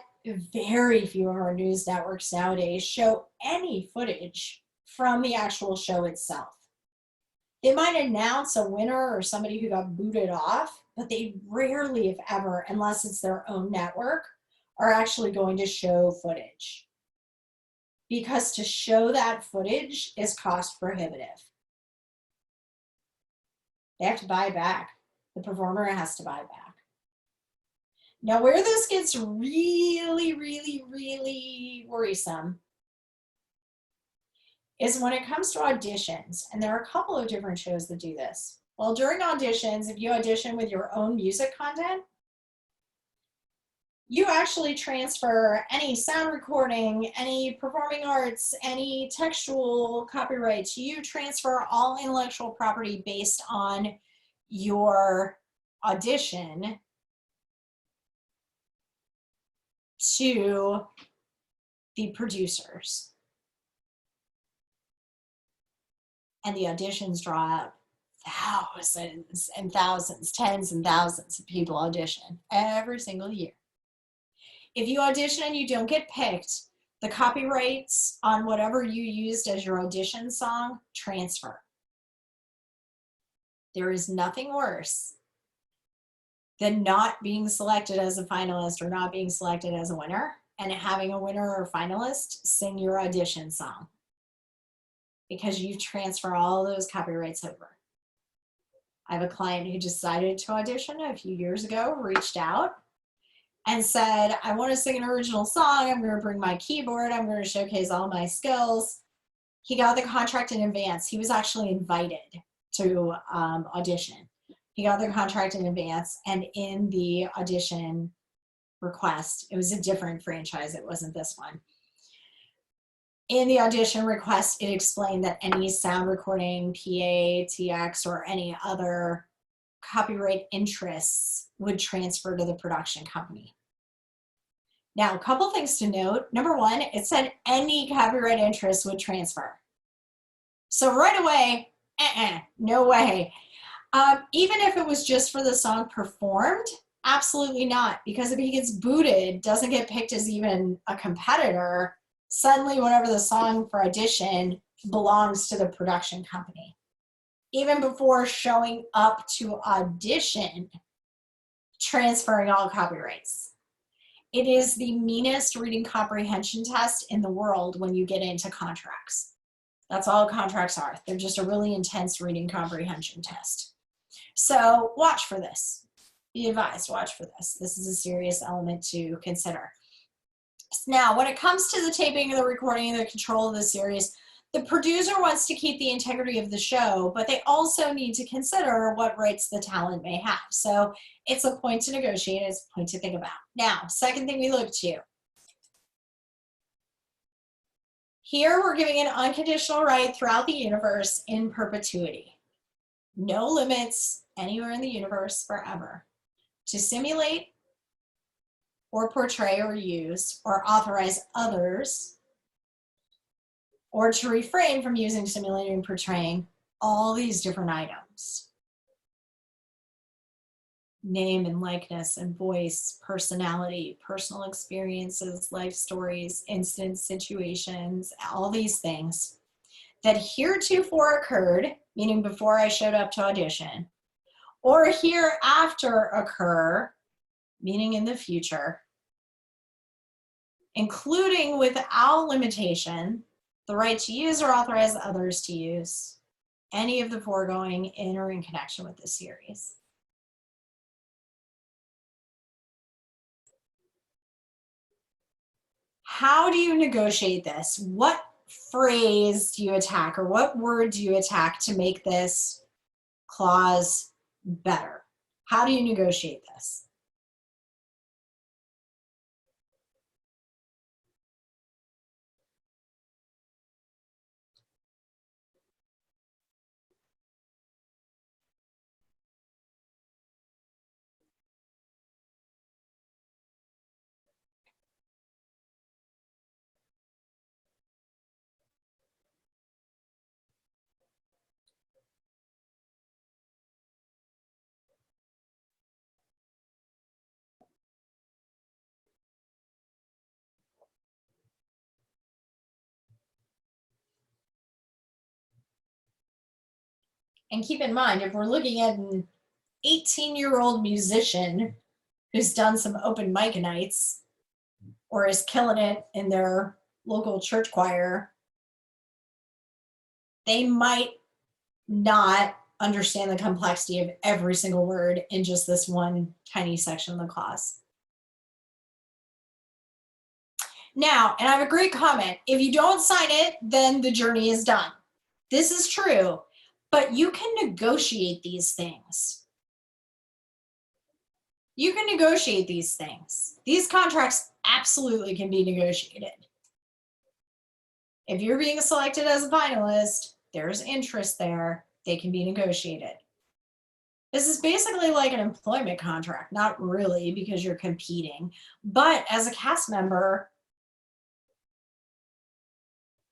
very few of our news networks nowadays show any footage from the actual show itself. They might announce a winner or somebody who got booted off, but they rarely, if ever, unless it's their own network, are actually going to show footage. Because to show that footage is cost prohibitive. They have to buy it back. The performer has to buy it back. Now, where this gets really, really, really worrisome is when it comes to auditions, and there are a couple of different shows that do this. Well, during auditions, if you audition with your own music content, you actually transfer any sound recording, any performing arts, any textual copyrights. You transfer all intellectual property based on your audition to the producers. And the auditions draw up thousands and thousands, tens and thousands of people audition every single year. If you audition and you don't get picked, the copyrights on whatever you used as your audition song transfer. There is nothing worse than not being selected as a finalist or not being selected as a winner and having a winner or finalist sing your audition song, because you transfer all those copyrights over. I have a client who decided to audition a few years ago, reached out and said, I want to sing an original song. I'm going to bring my keyboard. I'm going to showcase all my skills. He got the contract in advance. He was actually invited to audition. He got the contract in advance, and in the audition request, it was a different franchise, it wasn't this one. In the audition request, it explained that any sound recording, PA, TX, or any other copyright interests would transfer to the production company. Now, a couple things to note. Number one, it said any copyright interests would transfer. So right away, no way. Even if it was just for the song performed, absolutely not. Because if he gets booted, doesn't get picked as even a competitor, suddenly whatever the song for audition belongs to the production company. Even before showing up to audition, transferring all copyrights. It is the meanest reading comprehension test in the world when you get into contracts. That's all contracts are. They're just a really intense reading comprehension test. So watch for this. Be advised, watch for this. This is a serious element to consider. Now, when it comes to the taping and the recording and the control of the series, the producer wants to keep the integrity of the show, but they also need to consider what rights the talent may have. So it's a point to negotiate, it's a point to think about. Now, second thing we look to. Here we're giving an unconditional right throughout the universe in perpetuity. No limits anywhere in the universe forever to simulate or portray or use or authorize others, or to refrain from using, simulating, and portraying all these different items. Name and likeness and voice, personality, personal experiences, life stories, incidents, situations, all these things that heretofore occurred, meaning before I showed up to audition, or hereafter occur, meaning in the future, including without limitation, the right to use or authorize others to use any of the foregoing in or in connection with this series. How do you negotiate this? What phrase do you attack, or what word do you attack to make this clause better? How do you negotiate this? And keep in mind, if we're looking at an 18-year-old musician who's done some open mic nights or is killing it in their local church choir, they might not understand the complexity of every single word in just this one tiny section of the clause. Now, and I have a great comment. If you don't sign it, then the journey is done. This is true, but you can negotiate these things. You can negotiate these things. These contracts absolutely can be negotiated. If you're being selected as a finalist, there's interest there. They can be negotiated. This is basically like an employment contract, not really because you're competing, but as a cast member,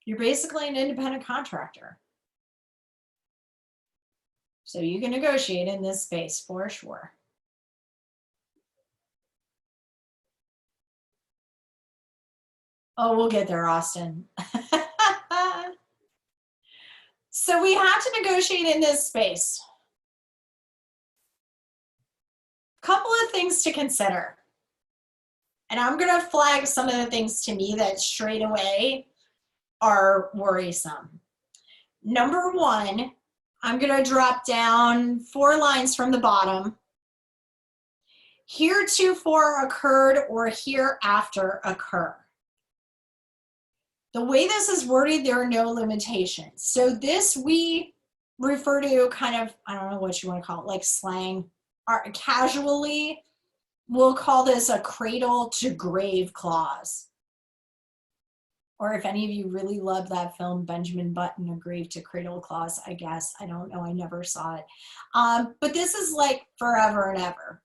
you're basically an independent contractor. So you can negotiate in this space for sure. Oh, we'll get there, Austin. So we have to negotiate in this space. Couple of things to consider. And I'm going to flag some of the things to me that straight away are worrisome. Number one, I'm going to drop down 4 lines from the bottom. Heretofore occurred or hereafter occur. The way this is worded, there are no limitations. So this we refer to kind of, I don't know what you want to call it, like slang, or casually, we'll call this a cradle to grave clause. Or if any of you really love that film, Benjamin Button, A Grave to Cradle Clause, I guess. I don't know, I never saw it. But this is like forever and ever.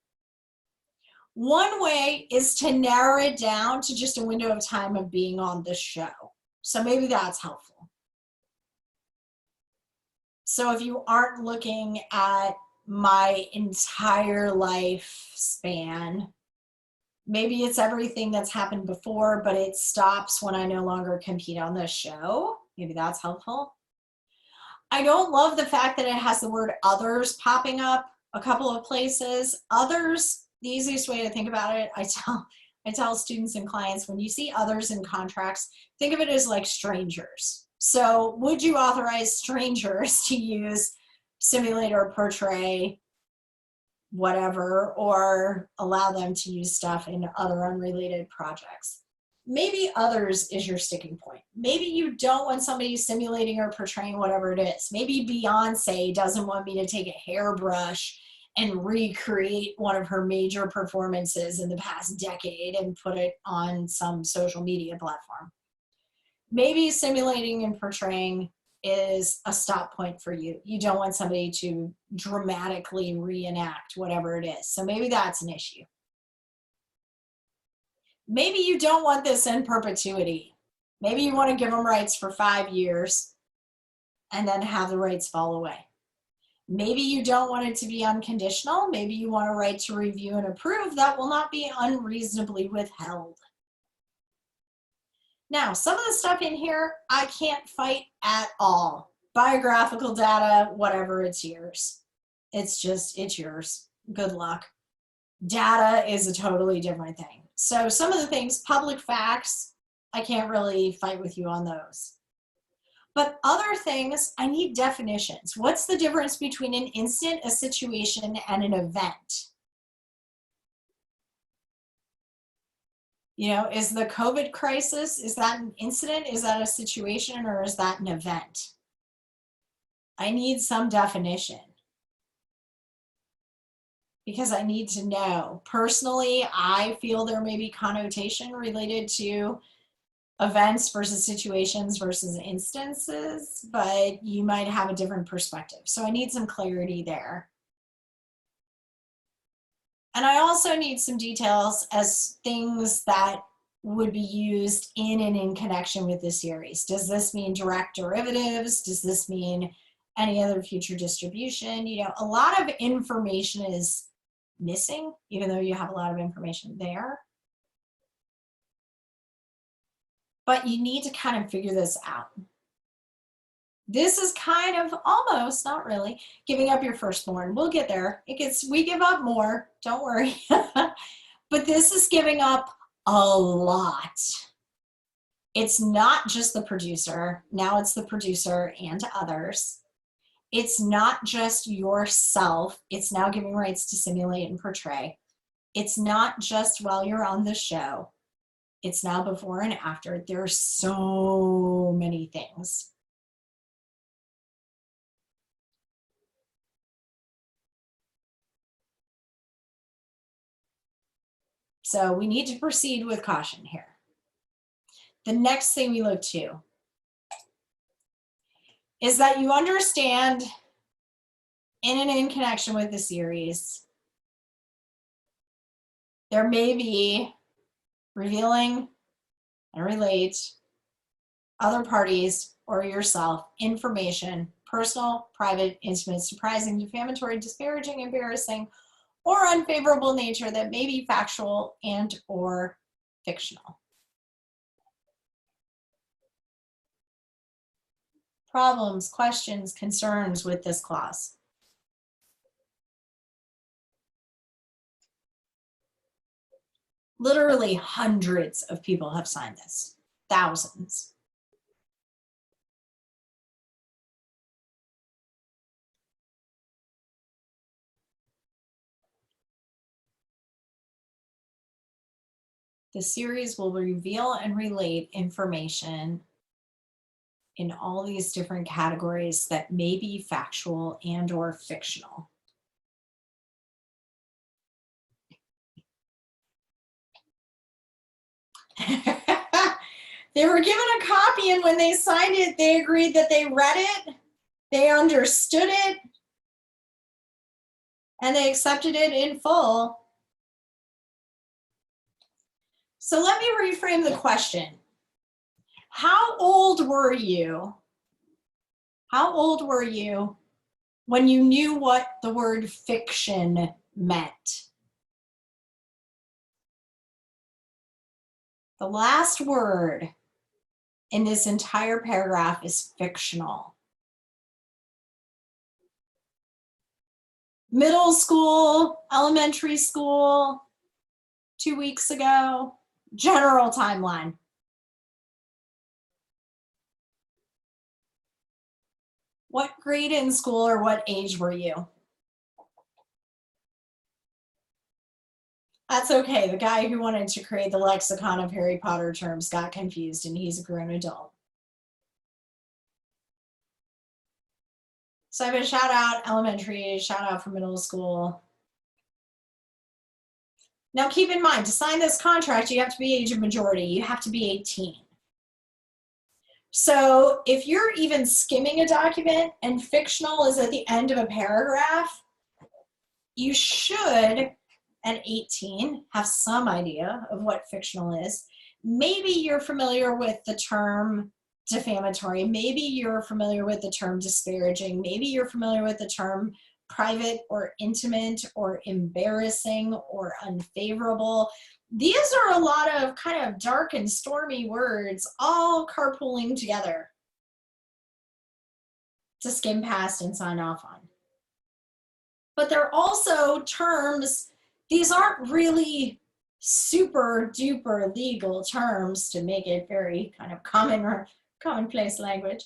One way is to narrow it down to just a window of time of being on the show. So maybe that's helpful. So if you aren't looking at my entire lifespan, maybe it's everything that's happened before, but it stops when I no longer compete on the show. Maybe that's helpful. I don't love the fact that it has the word others popping up a couple of places. Others, the easiest way to think about it, I tell students and clients, when you see others in contracts, think of it as like strangers. So would you authorize strangers to use, simulate, or portray whatever, or allow them to use stuff in other unrelated projects? Maybe others is your sticking point. Maybe you don't want somebody simulating or portraying whatever it is. Maybe Beyonce doesn't want me to take a hairbrush and recreate one of her major performances in the past decade and put it on some social media platform. Maybe simulating and portraying is a stop point for you. You don't want somebody to dramatically reenact whatever it is. So maybe that's an issue. Maybe you don't want this in perpetuity. Maybe you want to give them rights for 5 years and then have the rights fall away. Maybe you don't want it to be unconditional. Maybe you want a right to review and approve that will not be unreasonably withheld. Now, some of the stuff in here, I can't fight at all. Biographical data, whatever, it's yours. It's yours. Good luck. Data is a totally different thing. So some of the things, public facts, I can't really fight with you on those. But other things, I need definitions. What's the difference between an incident, a situation, and an event? You know, is the COVID crisis, is that an incident? Is that a situation, or is that an event? I need some definition because I need to know. Personally, I feel there may be connotation related to events versus situations versus instances, but you might have a different perspective. So I need some clarity there. And I also need some details as things that would be used in and in connection with the series. Does this mean direct derivatives? Does this mean any other future distribution? You know, a lot of information is missing, even though you have a lot of information there. But you need to kind of figure this out. This is kind of almost, not really, giving up your firstborn. We'll get there. We give up more, don't worry. But this is giving up a lot. It's not just the producer. Now it's the producer and others. It's not just yourself. It's now giving rights to simulate and portray. It's not just while you're on the show. It's now before and after. There are so many things. So we need to proceed with caution here. The next thing we look to is that you understand in and in connection with the series, there may be revealing and relate other parties or yourself information, personal, private, intimate, surprising, defamatory, disparaging, embarrassing, or unfavorable nature that may be factual and or fictional. Problems, questions, concerns with this clause? Literally hundreds of people have signed this, thousands. The series will reveal and relate information in all these different categories that may be factual and or fictional. They were given a copy, and when they signed it, they agreed that they read it, they understood it, and they accepted it in full. So let me reframe the question. How old were you? How old were you when you knew what the word fiction meant? The last word in this entire paragraph is fictional. Middle school, elementary school, 2 weeks ago, general timeline. What grade in school or what age were you? That's okay. The guy who wanted to create the lexicon of Harry Potter terms got confused, and he's a grown adult. So I have a shout out elementary, shout out for middle school. Now keep in mind, to sign this contract, you have to be age of majority. You have to be 18. So if you're even skimming a document and fictional is at the end of a paragraph, you should, at 18, have some idea of what fictional is. Maybe you're familiar with the term defamatory. Maybe you're familiar with the term disparaging. Maybe you're familiar with the term private or intimate or embarrassing or unfavorable. These are a lot of kind of dark and stormy words all carpooling together to skim past and sign off on. But they're also terms, these aren't really super duper legal terms to make it very kind of common or commonplace language.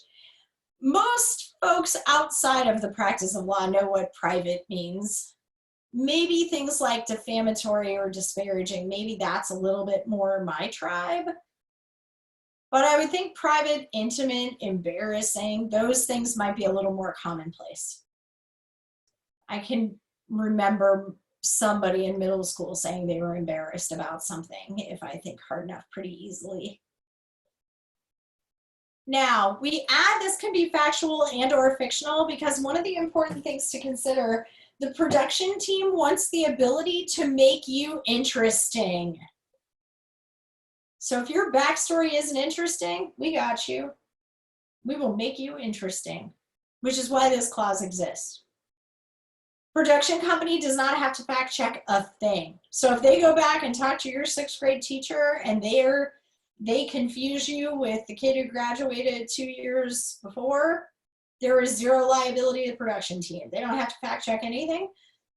Most folks outside of the practice of law know what private means. Maybe things like defamatory or disparaging, maybe that's a little bit more my tribe. But I would think private, intimate, embarrassing, those things might be a little more commonplace. I can remember somebody in middle school saying they were embarrassed about something, if I think hard enough, pretty easily. Now, we add this can be factual and or fictional because one of the important things to consider, the production team wants the ability to make you interesting. So if your backstory isn't interesting, we got you. We will make you interesting, which is why this clause exists. Production company does not have to fact check a thing. So if they go back and talk to your 6th grade teacher and they confuse you with the kid who graduated 2 years before, there is zero liability to the production team. They don't have to fact check anything.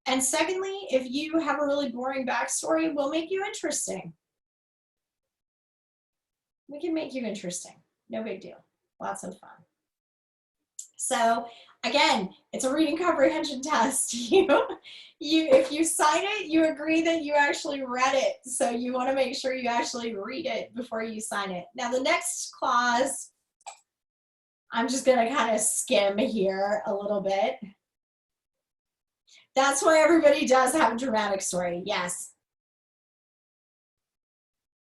And secondly, if you have a really boring backstory, we'll make you interesting. We can make you interesting. No big deal. Lots of fun. So again, it's a reading comprehension test. If you sign it, you agree that you actually read it. So you want to make sure you actually read it before you sign it. Now the next clause, I'm just going to kind of skim here a little bit. That's why everybody does have a dramatic story. Yes.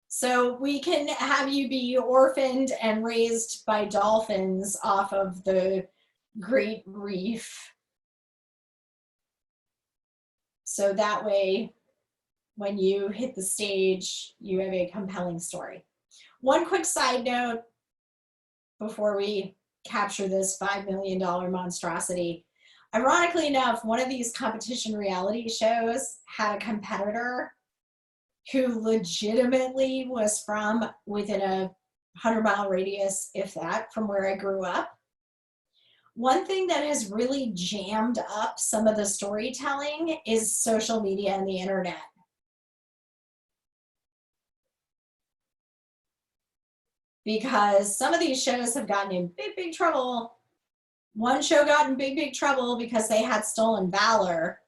So we can have you be orphaned and raised by dolphins off of the Great Reef. So that way, when you hit the stage, you have a compelling story. One quick side note before we capture this $5 million monstrosity. Ironically enough, one of these competition reality shows had a competitor who legitimately was from within a 100-mile radius, if that, from where I grew up. One thing that has really jammed up some of the storytelling is social media and the internet. Because some of these shows have gotten in big, big trouble. One show got in big, big trouble because they had stolen valor.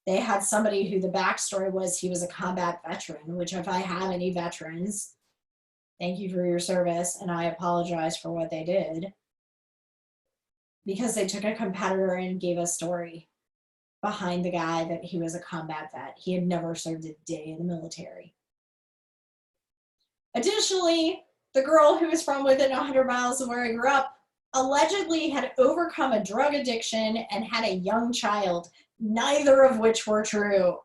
They had somebody who the backstory was he was a combat veteran, which if I have any veterans, thank you for your service, and I apologize for what they did. Because they took a competitor and gave a story behind the guy that he was a combat vet. He had never served a day in the military. Additionally, the girl who was from within 100 miles of where I grew up allegedly had overcome a drug addiction and had a young child, neither of which were true.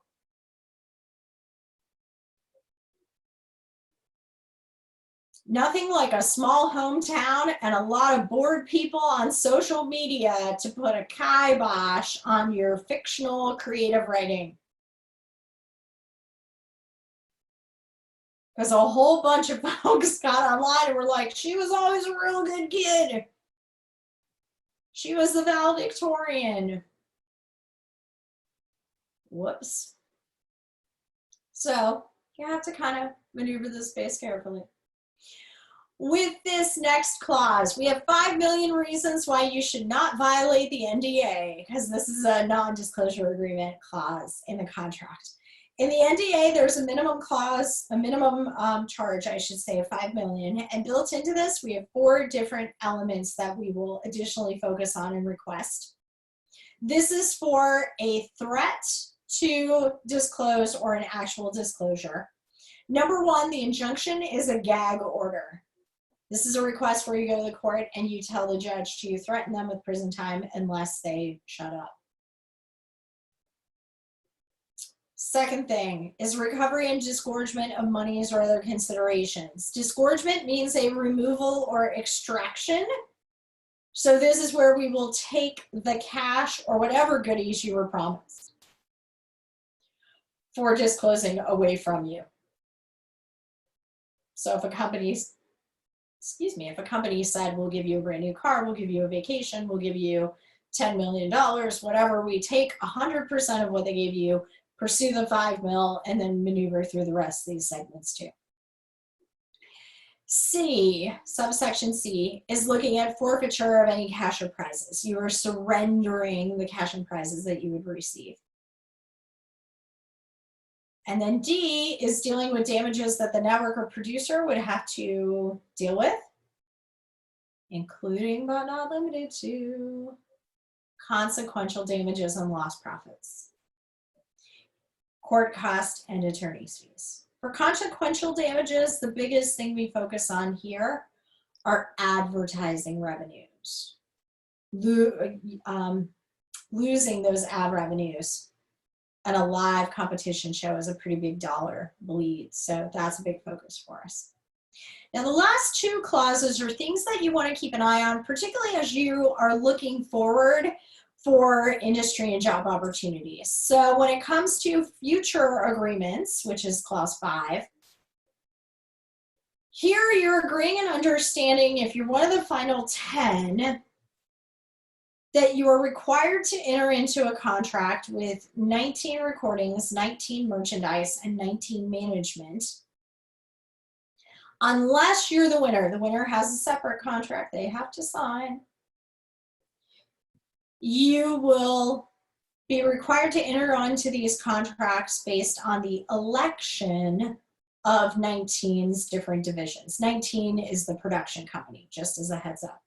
Nothing like a small hometown and a lot of bored people on social media to put a kibosh on your fictional creative writing. Because a whole bunch of folks got online and were like, she was always a real good kid. She was the valedictorian. Whoops. So you have to kind of maneuver the space carefully. With this next clause, we have 5 million reasons why you should not violate the NDA, because this is a non-disclosure agreement clause in the contract. In the NDA, there's a minimum clause, a minimum charge, I should say, of 5 million. And built into this, we have 4 different elements that we will additionally focus on and request. This is for a threat to disclose or an actual disclosure. Number 1, the injunction is a gag order. This is a request where you go to the court and you tell the judge to threaten them with prison time unless they shut up. Second thing is recovery and disgorgement of monies or other considerations. Disgorgement means a removal or extraction. So this is where we will take the cash or whatever goodies you were promised for disclosing away from you. So if a company said, we'll give you a brand new car, we'll give you a vacation, we'll give you $10 million, whatever, we take 100% of what they gave you, pursue the 5 mil, and then maneuver through the rest of these segments too. C, subsection C, is looking at forfeiture of any cash or prizes. You are surrendering the cash and prizes that you would receive. And then D is dealing with damages that the network or producer would have to deal with, including but not limited to consequential damages and lost profits, court cost, and attorney's fees. For consequential damages, the biggest thing we focus on here are advertising revenues. Losing those ad revenues and a live competition show is a pretty big dollar bleed. So that's a big focus for us. Now the last 2 clauses are things that you want to keep an eye on, particularly as you are looking forward for industry and job opportunities. So when it comes to future agreements, which is clause 5, here you're agreeing and understanding if you're one of the final 10 that you are required to enter into a contract with 19 recordings, 19 merchandise, and 19 management. Unless you're the winner. The winner has a separate contract they have to sign. You will be required to enter onto these contracts based on the election of 19's different divisions. 19 is the production company, just as a heads up.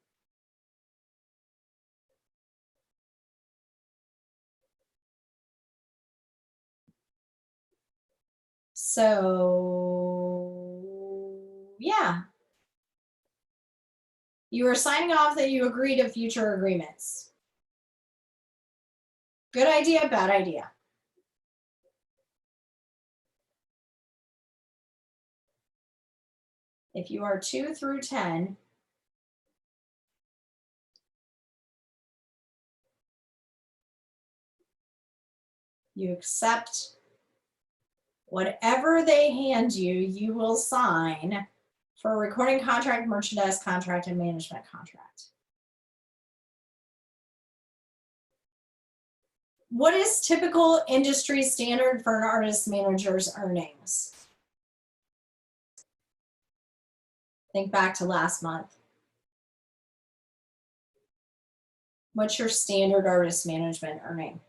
So, yeah. You are signing off that you agree to future agreements. Good idea, bad idea. If you are 2 through 10, you accept whatever they hand you, you will sign for a recording contract, merchandise contract, and management contract. What is typical industry standard for an artist manager's earnings? Think back to last month. What's your standard artist management earning?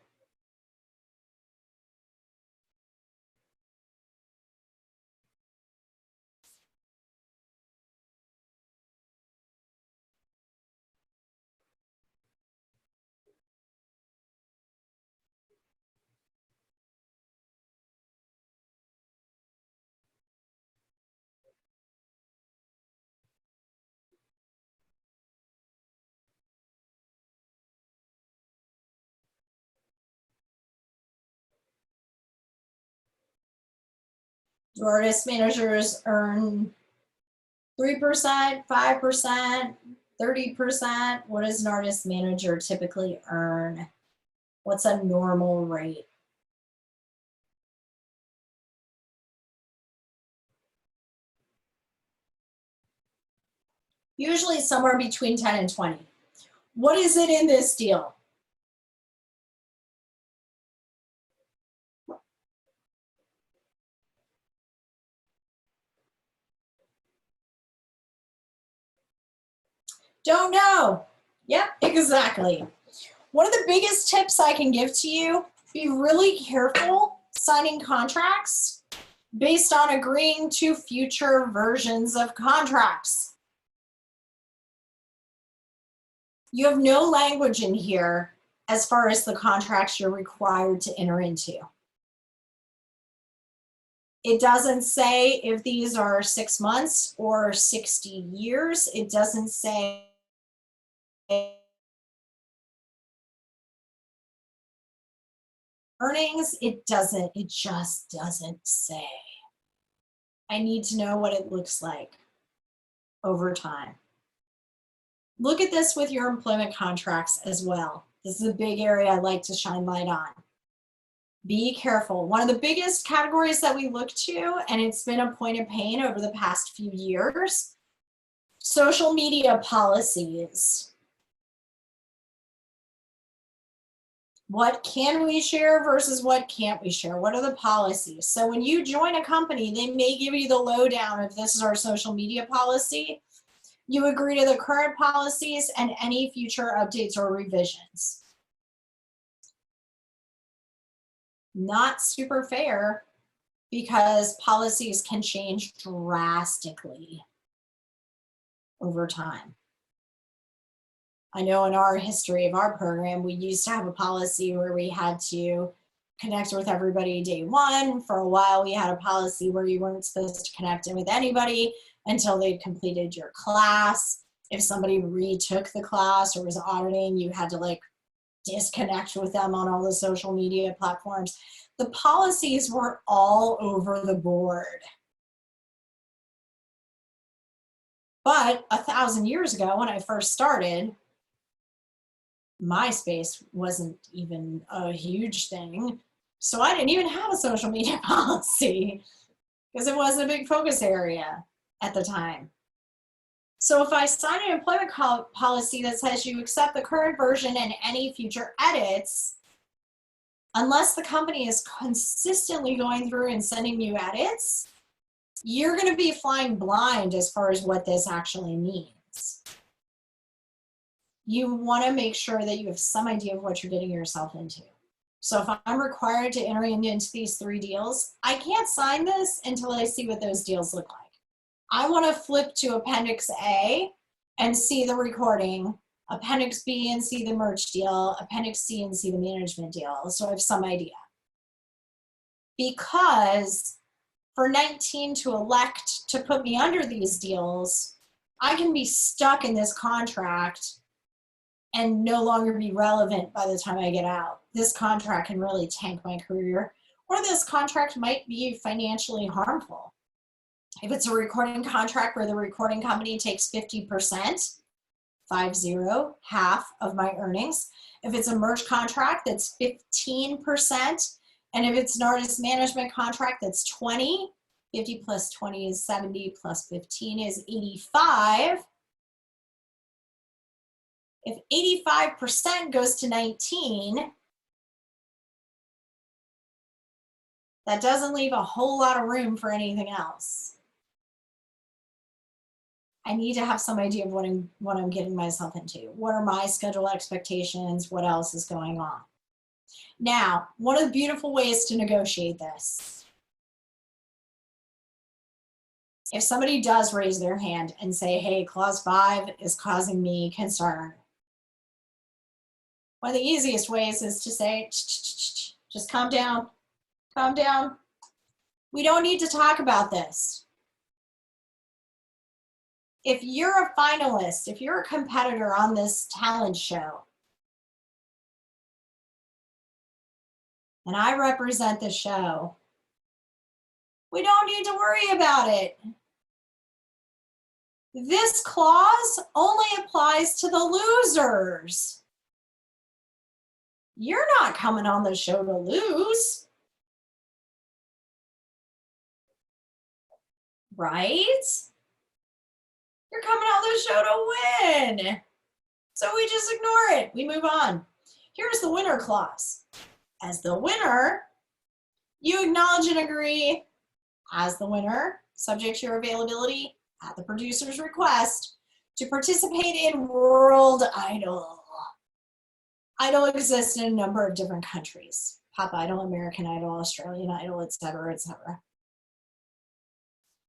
Do artist managers earn 3%, 5%, 30%? What does an artist manager typically earn? What's a normal rate? Usually somewhere between 10 and 20. What is it in this deal? Don't know. Yep, exactly. One of the biggest tips I can give to you, be really careful signing contracts based on agreeing to future versions of contracts. You have no language in here as far as the contracts you're required to enter into. It doesn't say if these are 6 months or 60 years. It doesn't say earnings. It just doesn't say. I need to know what it looks like over time. Look at this with your employment contracts as well. This is a big area I like to shine light on. Be careful. One of the biggest categories that we look to, and it's been a point of pain over the past few years, social media policies. What can we share versus what can't we share? What are the policies? So when you join a company, they may give you the lowdown if this is our social media policy. You agree to the current policies and any future updates or revisions. Not super fair because policies can change drastically over time. I know in our history of our program, we used to have a policy where we had to connect with everybody day one. For a while, we had a policy where you weren't supposed to connect in with anybody until they'd completed your class. If somebody retook the class or was auditing, you had to like disconnect with them on all the social media platforms. The policies were all over the board. But 1,000 years ago, when I first started, MySpace wasn't even a huge thing. So I didn't even have a social media policy because it wasn't a big focus area at the time. So if I sign an employment policy that says you accept the current version and any future edits, unless the company is consistently going through and sending you edits, you're going to be flying blind as far as what this actually means. You want to make sure that you have some idea of what you're getting yourself into. So if I'm required to enter into these 3 deals, I can't sign this until I see what those deals look like. I want to flip to Appendix A and see the recording, Appendix B and see the merge deal, Appendix C and see the management deal, so I have some idea. Because for 19 to elect to put me under these deals, I can be stuck in this contract and no longer be relevant by the time I get out. This contract can really tank my career, or this contract might be financially harmful. If it's a recording contract where the recording company takes 50%, 50, half of my earnings. If it's a merge contract, that's 15%. And if it's an artist management contract, that's 20. 50 plus 20 is 70, plus 15 is 85. If 85% goes to 19, that doesn't leave a whole lot of room for anything else. I need to have some idea of what I'm getting myself into. What are my schedule expectations? What else is going on? Now, one of the beautiful ways to negotiate this, if somebody does raise their hand and say, hey, clause 5 is causing me concern, one of the easiest ways is to say, just calm down, calm down. We don't need to talk about this. If you're a finalist, if you're a competitor on this talent show, and I represent the show, we don't need to worry about it. This clause only applies to the losers. You're not coming on the show to lose, right? You're coming on the show to win. So we just ignore it. We move on. Here's the winner clause. As the winner, you acknowledge and agree as the winner, subject to your availability at the producer's request, to participate in World Idol. Idol exists in a number of different countries. Pop Idol, American Idol, Australian Idol, etc., etc.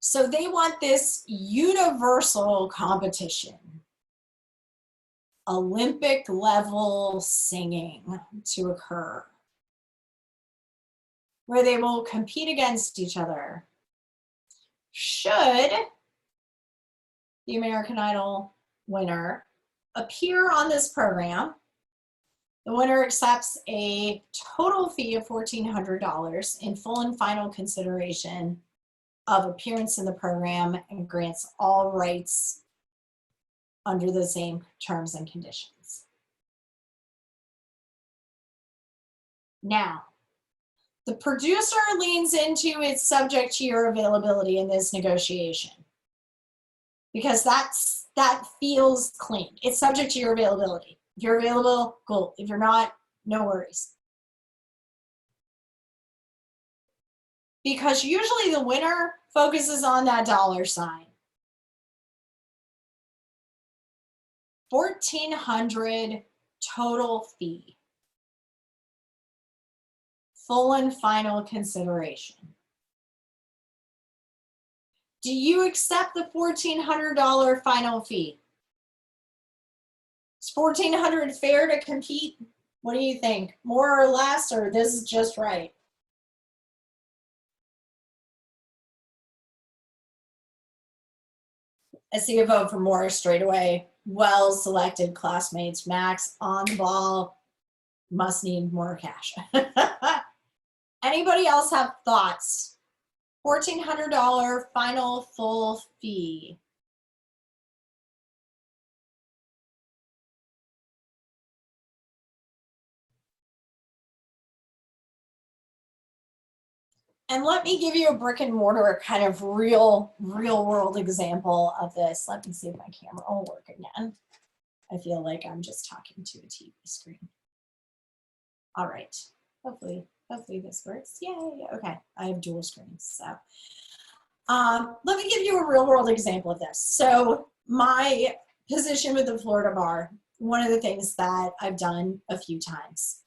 So they want this universal competition, Olympic level singing to occur, where they will compete against each other. Should the American Idol winner appear on this program, the winner accepts a total fee of $1,400 in full and final consideration of appearance in the program and grants all rights under the same terms and conditions. Now, the producer leans into it's subject to your availability in this negotiation, because that feels clean. It's subject to your availability. If you're available, cool. If you're not, no worries. Because usually the winner focuses on that dollar sign. $1,400 total fee. Full and final consideration. Do you accept the $1,400 final fee? Is $1,400 fair to compete? What do you think? More or less, or this is just right? I see a vote for more straight away. Well selected classmates. Max on the ball. Must need more cash. Anybody else have thoughts? $1,400 final full fee. And let me give you a brick and mortar kind of real world example of this. Let me see if my camera will work again. I feel like I'm just talking to a TV screen. All right, hopefully this works. Yay, okay, I have dual screens. So let me give you a real world example of this. So my position with the Florida Bar, one of the things that I've done a few times,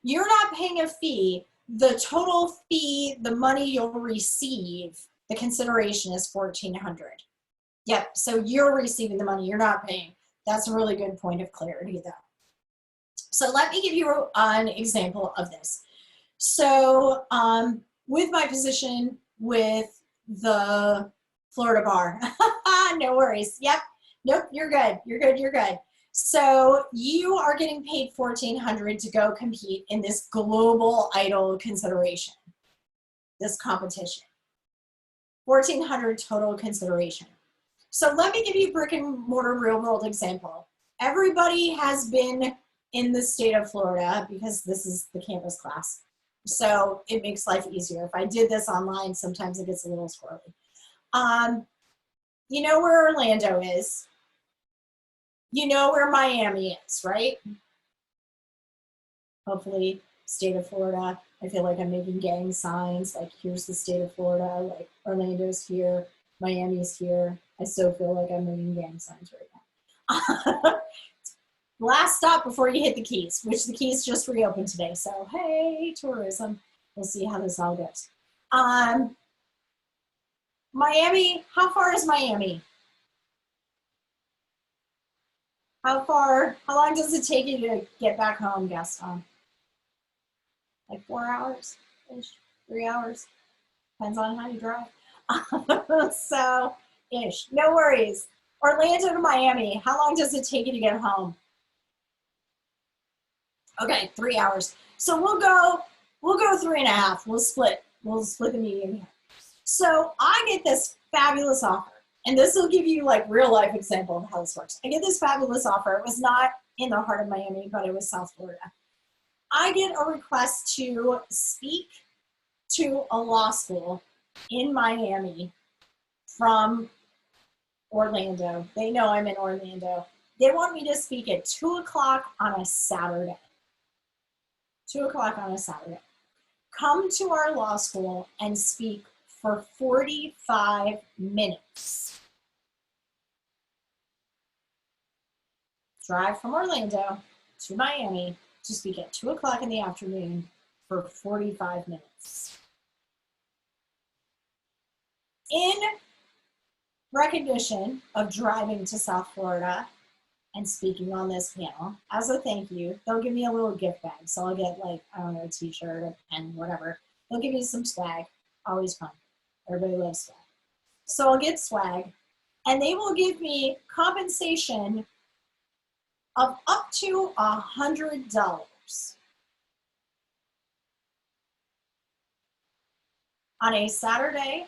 you're not paying a fee. The total fee, the money you'll receive, the consideration is $1,400. Yep, so you're receiving the money, you're not paying. That's a really good point of clarity though. So let me give you an example of this. So with my position with the Florida Bar, no worries, yep, nope, you're good, you're good, you're good. So you are getting paid $1,400 to go compete in this global idol consideration, this competition. $1,400 total consideration. So let me give you a brick and mortar real world example. Everybody has been in the state of Florida because this is the campus class. So it makes life easier. If I did this online, sometimes it gets a little squirrely. You know where Orlando is. You know where Miami is, right? Hopefully, state of Florida. I feel like I'm making gang signs, like here's the state of Florida, like Orlando's here, Miami's here. I still feel like I'm making gang signs right now. Last stop before you hit the Keys, which the Keys just reopened today. So, hey, tourism. We'll see how this all goes. Miami, how far is Miami? How long does it take you to get back home, Gaston? Like 4 hours-ish, 3 hours? Depends on how you drive. So, ish, no worries. Orlando to Miami, how long does it take you to get home? Okay, 3 hours. So we'll go 3.5. We'll split the medium here. So I get this fabulous offer. And this will give you like real life example of how this works. I get this fabulous offer. It was not in the heart of Miami, but it was South Florida. I get a request to speak to a law school in Miami from Orlando. They know I'm in Orlando. They want me to speak at 2 o'clock on a Saturday. 2 o'clock on a Saturday. Come to our law school and speak for 45 minutes. Drive from Orlando to Miami to speak at 2 o'clock in the afternoon for 45 minutes. In recognition of driving to South Florida and speaking on this panel, as a thank you, they'll give me a little gift bag. So I'll get like, I don't know, a t-shirt, a pen, whatever. They'll give me some swag, always fun. Everybody loves swag. So I'll get swag and they will give me compensation of up to $100. On a Saturday,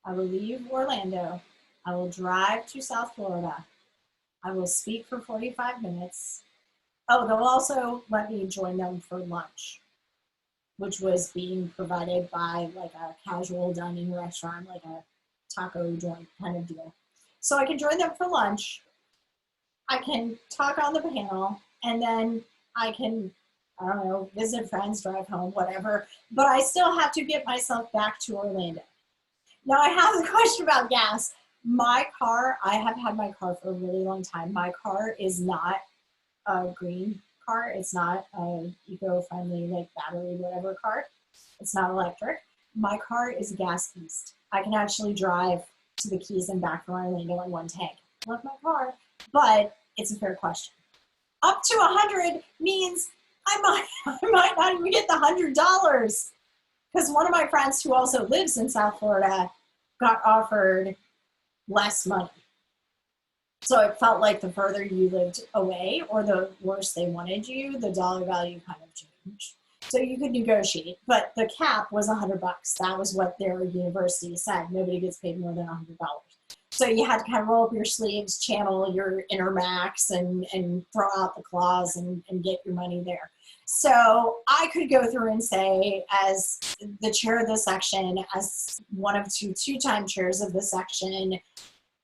I will leave Orlando. I will drive to South Florida. I will speak for 45 minutes. Oh, they'll also let me join them for lunch, which was being provided by like a casual dining restaurant, like a taco joint kind of deal. So I can join them for lunch. I can talk on the panel, and then I can, I don't know, visit friends, drive home, whatever, but I still have to get myself back to Orlando. Now I have the question about gas. My car, I have had my car for a really long time. My car is not a green car. It's not a eco-friendly, like battery, whatever car. It's not electric. My car is gas-pieced. I can actually drive to the Keys and back from Orlando in one tank. Love my car, but it's a fair question. Up to 100 means I might not even get the $100, because one of my friends who also lives in South Florida got offered less money. So it felt like the further you lived away or the worse they wanted you, the dollar value kind of changed. So you could negotiate, but the cap was $100. That was what their university said. Nobody gets paid more than $100. So you had to kind of roll up your sleeves, channel your inner max, and throw out the claws and get your money there. So I could go through and say, as the chair of the section, as one of two-time chairs of the section,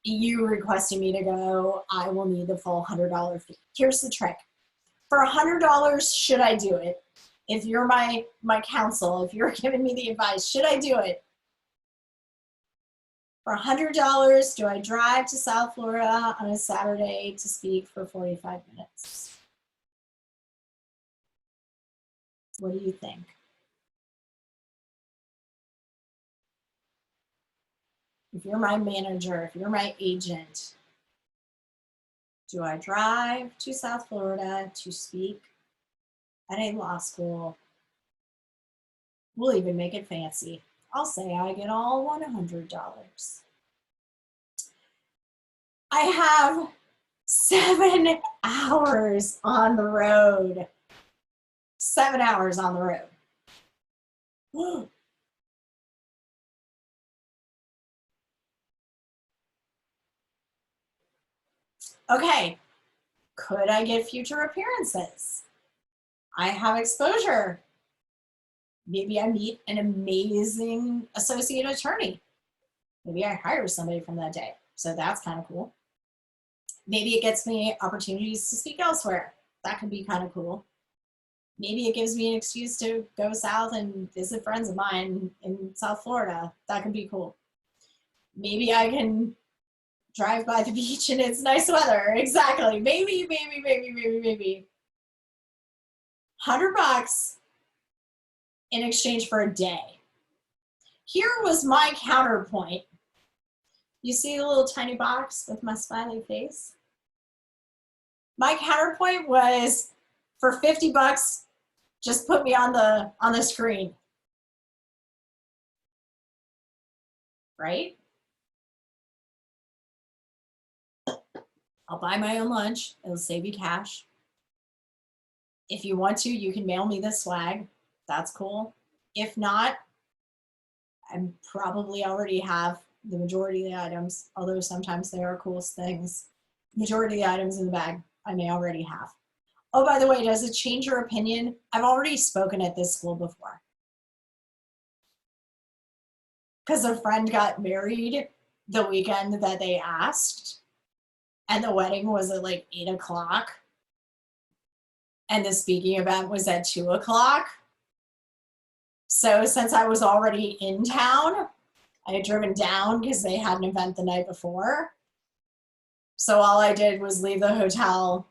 you requesting me to go, I will need the full $100 fee. Here's the trick. For $100, should I do it? If you're my counsel, if you're giving me the advice, should I do it? For $100, do I drive to South Florida on a Saturday to speak for 45 minutes? What do you think? If you're my manager, if you're my agent, do I drive to South Florida to speak at a law school? We'll even make it fancy. I'll say I get all $100. I have 7 hours on the road. 7 hours on the road. Okay, could I get future appearances? I have exposure. Maybe I meet an amazing associate attorney. Maybe I hire somebody from that day. So that's kind of cool. Maybe it gets me opportunities to speak elsewhere. That could be kind of cool. Maybe it gives me an excuse to go south and visit friends of mine in South Florida. That could be cool. Maybe I can drive by the beach and it's nice weather. Exactly. Maybe. $100 in exchange for a day. Here was my counterpoint. You see the little tiny box with my smiley face? My counterpoint was, for $50, just put me on the screen. Right? I'll buy my own lunch. It'll save you cash. If you want to, you can mail me the swag. That's cool. If not, I probably already have the majority of the items, although sometimes they are cool things. Majority of the items in the bag I may already have. Oh, by the way, does it change your opinion? I've already spoken at this school before. Because a friend got married the weekend that they asked, and the wedding was at like 8 o'clock, and the speaking event was at 2 o'clock. So since I was already in town, I had driven down because they had an event the night before. So all I did was leave the hotel,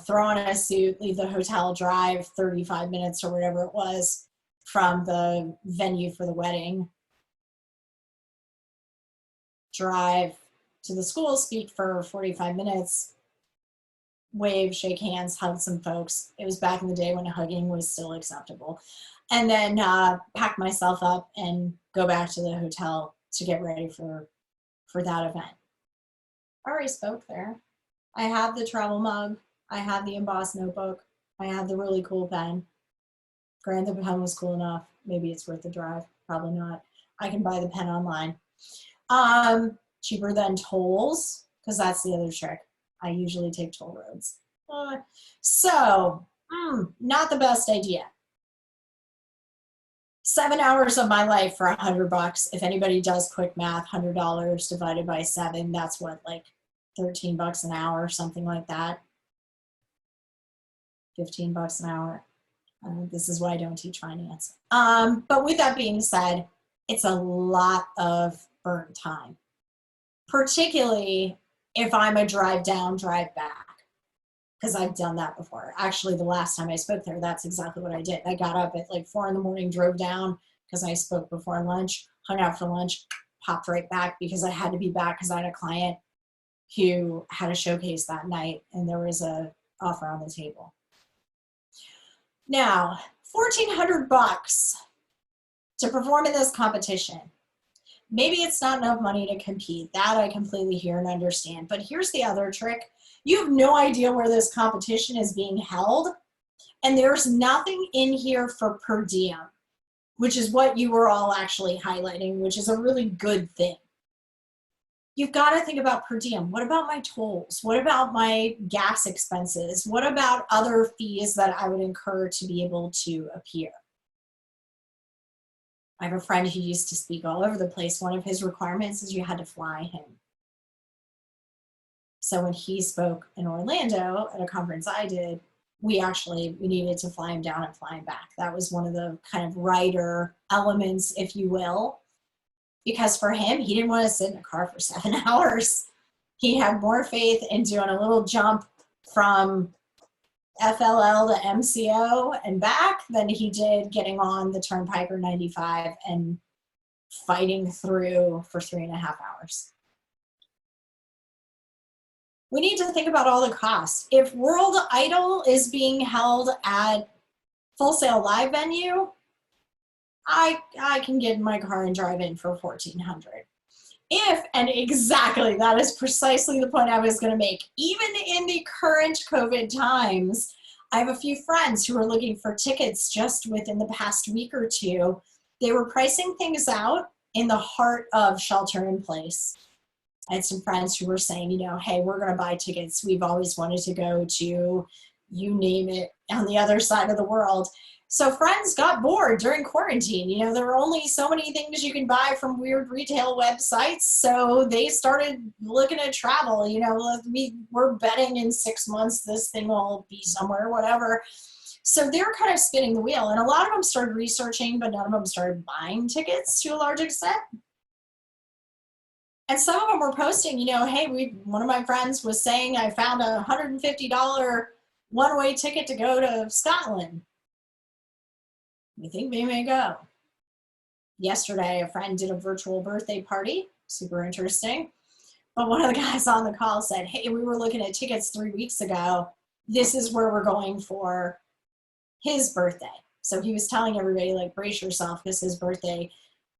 throw on a suit, leave the hotel, drive 35 minutes or whatever it was from the venue for the wedding, drive to the school, speak for 45 minutes, wave, shake hands, hug some folks. It was back in the day when hugging was still acceptable. And then pack myself up and go back to the hotel to get ready for that event. I already spoke there. I have the travel mug. I have the embossed notebook. I have the really cool pen. Granted, the pen was cool enough. Maybe it's worth the drive. Probably not. I can buy the pen online. Cheaper than tolls, because that's the other trick. I usually take toll roads. So, not the best idea. 7 hours of my life for $100. If anybody does quick math, $100 divided by 7, that's what, like $13 an hour or something like that. $15 an hour. This is why I don't teach finance. But with that being said, it's a lot of burnt time, particularly if I'm a drive down, drive back, because I've done that before. Actually, the last time I spoke there, that's exactly what I did. I got up at like 4 a.m, drove down because I spoke before lunch, hung out for lunch, popped right back because I had to be back because I had a client who had a showcase that night and there was a offer on the table. Now, $1,400 to perform in this competition. Maybe it's not enough money to compete. That I completely hear and understand. But here's the other trick. You have no idea where this competition is being held, and there's nothing in here for per diem, which is what you were all actually highlighting, which is a really good thing. you've got to think about per diem. What about my tolls? What about my gas expenses? What about other fees that I would incur to be able to appear? I have a friend who used to speak all over the place. One of his requirements is you had to fly him. So when he spoke in Orlando at a conference I did, we needed to fly him down and fly him back. That was one of the kind of writer elements, if you will, because for him, he didn't want to sit in a car for 7 hours. He had more faith in doing a little jump from FLL to MCO and back than he did getting on the Turnpike or 95 and fighting through for 3.5 hours. We need to think about all the costs. If World Idol is being held at Full Sail Live venue, I can get in my car and drive in for $1,400. And exactly, that is precisely the point I was going to make. Even in the current COVID times, I have a few friends who are looking for tickets just within the past week or two. They were pricing things out in the heart of shelter in place. I had some friends who were saying, you know, hey, we're going to buy tickets. We've always wanted to go to, you name it, on the other side of the world. So friends got bored during quarantine. You know, there were only so many things you can buy from weird retail websites. So they started looking at travel. You know, we're betting in 6 months this thing will be somewhere, whatever. So they're kind of spinning the wheel. And a lot of them started researching, but none of them started buying tickets to a large extent. And some of them were posting, you know, hey, one of my friends was saying I found a $150 one-way ticket to go to Scotland. We think we may go. Yesterday, a friend did a virtual birthday party, super interesting. But one of the guys on the call said, hey, we were looking at tickets 3 weeks ago. This is where we're going for his birthday. So he was telling everybody, like, brace yourself, because his birthday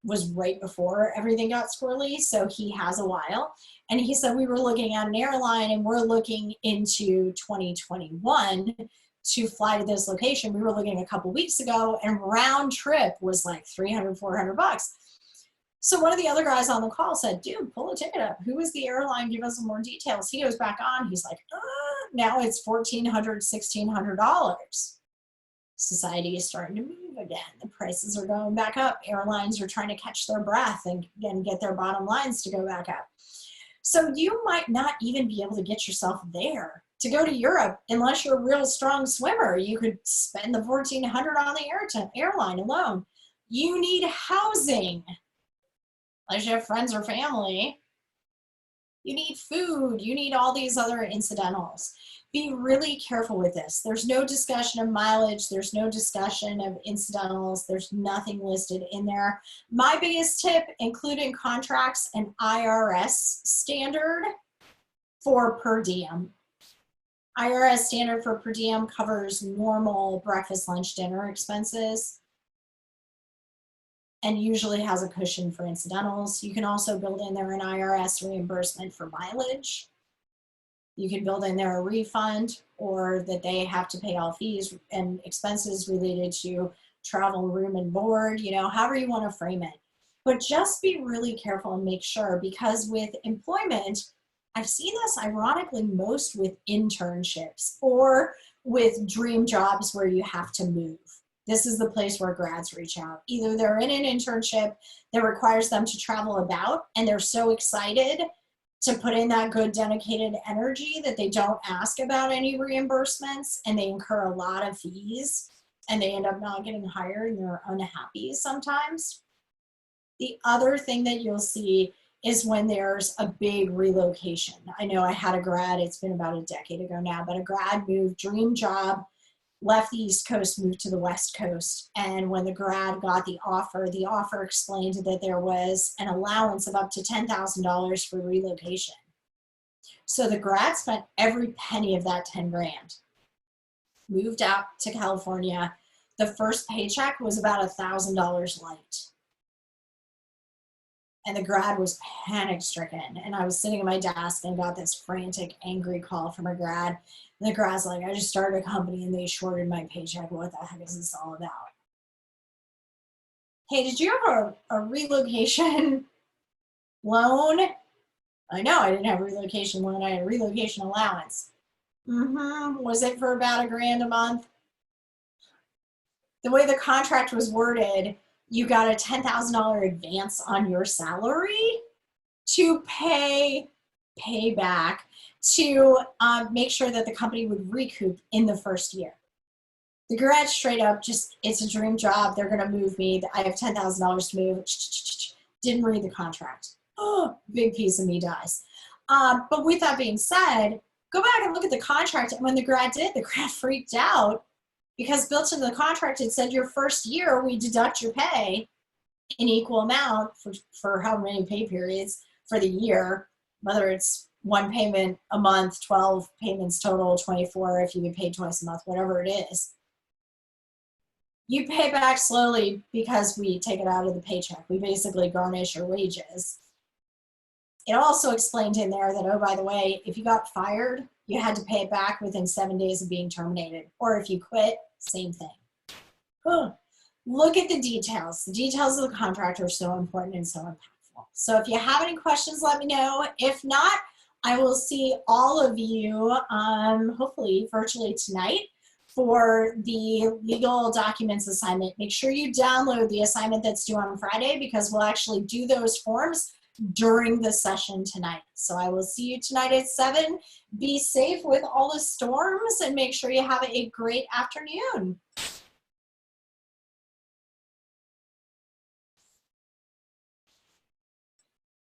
was right before everything got squirrely, so he has a while. And he said, we were looking at an airline and we're looking into 2021 to fly to this location. We were looking a couple weeks ago and round trip was like $300, $400. So one of the other guys on the call said, dude, pull a ticket up. Who is the airline? Give us some more details. He goes back on. He's like, now it's $1,400, $1,600. Society is starting to move again. The prices are going back up. Airlines are trying to catch their breath and get their bottom lines to go back up. So you might not even be able to get yourself there to go to Europe unless you're a real strong swimmer. You could spend the $1,400 on the airline alone. You need housing, unless you have friends or family. You need food. You need all these other incidentals. Be really careful with this. There's no discussion of mileage. There's no discussion of incidentals. There's nothing listed in there. My biggest tip, include in contracts an IRS standard for per diem. IRS standard for per diem covers normal breakfast, lunch, dinner expenses and usually has a cushion for incidentals. You can also build in there an IRS reimbursement for mileage. You can build in there a refund, or that they have to pay all fees and expenses related to travel, room, and board, you know, however you want to frame it. But just be really careful and make sure, because with employment, I've seen this ironically most with internships or with dream jobs where you have to move. This is the place where grads reach out. Either they're in an internship that requires them to travel about and they're so excited to put in that good dedicated energy that they don't ask about any reimbursements and they incur a lot of fees and they end up not getting hired and they're unhappy sometimes. The other thing that you'll see is when there's a big relocation. I know I had a grad, it's been about a decade ago now, but a grad moved, dream job, left the East Coast, moved to the West Coast. And when the grad got the offer explained that there was an allowance of up to $10,000 for relocation. So the grad spent every penny of that 10 grand, moved out to California. The first paycheck was about $1,000 light. And the grad was panic stricken. And I was sitting at my desk and got this frantic, angry call from a grad. And the grad's like, I just started a company and they shorted my paycheck. What the heck is this all about? Hey, did you have a relocation loan I know I didn't have a relocation loan. I had a relocation allowance. Was it for about $1,000 a month? The way the contract was worded, you got a $10,000 advance on your salary to pay back to make sure that the company would recoup in the first year. The grad straight up just, it's a dream job. They're going to move me. I have $10,000 to move. Didn't read the contract. Oh, big piece of me dies. But with that being said, go back and look at the contract. And when the grad did, the grad freaked out because built into the contract, it said your first year, we deduct your pay in equal amount for how many pay periods for the year, whether it's one payment a month, 12 payments total, 24 if you get paid twice a month, whatever it is. You pay back slowly because we take it out of the paycheck. We basically garnish your wages. It also explained in there that, oh, by the way, if you got fired, you had to pay it back within 7 days of being terminated. Or if you quit, same thing. Look at the details. The details of the contract are so important and so impactful. So if you have any questions, let me know. If not, I will see all of you, hopefully virtually tonight, for the legal documents assignment. Make sure you download the assignment that's due on Friday because we'll actually do those forms during the session tonight. So I will see you tonight at 7. Be safe with all the storms and make sure you have a great afternoon.